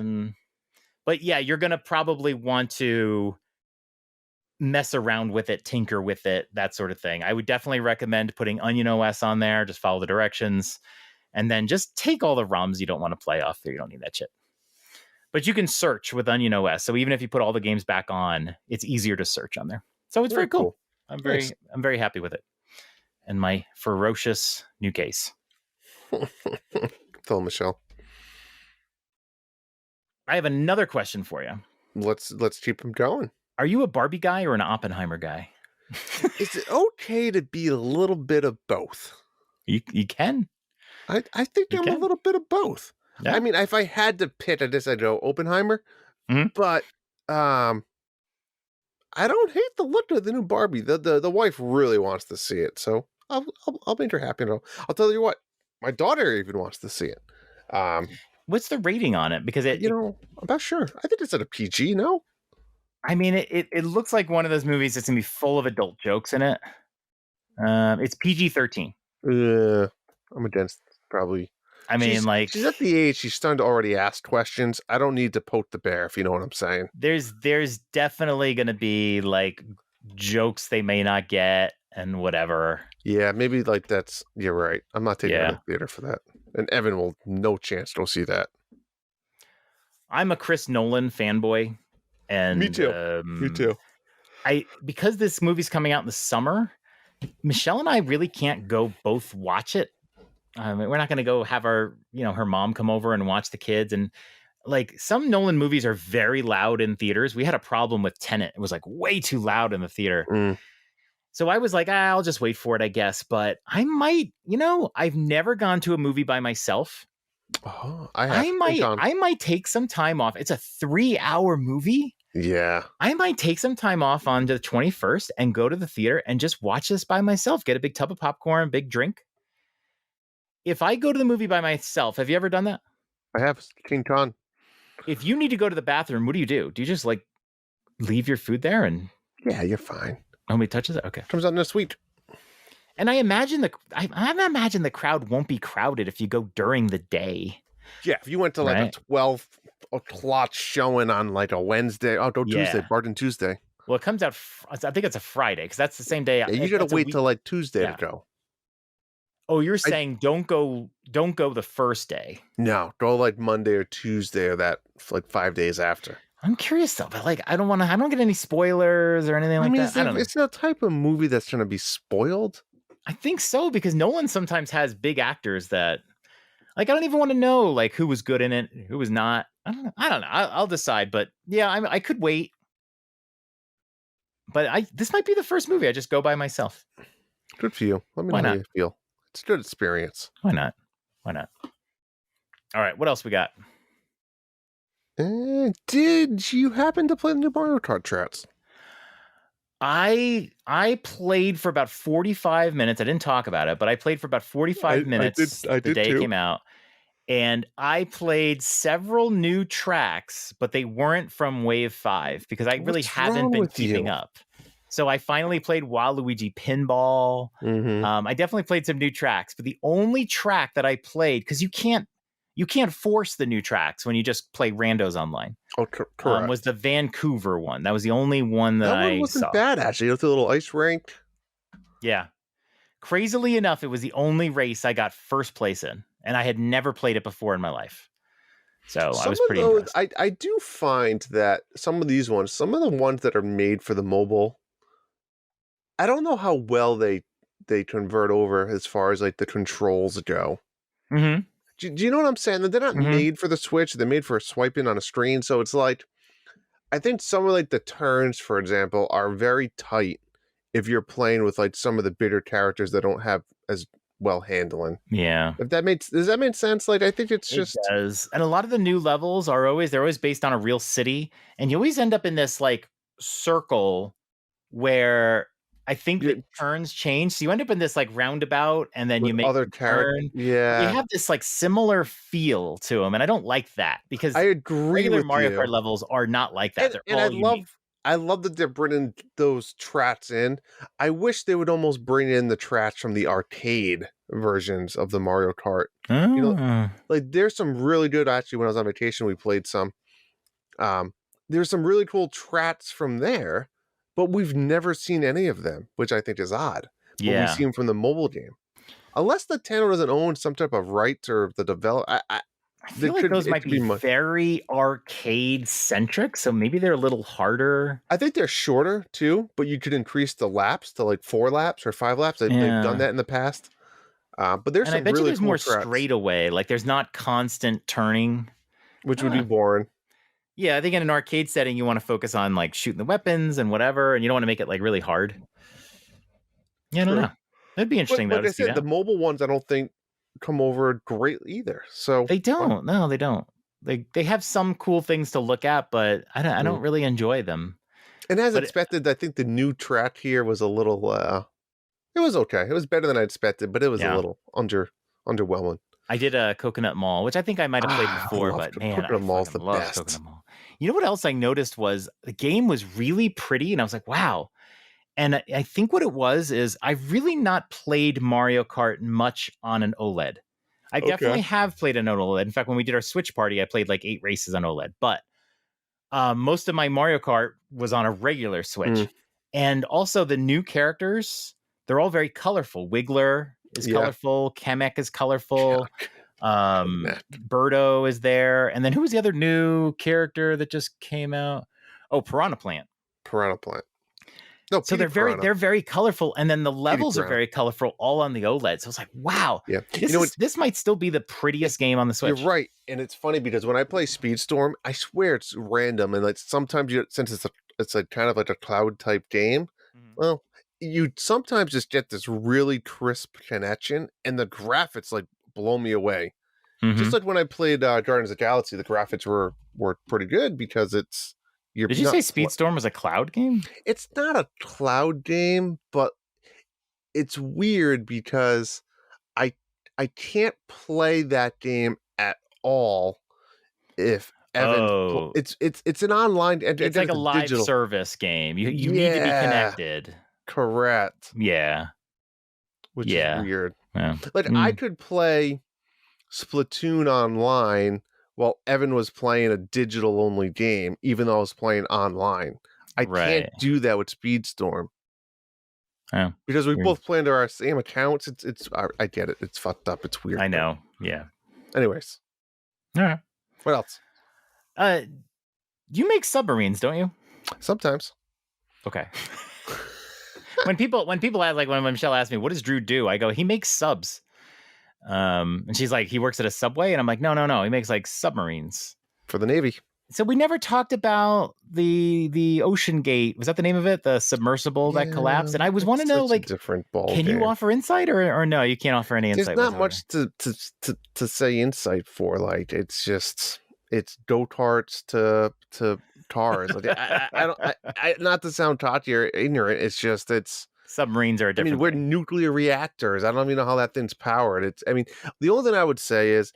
S1: But yeah, you're gonna probably want to mess around with it, tinker with it, that sort of thing. I would definitely recommend putting Onion OS on there. Just follow the directions, and then just take all the ROMs you don't want to play off there. You don't need that shit. But you can search with Onion OS. So even if you put all the games back on, it's easier to search on there. So it's very cool. I'm very happy with it. And my ferocious new case.
S3: Tell Michelle.
S1: I have another question for you.
S3: Let's keep them going.
S1: Are you a Barbie guy or an Oppenheimer guy?
S3: Is it okay to be a little bit of both?
S1: You can.
S3: I think I'm a little bit of both. Yeah. I mean, if I had to pick, I'd go Oppenheimer. Mm-hmm. But I don't hate the look of the new Barbie. The wife really wants to see it, so I'll make her happy. I'll tell you what, my daughter even wants to see it.
S1: What's the rating on it? Because
S3: I'm not sure. I think it's at a PG. No,
S1: I mean it looks like one of those movies that's gonna be full of adult jokes in it. It's PG-13.
S3: I'm against probably.
S1: I mean,
S3: she's at the age she's starting to already ask questions. I don't need to poke the bear, if you know what I'm saying.
S1: There's definitely going to be like jokes they may not get and whatever.
S3: Yeah, maybe you're right. I'm not taking her to the theater for that. And Evan will no chance go see that.
S1: I'm a Chris Nolan fanboy, and
S3: me too. Me too.
S1: Because this movie's coming out in the summer, Michelle and I really can't go both watch it. We're not going to go have her mom come over and watch the kids. And like some Nolan movies are very loud in theaters. We had a problem with Tenet. It was like way too loud in the theater. Mm. So I was like, I'll just wait for it, I guess. But I might, I've never gone to a movie by myself.
S3: Oh,
S1: I might take some time off. It's a 3-hour movie.
S3: Yeah.
S1: I might take some time off on the 21st and go to the theater and just watch this by myself. Get a big tub of popcorn, big drink. If I go to the movie by myself, have you ever done that?
S3: I have. King Kong.
S1: If you need to go to the bathroom, what do? Do you just like leave your food there and?
S3: Yeah, you're fine.
S1: Nobody touches it. Okay.
S3: Comes out in a suite.
S1: And I imagine the crowd won't be crowded if you go during the day.
S3: Yeah, if you went to like a 12 o'clock showing on like a Wednesday, Tuesday, Barton Tuesday.
S1: Well, it comes out. I think it's a Friday because that's the same day.
S3: Yeah, you got to wait till like Tuesday to go.
S1: Oh, you're saying don't go the first day.
S3: No, go like Monday or Tuesday or that like 5 days after.
S1: I'm curious though, but like I don't get any spoilers or anything like that. I don't know.
S3: It's a type of movie that's going to be spoiled.
S1: I think so, because Nolan sometimes has big actors that like I don't even want to know like who was good in it, who was not. I don't know. I'll decide, but yeah, I could wait. But this might be the first movie I just go by myself.
S3: Good for you. Let me know how you feel. It's a good experience.
S1: Why not? All right, what else we got?
S3: Did you happen to play the new Mario Kart tracks?
S1: I played for about 45 minutes. I didn't talk about it, but I played for about 45 minutes the day it came out. And I played several new tracks, but they weren't from Wave 5 because I really haven't been keeping up. So I finally played Waluigi Pinball. Mm-hmm. I definitely played some new tracks, but the only track that I played, because you can't force the new tracks when you just play randos online.
S3: Oh, correct.
S1: Was the Vancouver one. That was the only one that I saw. That one
S3: wasn't bad, actually. It was a little ice rink.
S1: Yeah. Crazily enough, it was the only race I got first place in, and I had never played it before in my life. So I was pretty impressed.
S3: I do find that some of the ones that are made for the mobile, I don't know how well they convert over as far as like the controls go.
S1: Mm-hmm.
S3: Do you know what I'm saying? They're not made for the Switch. They're made for swiping on a screen. So it's like, I think some of like the turns, for example, are very tight if you're playing with like some of the bigger characters that don't have as well handling.
S1: Yeah.
S3: If that does that make sense? Like, I think it
S1: does. And a lot of the new levels they're always based on a real city. And you always end up in this like circle where I think the turns change. So you end up in this like roundabout and then you make
S3: other
S1: turn.
S3: Yeah.
S1: They have this like similar feel to them. And I don't like that because
S3: I agree
S1: regular
S3: with
S1: Mario
S3: you.
S1: Kart levels are not like that.
S3: And I love that they're bringing those tracks in. I wish they would almost bring in the tracks from the arcade versions of the Mario Kart. You know, like there's some really good, actually, when I was on vacation, we played some. There's some really cool tracks from there, but we've never seen any of them, which I think is odd. But we see them from the mobile game. Unless Nintendo doesn't own some type of rights or the developer,
S1: I feel like those might be very arcade centric, so maybe they're a little harder.
S3: I think they're shorter too, but you could increase the laps to like 4 laps or 5 laps. They've done that in the past. But there's some
S1: I bet
S3: really
S1: you there's
S3: cool
S1: more
S3: tracks,
S1: straightaway. Like there's not constant turning,
S3: which would be boring.
S1: Yeah, I think in an arcade setting you want to focus on like shooting the weapons and whatever, and you don't want to make it like really hard. Yeah, I don't know. That'd be interesting.
S3: But like I said, the mobile ones I don't think come over great either. So
S1: they don't. No, they don't. They have some cool things to look at, but I don't really enjoy them.
S3: And as expected, I think the new track here was a little. It was okay. It was better than I expected, but it was a little underwhelming.
S1: I did a Coconut Mall, which I think I might have played before, but man,
S3: Coconut Mall's the best.
S1: Coconut Mall. You know what else I noticed was the game was really pretty, and I was like, wow. And I think what it was is I've really not played Mario Kart much on an OLED. I definitely have played an OLED. In fact, when we did our Switch party, I played like 8 races on OLED. But most of my Mario Kart was on a regular Switch. And also the new characters, they're all very colorful. Wiggler is colorful. Kamek is colorful. Birdo is there. And then who was the other new character that just came out? Oh, Piranha Plant. No, so they're very colorful, and then the levels are very colorful, all on the OLED. So it's like, wow, this might still be the prettiest game on the Switch.
S3: You're right, and it's funny because when I play Speedstorm, I swear it's random, and like sometimes since it's like kind of like a cloud type game, well, you sometimes just get this really crisp connection, and the graphics like blow me away. Just like when I played Guardians of the Galaxy, the graphics were pretty good because it's.
S1: Did you say Speedstorm was a cloud game?
S3: It's not a cloud game, but it's weird because I can't play that game at all if Evan. It's an online.
S1: It's like a live service game. You need to be connected.
S3: Correct.
S1: Yeah.
S3: Which is weird.
S1: Yeah.
S3: Like I could play Splatoon online while Evan was playing a digital-only game, even though I was playing online. I can't do that with Speedstorm.
S1: Yeah.
S3: Because we both play under our same accounts. I get it. It's fucked up. It's weird.
S1: I know. Yeah.
S3: Anyways.
S1: All right.
S3: What else?
S1: You make submarines, don't you?
S3: Sometimes.
S1: Okay. when people ask, like when Michelle asked me, what does Drew do? I go, he makes subs. And she's like, he works at a Subway, and I'm like, no, he makes like submarines
S3: for the Navy.
S1: So we never talked about the Ocean Gate. Was that the name of it? The submersible that collapsed? And I want to know, like,
S3: different ball
S1: can
S3: game.
S1: You offer insight or no? You can't offer any insight.
S3: There's not much to say insight for. Like, it's go-karts to cars. Like, I not to sound cocky or ignorant. It's just
S1: submarines are a different.
S3: we're nuclear reactors. I don't even know how that thing's powered. The only thing I would say is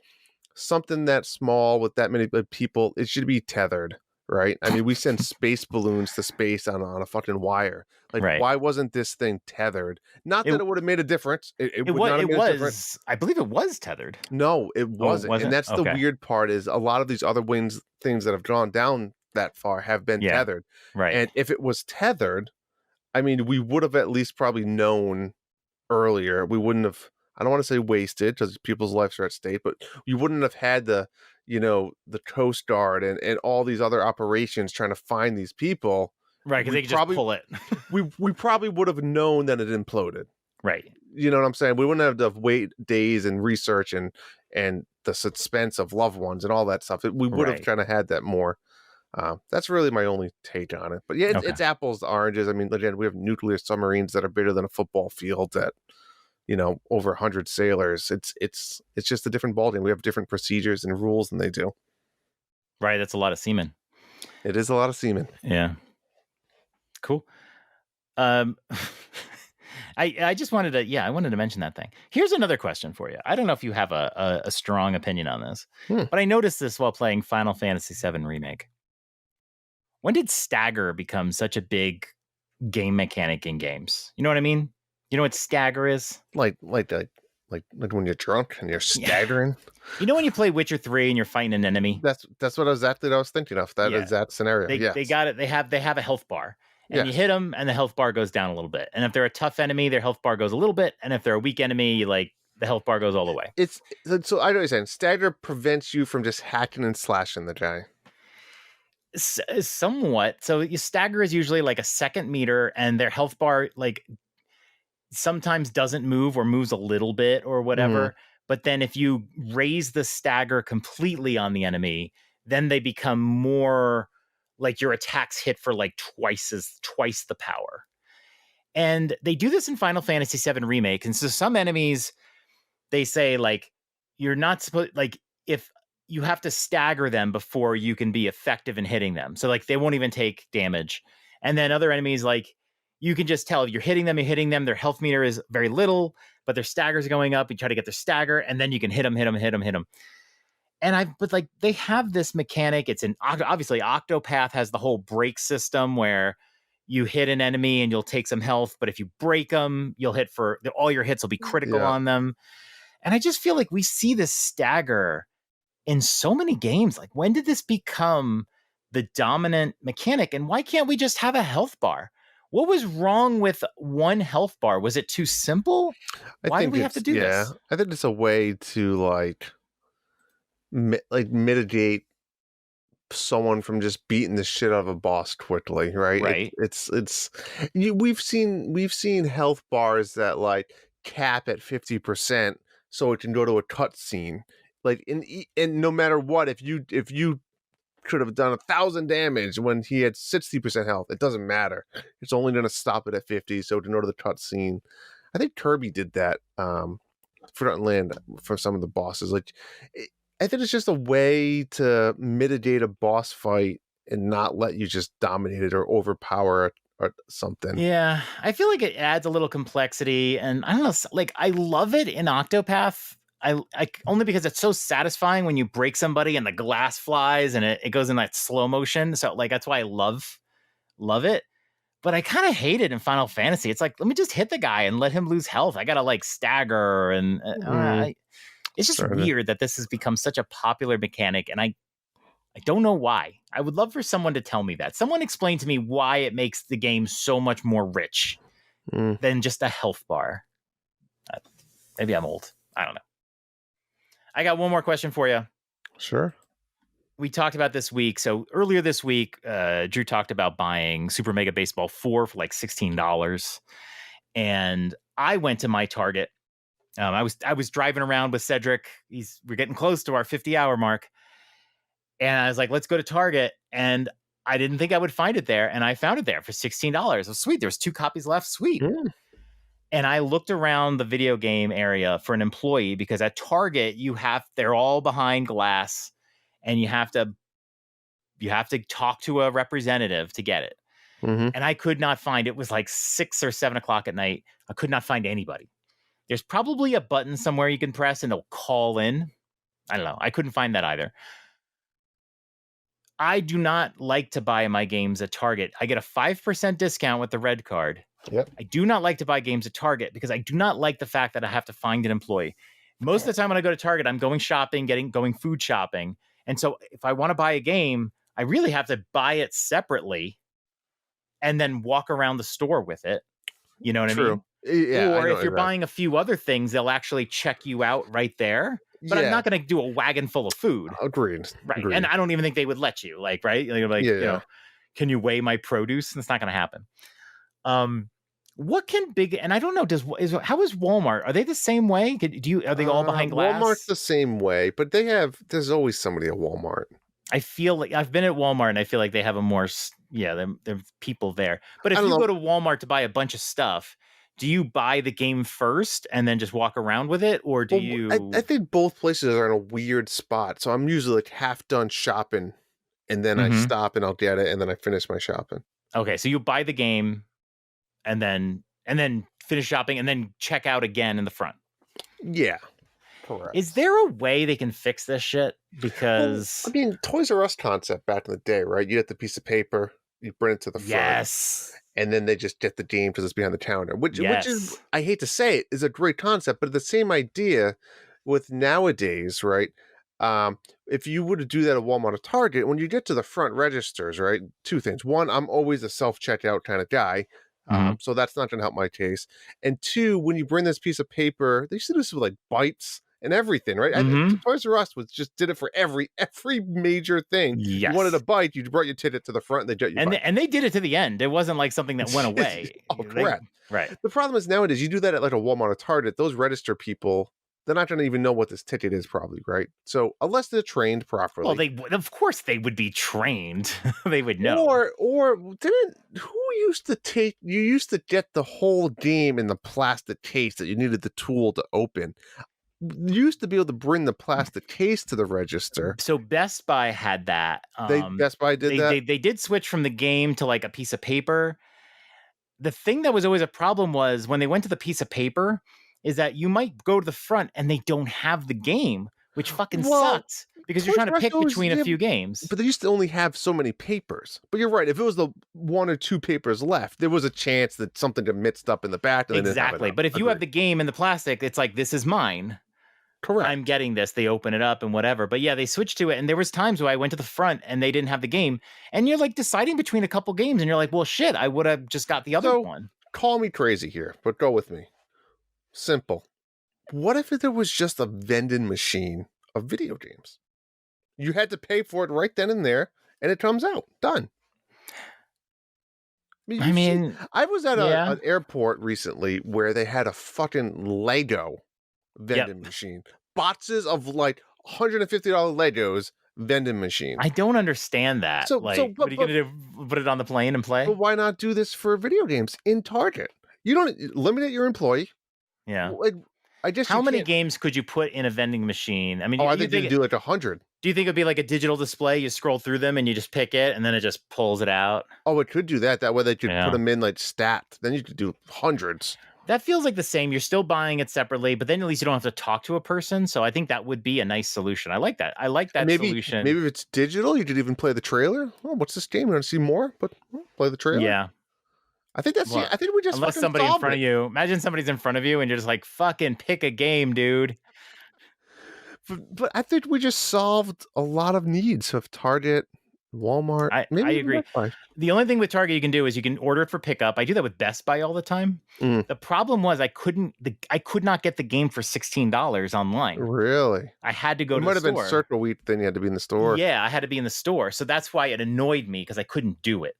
S3: something that small with that many people, it should be tethered, right? We send space balloons to space on a fucking wire. Like, why wasn't this thing tethered? Not that it would have made a difference. It would not have made a difference.
S1: I believe it was tethered.
S3: No, it wasn't. And that's the weird part is a lot of these other things that have gone down that far have been tethered.
S1: Right.
S3: And if it was tethered, we would have at least probably known earlier. We wouldn't have, I don't want to say wasted because people's lives are at stake, but you wouldn't have had the Coast Guard and all these other operations trying to find these people.
S1: Right, because they could just pull it.
S3: we probably would have known that it imploded.
S1: Right.
S3: You know what I'm saying? We wouldn't have to wait days and research and and the suspense of loved ones and all that stuff. We would have
S1: Right.
S3: kind of had that more. That's really my only take on it. But yeah, it's apples to oranges. I mean, again, we have nuclear submarines that are bigger than a football field that, over 100 sailors. It's just a different ballgame. We have different procedures and rules than they do.
S1: Right. That's a lot of semen.
S3: It is a lot of semen.
S1: Yeah. Cool. I just wanted to mention that thing. Here's another question for you. I don't know if you have a strong opinion on this, but I noticed this while playing Final Fantasy VII Remake. When did stagger become such a big game mechanic in games? You know what I mean? You know what stagger is?
S3: Like when you're drunk and you're staggering.
S1: You know when you play Witcher 3 and you're fighting an enemy?
S3: That's what exactly I was thinking of. That is that scenario.
S1: They got it. They have a health bar. And you hit them, and the health bar goes down a little bit. And if they're a tough enemy, their health bar goes a little bit. And if they're a weak enemy, the health bar goes all the way.
S3: So I know what you're saying. Stagger prevents you from just hacking and slashing the guy.
S1: Somewhat. So you stagger is usually like a second meter, and their health bar sometimes doesn't move or moves a little bit or whatever. But then if you raise the stagger completely on the enemy, then they become more like your attacks hit for twice the power. And they do this in Final Fantasy VII Remake. And so some enemies, they say you're not supposed, if you have to stagger them before you can be effective in hitting them. So they won't even take damage. And then other enemies, you can just tell if you're hitting them, their health meter is very little, but their staggers are going up. You try to get their stagger, and then you can hit them. And they have this mechanic. It's obviously Octopath has the whole break system where you hit an enemy and you'll take some health, but if you break them, you'll hit all your hits will be critical on them. And I just feel like we see this stagger in so many games. When did this become the dominant mechanic? And why can't we just have a health bar? What was wrong with one health bar? Was it too simple? Why do we have to do this?
S3: I think it's a way to mitigate someone from just beating the shit out of a boss quickly, right?
S1: Right.
S3: We've seen health bars that cap at 50%, so it can go to a cutscene. And no matter what, if you could have done 1,000 damage when he had 60% health, it doesn't matter. It's only going to stop it at 50, so it can go to the cutscene. I think Kirby did that Forgotten Land for some of the bosses. I think it's just a way to mitigate a boss fight and not let you just dominate it or overpower it or something.
S1: Yeah, I feel like it adds a little complexity, and I don't know, I love it in Octopath. I only because it's so satisfying when you break somebody and the glass flies and it goes in that slow motion. So that's why I love it. But I kind of hate it in Final Fantasy. It's let me just hit the guy and let him lose health. I gotta stagger and it's just weird that this has become such a popular mechanic, and I don't know why. I would love for someone to tell me that. Someone explain to me why it makes the game so much more rich than just a health bar. Maybe I'm old. I don't know. I got one more question for you.
S3: Sure.
S1: We talked about this week. So earlier this week, Drew talked about buying Super Mega Baseball 4 for $16. And I went to my Target. I was driving around with Cedric. We're getting close to our 50-hour mark. And I was like, let's go to Target. And I didn't think I would find it there. And I found it there for $16. Oh, sweet. There was 2 copies left. Sweet. And I looked around the video game area for an employee because at Target, they're all behind glass and you have to talk to a representative to get it. And I could not find, it was 6 or 7 o'clock at night. I could not find anybody. There's probably a button somewhere you can press and it'll call in. I don't know. I couldn't find that either. I do not like to buy my games at Target. I get a 5% discount with the red card.
S3: Yep.
S1: I do not like to buy games at Target because I do not like the fact that I have to find an employee. Most of the time when I go to Target, I'm going shopping, going food shopping. And so if I want to buy a game, I really have to buy it separately and then walk around the store with it. You know what I mean?
S3: Yeah,
S1: or if you're buying a few other things, they'll actually check you out right there. But I'm not going to do a wagon full of food.
S3: Agreed.
S1: Right.
S3: Agreed.
S1: And I don't even think they would let you, right? You know, can you weigh my produce? That's not going to happen. What can big, and I don't know, how is Walmart? Are they the same way? Are they all behind glass?
S3: Walmart's the same way, but there's always somebody at Walmart.
S1: I feel like I've been at Walmart and I feel like they have a more, there's people there. But if you go to Walmart to buy a bunch of stuff, do you buy the game first and then just walk around with it? Or do you?
S3: I think both places are in a weird spot. So I'm usually like half done shopping and then I stop and I'll get it and then I finish my shopping.
S1: Okay. So you buy the game and then finish shopping and then check out again in the front.
S3: Yeah. Correct.
S1: Is there a way they can fix this shit? Because
S3: I mean, Toys R Us concept back in the day, right? You get the piece of paper, you bring it to the front.
S1: Yes.
S3: And then they just get the game because it's behind the counter, which is, I hate to say it, is a great concept, but the same idea with nowadays, right? If you were to do that at Walmart or Target, when you get to the front registers, right? Two things. One, I'm always a self-checkout kind of guy. So that's not going to help my case. And two, when you bring this piece of paper, they used to do this with like bites and everything, right? Toys R Us did it for every major thing.
S1: Yes.
S3: You wanted a bite, you brought your ticket to the front, and they got you.
S1: And they did it to the end. It wasn't like something that went away.
S3: Correct.
S1: Right.
S3: The problem is nowadays, you do that at like a Walmart or Target, those register people, they're not going to even know what this ticket is, probably, right? So unless they're trained properly,
S1: well, of course they would be trained. They would know.
S3: Or who used to take? You used to get the whole game in the plastic case that you needed the tool to open. You used to be able to bring the plastic case to the register.
S1: So Best Buy had that.
S3: Best Buy did that.
S1: They did switch from the game to like a piece of paper. The thing that was always a problem was when they went to the piece of paper is that you might go to the front and they don't have the game, which fucking sucks because you're trying to pick between a few games.
S3: But they used to only have so many papers. But you're right. If it was the one or two papers left, there was a chance that something got mixed up in the back. And
S1: exactly. But if you have the game in the plastic, it's like, this is mine.
S3: Correct.
S1: I'm getting this. They open it up and whatever. But yeah, they switched to it. And there was times where I went to the front and they didn't have the game. And you're like deciding between a couple games. And you're like, well, shit, I would have just got the other one.
S3: Call me crazy here, but go with me. Simple. What if there was just a vending machine of video games? You had to pay for it right then and there, and it comes out. Done. I was at an airport recently where they had a fucking Lego vending machine. Boxes of like $150 Legos vending machine.
S1: I don't understand that. What are you going to do? Put it on the plane and play?
S3: But why not do this for video games in Target? You don't limit your employee.
S1: Yeah.
S3: How
S1: many games could you put in a vending machine? I mean,
S3: I think you do like 100.
S1: Do you think it'd be like a digital display? You scroll through them and you just pick it and then it just pulls it out?
S3: Oh, it could do that. That way they could put them in like stat. Then you could do hundreds.
S1: That feels like the same. You're still buying it separately, but then at least you don't have to talk to a person. So I think that would be a nice solution. I like that. I like that solution.
S3: Maybe if it's digital, you could even play the trailer. Oh, what's this game? You want to see more? But play the trailer.
S1: Yeah.
S3: I think that's I think we just
S1: unless somebody in front of you. Imagine somebody's in front of you and you're just like, fucking pick a game, dude.
S3: But I think we just solved a lot of needs of Target, Walmart.
S1: I agree. The only thing with Target you can do is you can order it for pickup. I do that with Best Buy all the time. The problem was I could not get the game for $16 online.
S3: Really?
S1: I had to go to the store. It
S3: might have been Circle Week, then you had to be in the store.
S1: Yeah, I had to be in the store. So that's why it annoyed me because I couldn't do it.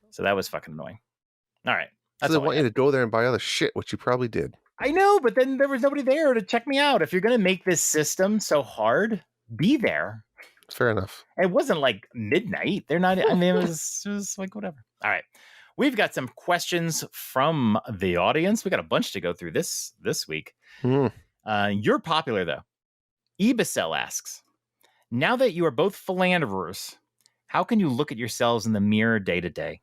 S1: So that was fucking annoying. All right.
S3: So they want you to go there and buy other shit, which you probably did.
S1: I know, but then there was nobody there to check me out. If you're going to make this system so hard, be there.
S3: Fair enough.
S1: It wasn't like midnight. They're not, I mean, it was like whatever. All right. We've got some questions from the audience. We got a bunch to go through this week. You're popular though. Ebicel asks, now that you are both philanderers, how can you look at yourselves in the mirror day to day?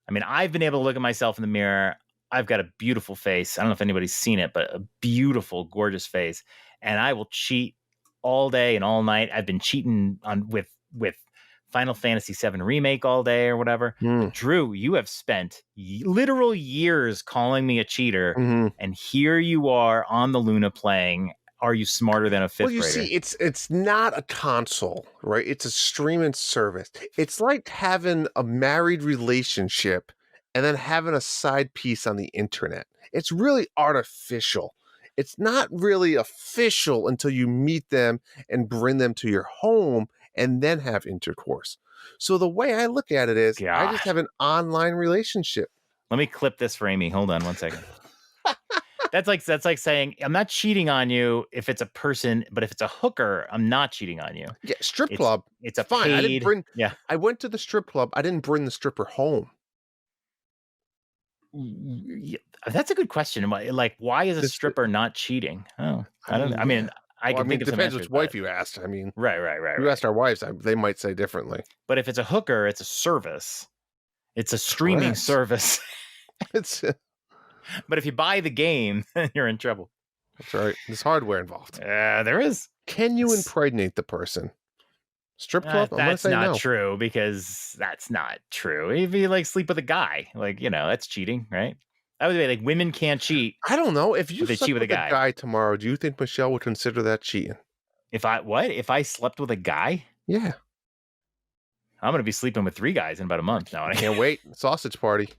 S1: I mean, I've been able to look at myself in the mirror. I've got a beautiful face. I don't know if anybody's seen it, but a beautiful, gorgeous face. And I will cheat all day and all night. I've been cheating with Final Fantasy VII Remake all day or whatever. But Drew, you have spent literal years calling me a cheater. And here you are on the Luna playing. Are you smarter than a fifth grader?
S3: Well, you see, it's not a console, right? It's a streaming service. It's like having a married relationship and then having a side piece on the internet. It's really artificial. It's not really official until you meet them and bring them to your home and then have intercourse. So the way I look at it is I just have an online relationship.
S1: Let me clip this for Amy. Hold on 1 second. That's like saying I'm not cheating on you if it's a person, but if it's a hooker, I'm not cheating on you.
S3: Yeah, strip club.
S1: It's a
S3: fine.
S1: paid.
S3: I went to the strip club. I didn't bring the stripper home.
S1: Yeah, that's a good question. Like, why is a stripper not cheating? Oh, I don't know. I mean, I can think of some
S3: depends
S1: answers,
S3: which wife you asked. I mean,
S1: right.
S3: You asked our wives, they might say differently.
S1: But if it's a hooker, it's a service. It's a streaming service. But if you buy the game, you're in trouble.
S3: That's right. There's hardware involved.
S1: There is.
S3: Can you impregnate the person? Strip club?
S1: That's not true, because that's not true. If you like sleep with a guy, like, that's cheating, right? That would be like women can't cheat.
S3: I don't know. If you
S1: slept
S3: with a guy tomorrow, do you think Michelle would consider that cheating?
S1: If I slept with a guy?
S3: Yeah.
S1: I'm going to be sleeping with 3 guys in about a month now.
S3: I can't wait. Sausage party.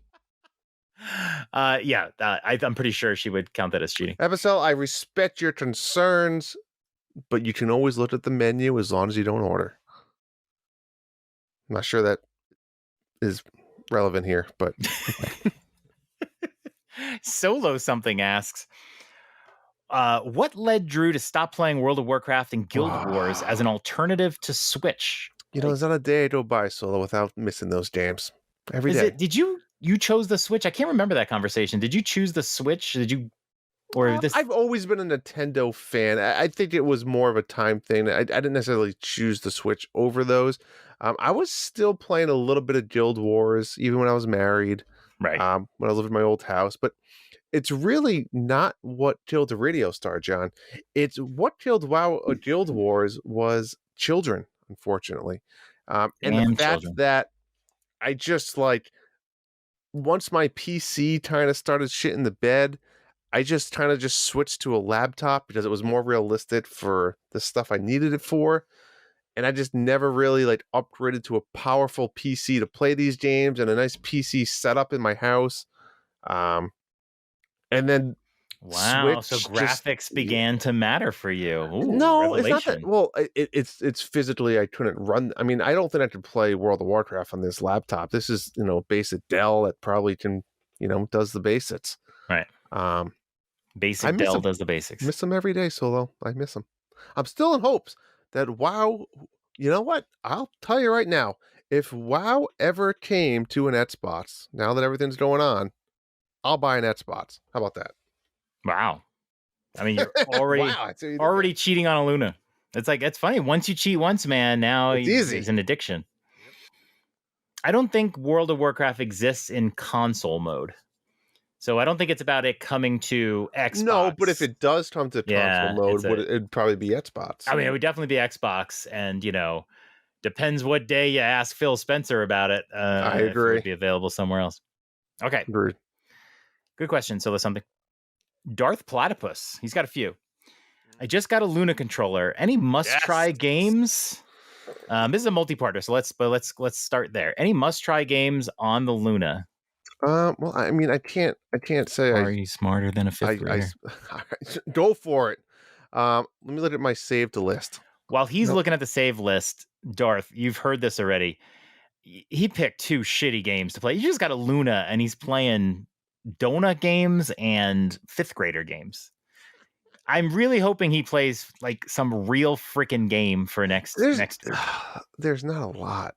S1: I'm pretty sure she would count that as cheating.
S3: FSL, I respect your concerns, but you can always look at the menu as long as you don't order. I'm not sure that is relevant here, but
S1: Solo something asks, what led Drew to stop playing World of Warcraft and Guild Wars as an alternative to Switch?
S3: There's not a day I go by, Solo, without missing those games. Every day.
S1: Did you chose the Switch? I can't remember that conversation. Did you choose the Switch?
S3: I've always been a Nintendo fan. I think it was more of a time thing. I didn't necessarily choose the Switch over those. I was still playing a little bit of Guild Wars, even when I was married.
S1: Right.
S3: When I lived in my old house. But it's really not what killed the Radio Star, John. It's what killed Guild Wars was children, unfortunately. And the fact that I just once my PC kind of started shitting the bed, I just kind of switched to a laptop because it was more realistic for the stuff I needed it for. And I just never really upgraded to a powerful PC to play these games and a nice PC setup in my house. And then
S1: Switch, so graphics began to matter for you. Ooh,
S3: no,
S1: revelation.
S3: It's not that. Well, it's physically I couldn't run. I mean, I don't think I could play World of Warcraft on this laptop. This is basic Dell that probably can does the basics.
S1: Right. Basic Dell does the basics.
S3: Miss them every day, Solo. I miss them. I'm still in hopes that WoW. You know what? I'll tell you right now. If WoW ever came to an Xbox, now that everything's going on, I'll buy an Xbox. How about that?
S1: Wow. I mean, you're already cheating on a Luna. It's funny. Once you cheat once, man, now it's an addiction. I don't think World of Warcraft exists in console mode. So I don't think it's about it coming to Xbox.
S3: No, but if it does come to console mode, it'd probably be Xbox.
S1: I mean, it would definitely be Xbox, and depends what day you ask Phil Spencer about it.
S3: I agree.
S1: It would be available somewhere else. Okay.
S3: Agreed.
S1: Good question. So there's something. Darth Platypus. He's got a few. I just got a Luna controller. Any must-try games? This is a multi-parter, so let's start there. Any must-try games on the Luna?
S3: Well, I mean, I can't say.
S1: Are you smarter than a fifth grader?
S3: Go for it. Let me look at my saved list.
S1: While he's looking at the save list, Darth, you've heard this already. He picked 2 shitty games to play. He just got a Luna, and he's playing donut games and fifth grader games. I'm really hoping he plays some real freaking game for next year.
S3: There's not a lot.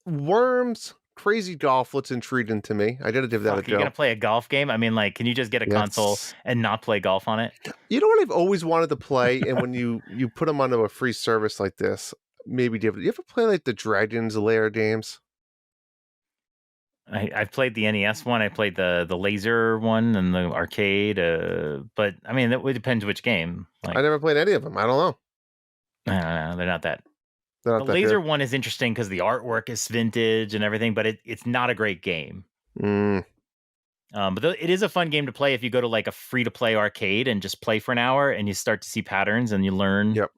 S3: Worms. Crazy Golf looks intriguing to me. I gotta give that a go.
S1: You're gonna play a golf game? I mean, can you just get a console and not play golf on it?
S3: You know what I've always wanted to play, and when you put them onto a free service like this, maybe do you ever play the Dragon's Lair games?
S1: I've played the NES one. I played the laser one and the arcade. But I mean, it depends which game.
S3: I never played any of them. I don't know.
S1: They're not that. The laser one is interesting because the artwork is vintage and everything, but it's not a great game. But it is a fun game to play if you go to a free-to-play arcade and just play for an hour, and you start to see patterns and you learn.
S3: Yep.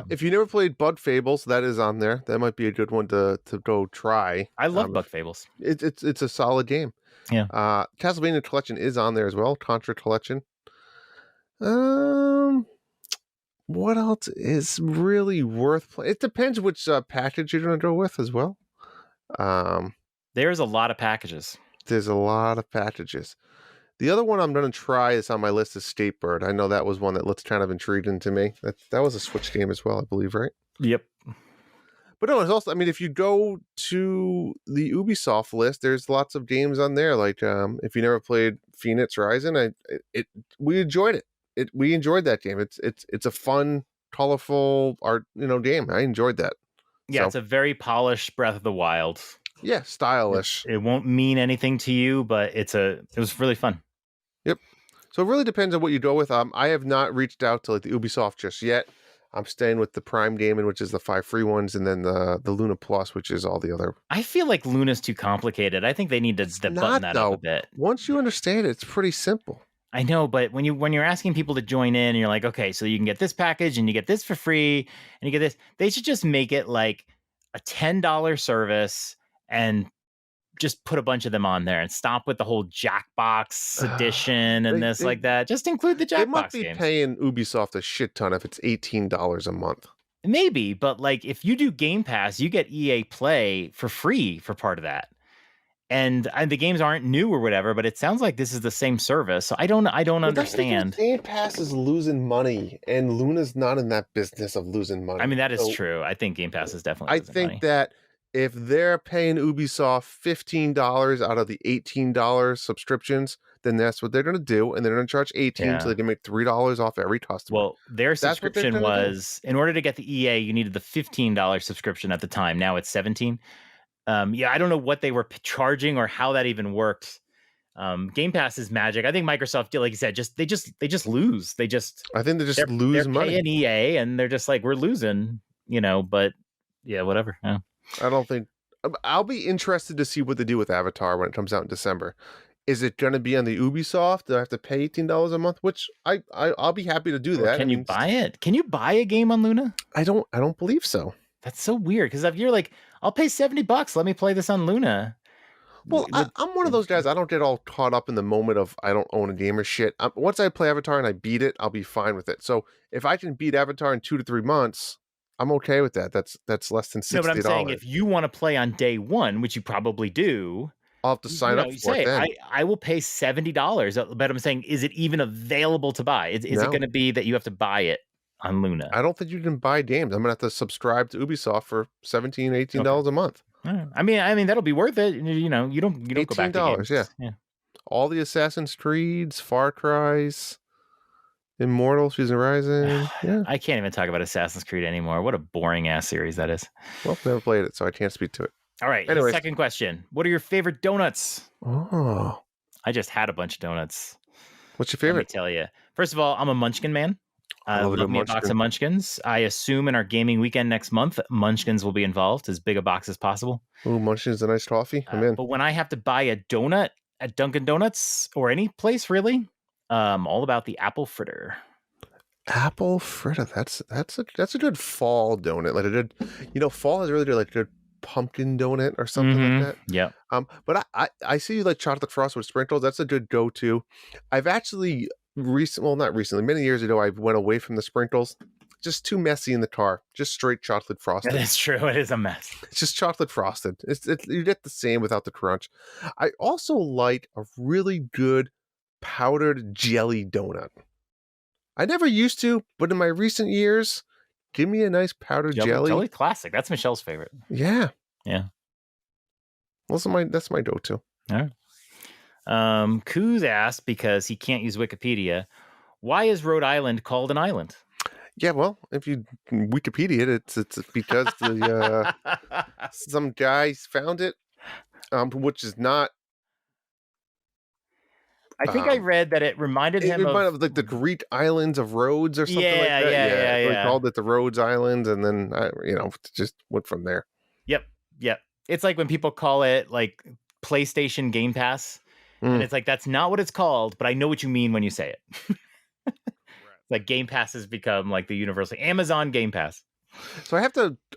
S3: If you never played Bug Fables, that is on there. That might be a good one to go try.
S1: I love Bug Fables.
S3: It's a solid game.
S1: Yeah.
S3: Castlevania Collection is on there as well. Contra Collection. What else is really worth playing? It depends which package you're going to go with as well.
S1: There's a lot of packages.
S3: There's a lot of packages. The other one I'm going to try is on my list is Skatebird. I know that was one that looks kind of intriguing to me. That was a Switch game as well, I believe, right?
S1: Yep.
S3: But no, it's also, I mean, if you go to the Ubisoft list, there's lots of games on there. Like, if you never played Phoenix Rising, we enjoyed it. We enjoyed that game. It's a fun, colorful art, game. I enjoyed that.
S1: Yeah, it's a very polished Breath of the Wild.
S3: Yeah, stylish.
S1: It won't mean anything to you, but it was really fun.
S3: Yep. So it really depends on what you go with. I have not reached out to like the Ubisoft just yet. I'm staying with the Prime Gaming, which is the 5 free ones, and then the Luna Plus, which is all the other.
S1: I feel like Luna's too complicated. I think they need to button that up a bit.
S3: Once you understand it, it's pretty simple.
S1: I know, but when you're asking people to join in, and you're like, okay, so you can get this package, and you get this for free, and you get this. They should just make it like a $10 service, and just put a bunch of them on there and stop with the whole Jackbox edition and like that. Just include the Jackbox games. They might be
S3: paying Ubisoft a shit ton if it's $18 a month.
S1: Maybe, but like if you do Game Pass, you get EA Play for free for part of that. And the games aren't new or whatever, but it sounds like this is the same service. So I don't understand.
S3: Game Pass is losing money, and Luna's not in that business of losing money.
S1: I mean, that is true. I think Game Pass is definitely losing money.
S3: That if they're paying Ubisoft $15 out of the $18 subscriptions, then that's what they're going to do, and they're going to charge $18 so they can make $3 off every customer.
S1: Well, their subscription was, in order to get the EA, you needed the $15 subscription at the time. Now it's $17. I don't know what they were charging or how that even worked. Game Pass is magic. I think Microsoft, like you said, they just lose. I think they just lose money. They're paying EA, and they're just like, we're losing, But yeah, whatever. Yeah.
S3: I don't think I'll be interested to see what they do with Avatar when it comes out in December. Is it going to be on the Ubisoft? Do I have to pay $18 a month? Which I'll be happy to do that.
S1: Can you buy it? Can you buy a game on Luna?
S3: I don't believe so.
S1: That's so weird because if you're like, I'll pay $70. Let me play this on Luna.
S3: Well, I'm one of those guys. I don't get all caught up in the moment of I don't own a game or shit. Once I play Avatar and I beat it, I'll be fine with it. So if I can beat Avatar in 2 to 3 months, I'm okay with that. That's less than $60.
S1: No, but I'm saying if you want to play on day one, which you probably do,
S3: I'll have to sign up for it then.
S1: I will pay $70. But I'm saying, is it even available to buy? Is it going to be that you have to buy it on Luna?
S3: I don't think you can buy games. I'm going to have to subscribe to Ubisoft for $17, $18 a month.
S1: I mean that'll be worth it. You don't go back to games.
S3: Yeah. All the Assassin's Creeds, Far Cry's, Immortals, Season Rising. Yeah.
S1: I can't even talk about Assassin's Creed anymore. What a boring ass series that is.
S3: Well, never played it, so I can't speak to it.
S1: All right. Anyways. Second question. What are your favorite donuts?
S3: Oh.
S1: I just had a bunch of donuts.
S3: What's your favorite?
S1: Let me tell you. First of all, I'm a Munchkin man. I love me a box of Munchkins. I assume in our gaming weekend next month, Munchkins will be involved, as big a box as possible.
S3: Ooh, Munchkins, a nice toffee. I'm in.
S1: But when I have to buy a donut at Dunkin' Donuts or any place really, all about the apple fritter.
S3: Apple fritter. That's a good fall donut. Like a good, fall is really good. Like a good pumpkin donut or something like that.
S1: Yeah.
S3: But I see you like chocolate frosted with sprinkles. That's a good go-to. I've actually not recently, many years ago, I went away from the sprinkles. Just too messy in the car. Just straight chocolate frosted.
S1: That's true. It is a mess.
S3: It's just chocolate frosted. You get the same without the crunch. I also like a really good powdered jelly donut. I never used to, but in my recent years, give me a nice powdered jelly.
S1: Jelly classic. That's Michelle's favorite.
S3: Yeah.
S1: Yeah.
S3: That's my go-to.
S1: All right. Kuz asked, because he can't use Wikipedia, why is Rhode Island called an island?
S3: Yeah, well, if you Wikipedia it, it's because the some guys found it, which is not.
S1: I think I read that it reminded him
S3: of like the Greek islands of Rhodes or something like that. Yeah. They called it the Rhodes Islands, and then just went from there.
S1: Yep. It's like when people call it like PlayStation Game Pass. And it's like, that's not what it's called, but I know what you mean when you say it. Like Game Pass has become like the universal Amazon Game Pass.
S3: So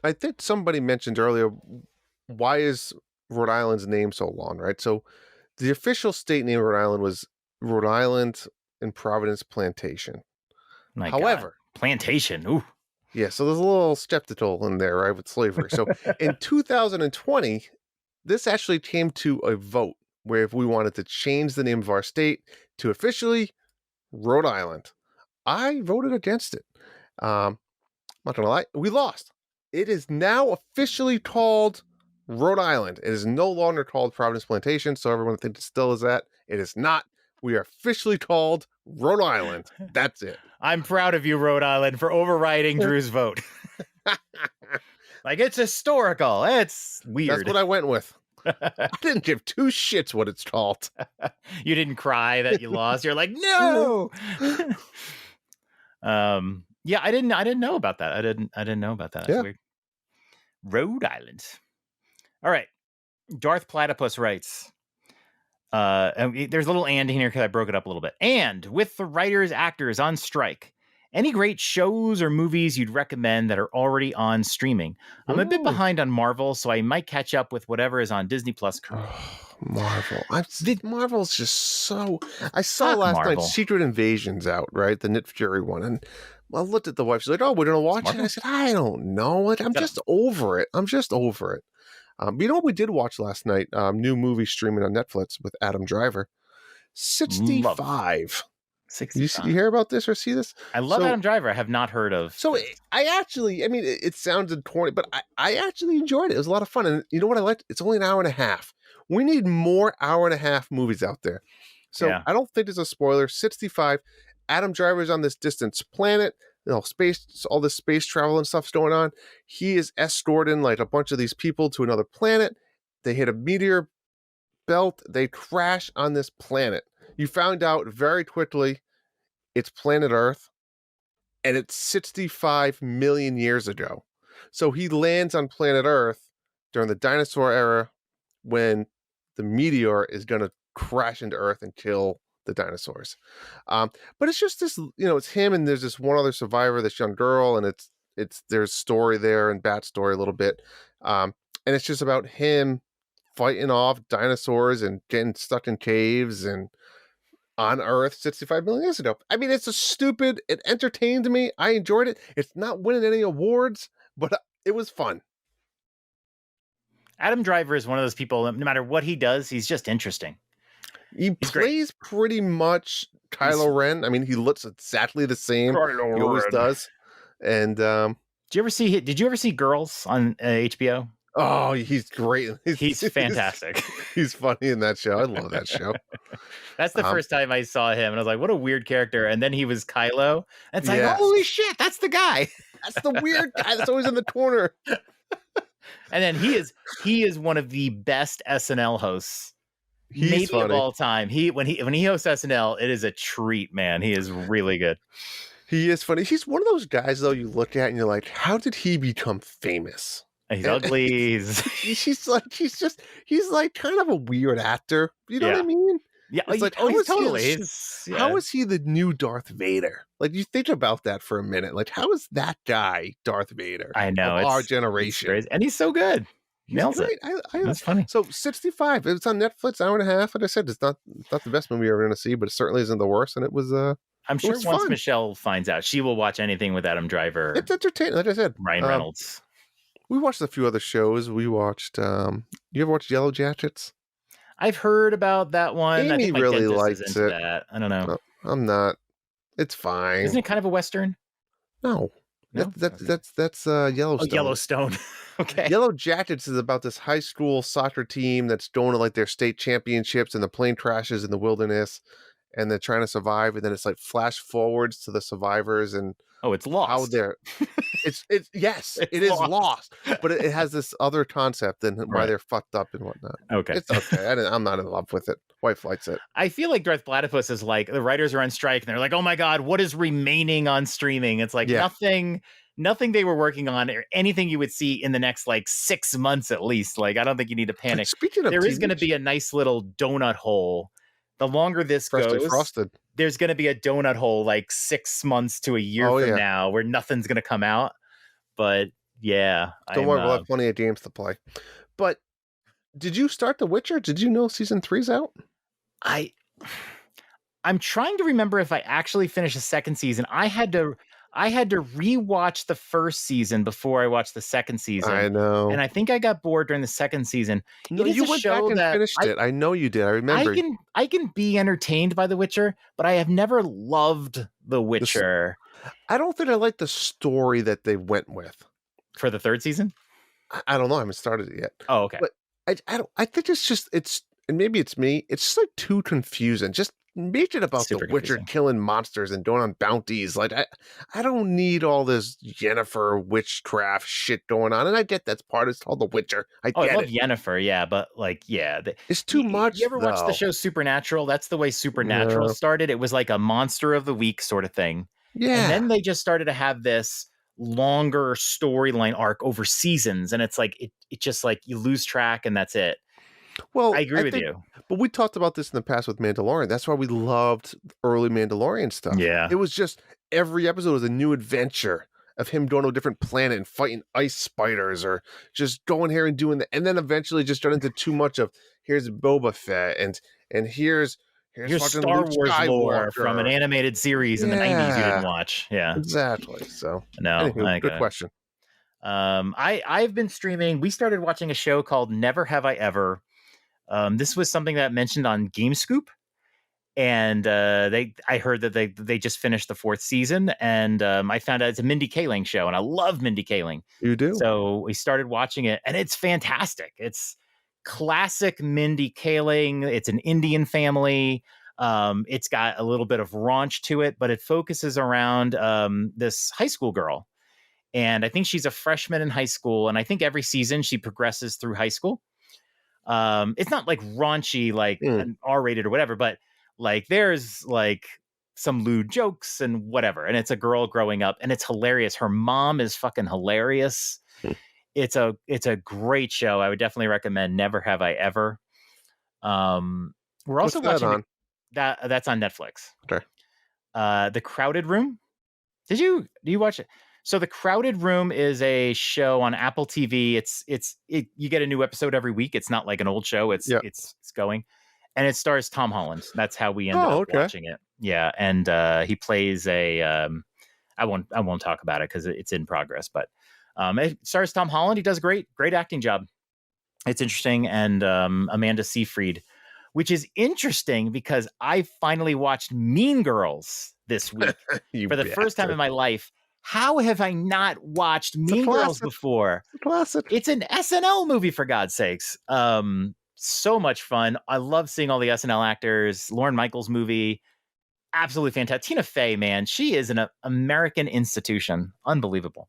S3: I think somebody mentioned earlier, why is Rhode Island's name so long, right? So the official state name of Rhode Island was Rhode Island and Providence Plantation. However,
S1: plantation. Ooh.
S3: Yeah, so there's a little skeptical in there, right, with slavery. So in 2020, this actually came to a vote where if we wanted to change the name of our state to officially Rhode Island. I voted against it. Not gonna lie, we lost. It is now officially called Rhode Island. It is no longer called Providence Plantation, so everyone thinks it still is that. It is not. We are officially called Rhode Island. That's it.
S1: I'm proud of you, Rhode Island, for overriding Drew's vote. Like, it's historical. It's weird.
S3: That's what I went with. I didn't give two shits what it's called.
S1: You didn't cry that you lost. You're like, no. Yeah, I didn't know about that. I didn't know about that. That's weird. Rhode Island. All right. Darth Platypus writes, and there's a little and in here because I broke it up a little bit. And with the writers, actors on strike, any great shows or movies you'd recommend that are already on streaming? I'm a bit behind on Marvel, so I might catch up with whatever is on Disney Plus currently.
S3: Marvel. Marvel's just so... I saw last night Secret Invasion's out, right? The Nick Fury one. And I looked at the wife. She's like, oh, we're going to watch it? I said, I don't know. Like, I'm just over it. You know what we did watch last night? New movie streaming on Netflix with Adam Driver. 65. 65. You hear about this or see this?
S1: I love Adam Driver. I have not heard of.
S3: So it sounded corny, but I actually enjoyed it. It was a lot of fun. And you know what I liked? It's only an hour and a half. We need more hour and a half movies out there. So I don't think there's a spoiler. 65. Adam Driver's on this distant planet. You know, space, all this space travel and stuff's going on. He is escorting like a bunch of these people to another planet. They hit a meteor belt. They crash on this planet. You found out very quickly it's planet Earth, and it's 65 million years ago. So he lands on planet Earth during the dinosaur era when the meteor is going to crash into Earth and kill the dinosaurs. But it's just this, it's him and there's this one other survivor, this young girl, and it's there's story there and backstory a little bit. And it's just about him fighting off dinosaurs and getting stuck in caves and on Earth 65 million years ago. I mean, it entertained me. I enjoyed it. It's not winning any awards, but it was fun.
S1: Adam Driver is one of those people, no matter what he does, he's just interesting.
S3: He plays pretty much Kylo Ren. I mean, he looks exactly the same. He always does. And
S1: did you ever see Girls on HBO?
S3: Oh, he's great.
S1: He's fantastic.
S3: He's funny in that show. I love that show.
S1: That's the first time I saw him, and I was like, what a weird character. And then he was Kylo. And it's like, holy shit, that's the guy.
S3: That's the weird guy that's always in the corner.
S1: And then he is one of the best SNL hosts.
S3: He's
S1: maybe
S3: funny.
S1: Of all time. When he hosts SNL, it is a treat, man. He is really good.
S3: He is funny. He's one of those guys, though, you look at and you're like, how did he become famous?
S1: He's ugly.
S3: He's like kind of a weird actor. You know what I mean?
S1: Yeah,
S3: it's like,
S1: totally.
S3: How is he the new Darth Vader? Like, you think about that for a minute. Like, how is that guy Darth Vader?
S1: I know.
S3: Of our generation.
S1: And he's so good.
S3: Nails it.
S1: That's funny.
S3: So 65. It's on Netflix, hour and a half. Like I said, it's not the best movie you're ever going to see, but it certainly isn't the worst. And it was
S1: I'm sure once fun. Michelle finds out, she will watch anything with Adam Driver.
S3: It's entertaining. Like I said,
S1: Ryan Reynolds.
S3: We watched a few other shows. We watched. You ever watched Yellow Jackets?
S1: I've heard about that one.
S3: Amy
S1: I think my
S3: really
S1: dentist
S3: likes
S1: is into
S3: it.
S1: that. I don't know.
S3: No, I'm not. It's fine.
S1: Isn't it kind of a Western?
S3: No. That's Yellowstone.
S1: Oh, Yellowstone. Okay.
S3: Yellow Jackets is about this high school soccer team that's going to like their state championships, and the plane crashes in the wilderness, and they're trying to survive. And then it's like flash forwards to the survivors and
S1: it's lost.
S3: How they're it is lost, but it has this other concept and why they're fucked up and whatnot.
S1: Okay,
S3: it's okay. I'm not in love with it. Wife likes it.
S1: I feel like Darth Platypus is like the writers are on strike and they're like, oh my god, what is remaining on streaming? It's like nothing they were working on or anything you would see in the next like 6 months at least. Like, I don't think you need to panic.
S3: Speaking of
S1: there is going to be a nice little donut hole. The longer this goes,
S3: frosted.
S1: There's going to be a donut hole like 6 months to a year from now where nothing's going to come out. But yeah,
S3: don't worry, we'll have plenty of games to play. But did you start The Witcher? Did you know season 3's out? I'm
S1: trying to remember if I actually finished the second season. I had to I had to rewatch the first season before I watched the second season.
S3: I know.
S1: And I think I got bored during the second season.
S3: No,
S1: It is
S3: you
S1: a
S3: went back
S1: show
S3: and
S1: that
S3: finished it. I know you did. I remember.
S1: I can be entertained by The Witcher, but I have never loved The Witcher.
S3: I don't think I like the story that they went with.
S1: For the third season?
S3: I don't know. I haven't started it yet.
S1: Oh, okay.
S3: But I think and maybe it's me. It's just like too confusing. Just make it about
S1: Super
S3: the Witcher
S1: confusing.
S3: killing monsters and going on bounties. Like I don't need all this Yennefer witchcraft shit going on. And I get that's part. It's called The Witcher. I
S1: love
S3: it.
S1: Yennefer, yeah, but like, yeah,
S3: it's too much.
S1: You ever watch the show Supernatural? That's the way Supernatural started. It was like a monster of the week sort of thing.
S3: Yeah.
S1: And then they just started to have this longer storyline arc over seasons, and it's like it just like you lose track, and that's it.
S3: Well,
S1: I agree with you.
S3: But we talked about this in the past with Mandalorian. That's why we loved early Mandalorian stuff.
S1: Yeah.
S3: It was just every episode was a new adventure of him going to a different planet and fighting ice spiders or just going here and doing that. And then eventually just turned into too much of here's Boba Fett and here's
S1: Star
S3: Luke
S1: Wars
S3: Skywalker.
S1: lore from an animated series in the 90s you didn't watch. Yeah.
S3: Exactly. So
S1: no,
S3: anywho, good question.
S1: I've been streaming. We started watching a show called Never Have I Ever. This was something that mentioned on GameScoop, and I heard that they just finished the fourth season, and I found out it's a Mindy Kaling show, and I love Mindy Kaling.
S3: You do?
S1: So we started watching it, and it's fantastic. It's classic Mindy Kaling. It's an Indian family. It's got a little bit of raunch to it, but it focuses around this high school girl. And I think she's a freshman in high school, and I think every season she progresses through high school. It's not like raunchy, like an R-rated or whatever, but like there's like some lewd jokes and whatever. And it's a girl growing up, and it's hilarious. Her mom is fucking hilarious. It's a great show. I would definitely recommend Never Have I Ever. We're also watching that's on Netflix.
S3: Okay.
S1: The Crowded Room. Do you watch it? So The Crowded Room is a show on Apple TV. You get a new episode every week. It's not like an old show. It's going, and it stars Tom Holland. That's how we ended up watching it. Yeah, and he plays a. I won't talk about it because it's in progress. But it stars Tom Holland. He does a great acting job. It's interesting, and Amanda Seyfried, which is interesting because I finally watched Mean Girls this week for the first time in my life. How have I not watched Mean Girls before?
S3: Classic.
S1: It's an SNL movie, for God's sakes. So much fun. I love seeing all the SNL actors. Lorne Michaels movie. Absolutely fantastic. Tina Fey, man, she is an American institution. Unbelievable.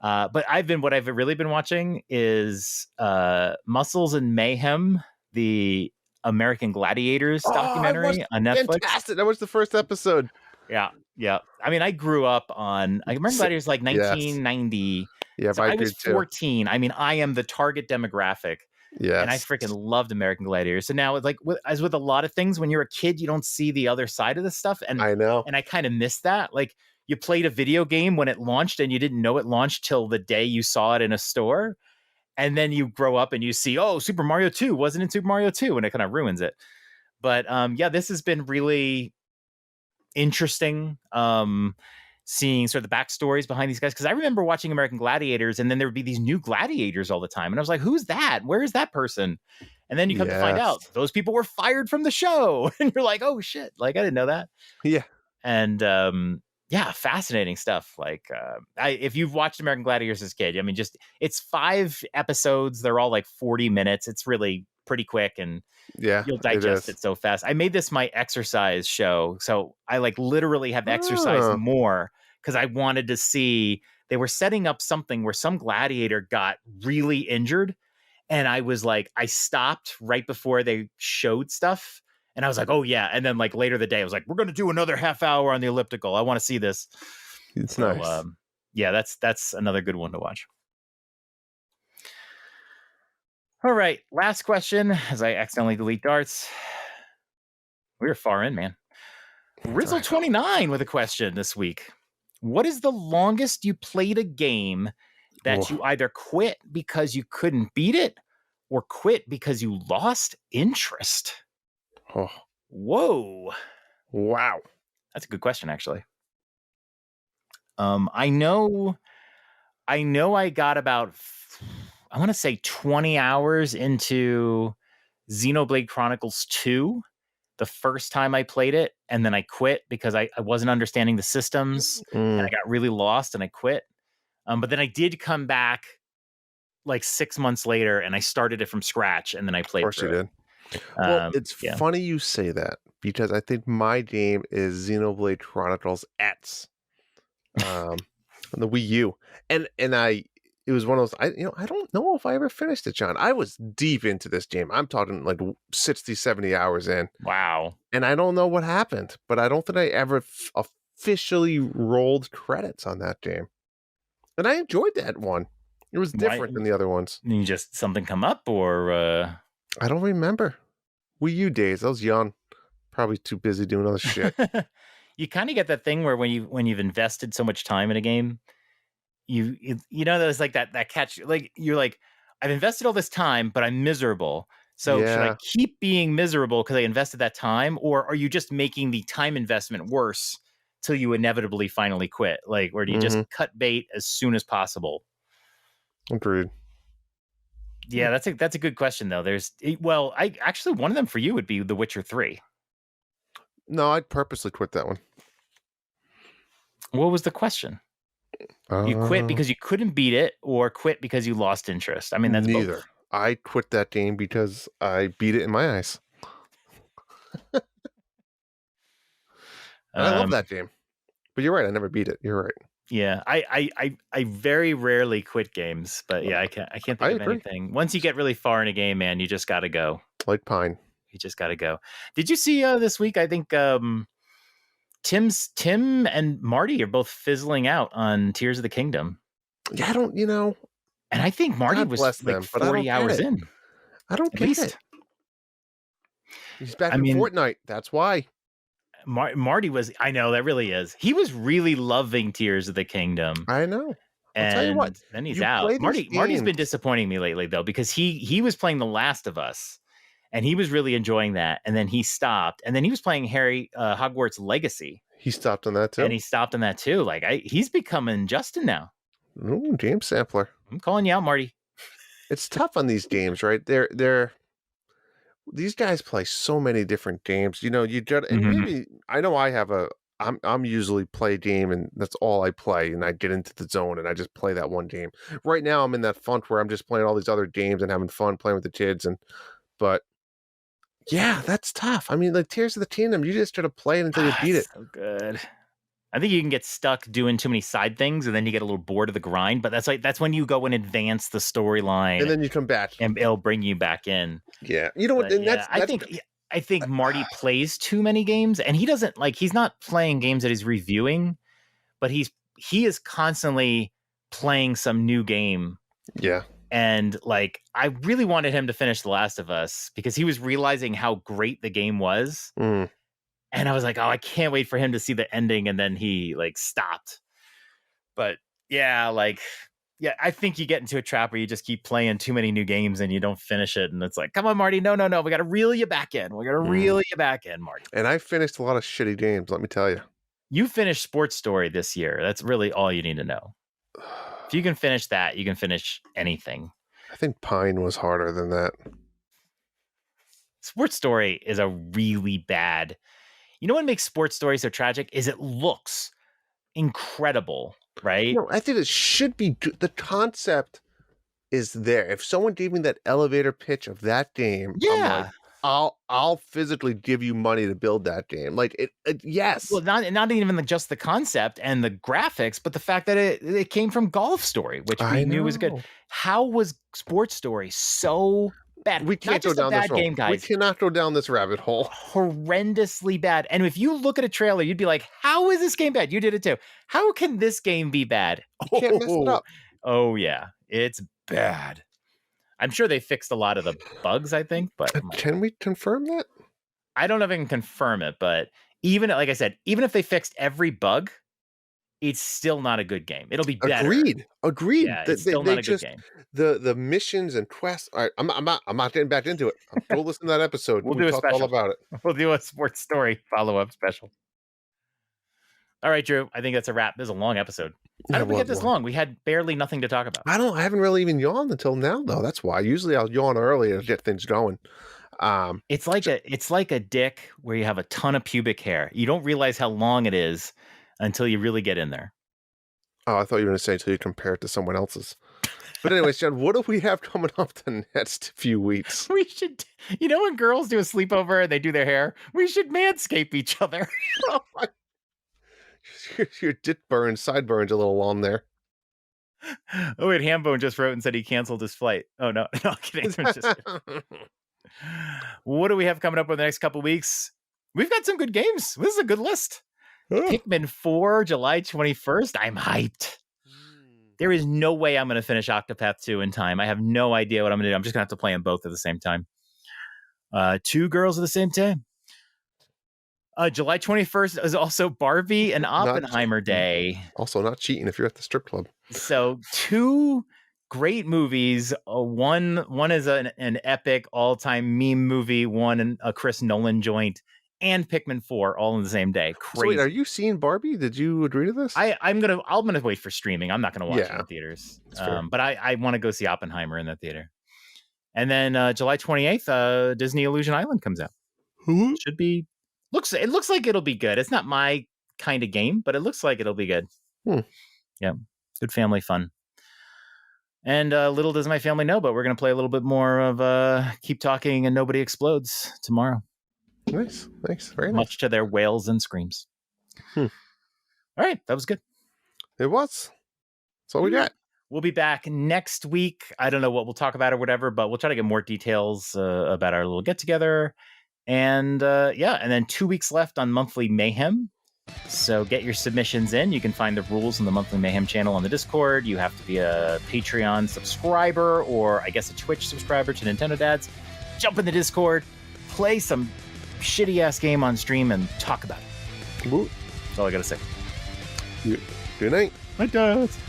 S1: But what I've really been watching is Muscles and Mayhem, the American Gladiators documentary on Netflix.
S3: Fantastic. That was the first episode.
S1: Yeah. I mean, I grew up on American Gladiators like 1990.
S3: Yeah,
S1: so I was 14. Too. I mean, I am the target demographic.
S3: Yeah,
S1: and I freaking loved American Gladiators. So now, like, as with a lot of things, when you're a kid, you don't see the other side of this stuff. And
S3: I know,
S1: and I kind of missed that. Like, you played a video game when it launched, and you didn't know it launched till the day you saw it in a store. And then you grow up and you see, oh, Super Mario 2 wasn't in Super Mario 2, and it kind of ruins it. But this has been really interesting, seeing sort of the backstories behind these guys, because I remember watching American Gladiators, and then there would be these new gladiators all the time, and I was like, who's that? Where is that person? And then you come to find out those people were fired from the show, and you're like, oh shit, like I didn't know that. And fascinating stuff. Like if you've watched American Gladiators as a kid, I mean, just it's 5 episodes, they're all like 40 minutes. It's really pretty quick, and you'll digest it so fast. I made this my exercise show, so I like literally have exercised more because I wanted to see. They were setting up something where some gladiator got really injured, and I was like, I stopped right before they showed stuff, and I was like, oh yeah. And then like later the day, I was like, we're going to do another half hour on the elliptical. I want to see this.
S3: It's nice.
S1: That's another good one to watch. All right, last question, as I accidentally delete darts. We were far in, man. Rizzle29 with a question this week. What is the longest you played a game that you either quit because you couldn't beat it or quit because you lost interest? Whoa.
S3: Wow.
S1: That's a good question, actually. I know I got about, I want to say 20 hours into Xenoblade Chronicles 2 the first time I played it, and then I quit because I wasn't understanding the systems and I got really lost and I quit. But then I did come back like 6 months later and I started it from scratch and then I played through it.
S3: Well, it's funny you say that because I think my game is Xenoblade Chronicles X on the Wii U. And it was one of those, I don't know if I ever finished it, John. I was deep into this game. I'm talking like 60, 70 hours in.
S1: Wow.
S3: And I don't know what happened, but I don't think I ever officially rolled credits on that game. And I enjoyed that one. It was different than the other ones.
S1: You just something come up or
S3: I don't remember. Wii U days. I was young. Probably too busy doing other shit.
S1: You kind of get that thing where when you've invested so much time in a game, you know, there's like that catch, like you're like, I've invested all this time, but I'm miserable. So should I keep being miserable because I invested that time, or are you just making the time investment worse till you inevitably finally quit? Like, or do you just cut bait as soon as possible?
S3: Agreed.
S1: Yeah, that's a good question though. I actually, one of them for you would be The Witcher 3.
S3: No, I'd purposely quit that one.
S1: What was the question? You quit because you couldn't beat it, or quit because you lost interest? I mean, that's
S3: neither.
S1: Both.
S3: I quit that game because I beat it in my eyes. I love that game. But you're right, I never beat it. You're right.
S1: Yeah, I very rarely quit games, but yeah, I can't think of anything. Once you get really far in a game, man, you just got to go.
S3: Like Pine.
S1: You just got to go. Did you see this week? I think Tim and Marty are both fizzling out on Tears of the Kingdom.
S3: Yeah, I don't,
S1: and I think Marty was like 40 hours in.
S3: I don't get it. He's back in Fortnite. That's why.
S1: Marty was, I know, that really is. He was really loving Tears of the Kingdom.
S3: I know.
S1: I'll tell you what, then he's out. Marty's been disappointing me lately, though, because he was playing The Last of Us, and he was really enjoying that, and then he stopped, and then he was playing Hogwarts Legacy.
S3: He stopped on that too?
S1: And he stopped on that too. Like, he's becoming Justin now.
S3: Ooh, James Sampler.
S1: I'm calling you out, Marty.
S3: It's tough on these games, right? These guys play so many different games. You just, and maybe, I know I have I'm usually play a game and that's all I play, and I get into the zone and I just play that one game. Right now I'm in that funk where I'm just playing all these other games and having fun playing with the kids, but yeah, that's tough. I mean, like Tears of the Kingdom, you just try to play it until you beat it.
S1: So good. I think you can get stuck doing too many side things, and then you get a little bored of the grind. But that's when you go and advance the storyline,
S3: and then you come back,
S1: and it'll bring you back in.
S3: Yeah, you know what?
S1: I think Marty plays too many games, and he doesn't he's not playing games that he's reviewing, but he is constantly playing some new game.
S3: Yeah.
S1: And I really wanted him to finish The Last of Us because he was realizing how great the game was. And I was like, oh, I can't wait for him to see the ending. And then he stopped. But yeah, I think you get into a trap where you just keep playing too many new games and you don't finish it. And it's like, come on, Marty. No. We got to reel you back in. Marty.
S3: And I finished a lot of shitty games, let me tell you.
S1: You finished Sports Story this year. That's really all you need to know. If you can finish that, you can finish anything.
S3: I think Pine was harder than that.
S1: Sports Story is a really bad. You know what makes Sports Story so tragic is it looks incredible, right?
S3: I think it should be. The concept is there. If someone gave me that elevator pitch of that game,
S1: yeah,
S3: I'll physically give you money to build that game. Yes.
S1: Well, not even just the concept and the graphics, but the fact that it came from Golf Story, which we knew was good. How was Sports Story so bad?
S3: We can't go down this game, guys. We cannot go down this rabbit hole.
S1: Horrendously bad. And if you look at a trailer, you'd be like, how is this game bad? You did it too. How can this game be bad?
S3: You can't mess it up.
S1: Oh, yeah. It's bad. I'm sure they fixed a lot of the bugs, I think, but
S3: can we confirm that?
S1: I don't know if I can confirm it, but even like I said, even if they fixed every bug, it's still not a good game. It'll be better.
S3: Agreed.
S1: Yeah, it's still not a good game.
S3: The missions and quests. All right, I'm not getting back into it. Go listen to that episode.
S1: We'll do a special
S3: all about it.
S1: We'll do a Sports Story follow-up special. All right, Drew. I think that's a wrap. This is a long episode. How did we get this long? We had barely nothing to talk about.
S3: I haven't really even yawned until now, though. That's why. Usually I'll yawn early to get things going.
S1: It's like a dick where you have a ton of pubic hair. You don't realize how long it is until you really get in there.
S3: Oh, I thought you were going to say until you compare it to someone else's. But anyways, John, what do we have coming up the next few weeks?
S1: We should, when girls do a sleepover and they do their hair, we should manscape each other.
S3: Oh my. Your dick burns, sideburns a little long there.
S1: Oh, wait, Hambone just wrote and said he canceled his flight. Oh, no, kidding. What do we have coming up over the next couple weeks? We've got some good games. This is a good list. Pikmin 4, July 21st. I'm hyped. There is no way I'm going to finish Octopath 2 in time. I have no idea what I'm going to do. I'm just going to have to play them both at the same time. 2 girls at the same time. July 21st is also Barbie and Oppenheimer Day. Also
S3: not cheating if you're at the strip club.
S1: So 2 great movies. One is an epic all-time meme movie. One a Chris Nolan joint. And Pikmin 4 all in the same day. Crazy.
S3: So wait, are you seeing Barbie? Did you agree to this?
S1: I'm gonna wait for streaming. I'm not gonna watch it in theaters. But I want to go see Oppenheimer in the theater. And then July 28th, Disney Illusion Island comes out. Should be it looks like it'll be good. It's not my kind of game, but it looks like it'll be good. Yeah, good family fun. And little does my family know, but we're gonna play a little bit more of Keep Talking and Nobody Explodes tomorrow.
S3: Nice. Very nice.
S1: Much to their wails and screams. All right, that was good.
S3: It was. That's all we got.
S1: We'll be back next week. I don't know what we'll talk about or whatever, but we'll try to get more details about our little get-together. And and then 2 weeks left on Monthly Mayhem. So get your submissions in. You can find the rules on the Monthly Mayhem channel on the Discord. You have to be a Patreon subscriber or I guess a Twitch subscriber to Nintendo Dads. Jump in the Discord, play some shitty ass game on stream and talk about it. That's all I gotta say.
S3: Good night.
S1: Night, dads.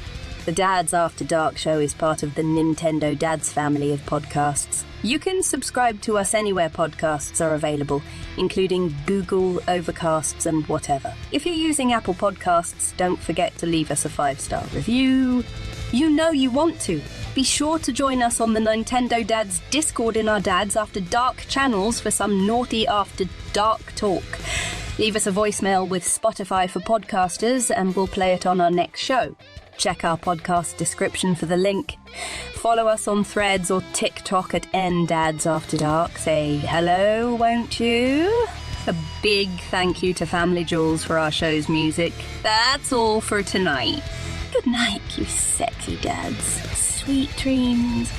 S2: The Dads After Dark show is part of the Nintendo Dads family of podcasts. You can subscribe to us anywhere podcasts are available, including Google, Overcasts, and whatever. If you're using Apple Podcasts, don't forget to leave us a 5-star review. You know you want to. Be sure to join us on the Nintendo Dads Discord in our Dads After Dark channels for some naughty after dark talk. Leave us a voicemail with Spotify for podcasters and we'll play it on our next show. Check our podcast description for the link. Follow us on Threads or TikTok at NDadsAfterDark. Say hello, won't you? A big thank you to Family Jewels for our show's music. That's all for tonight. Good night, you sexy dads. Sweet dreams.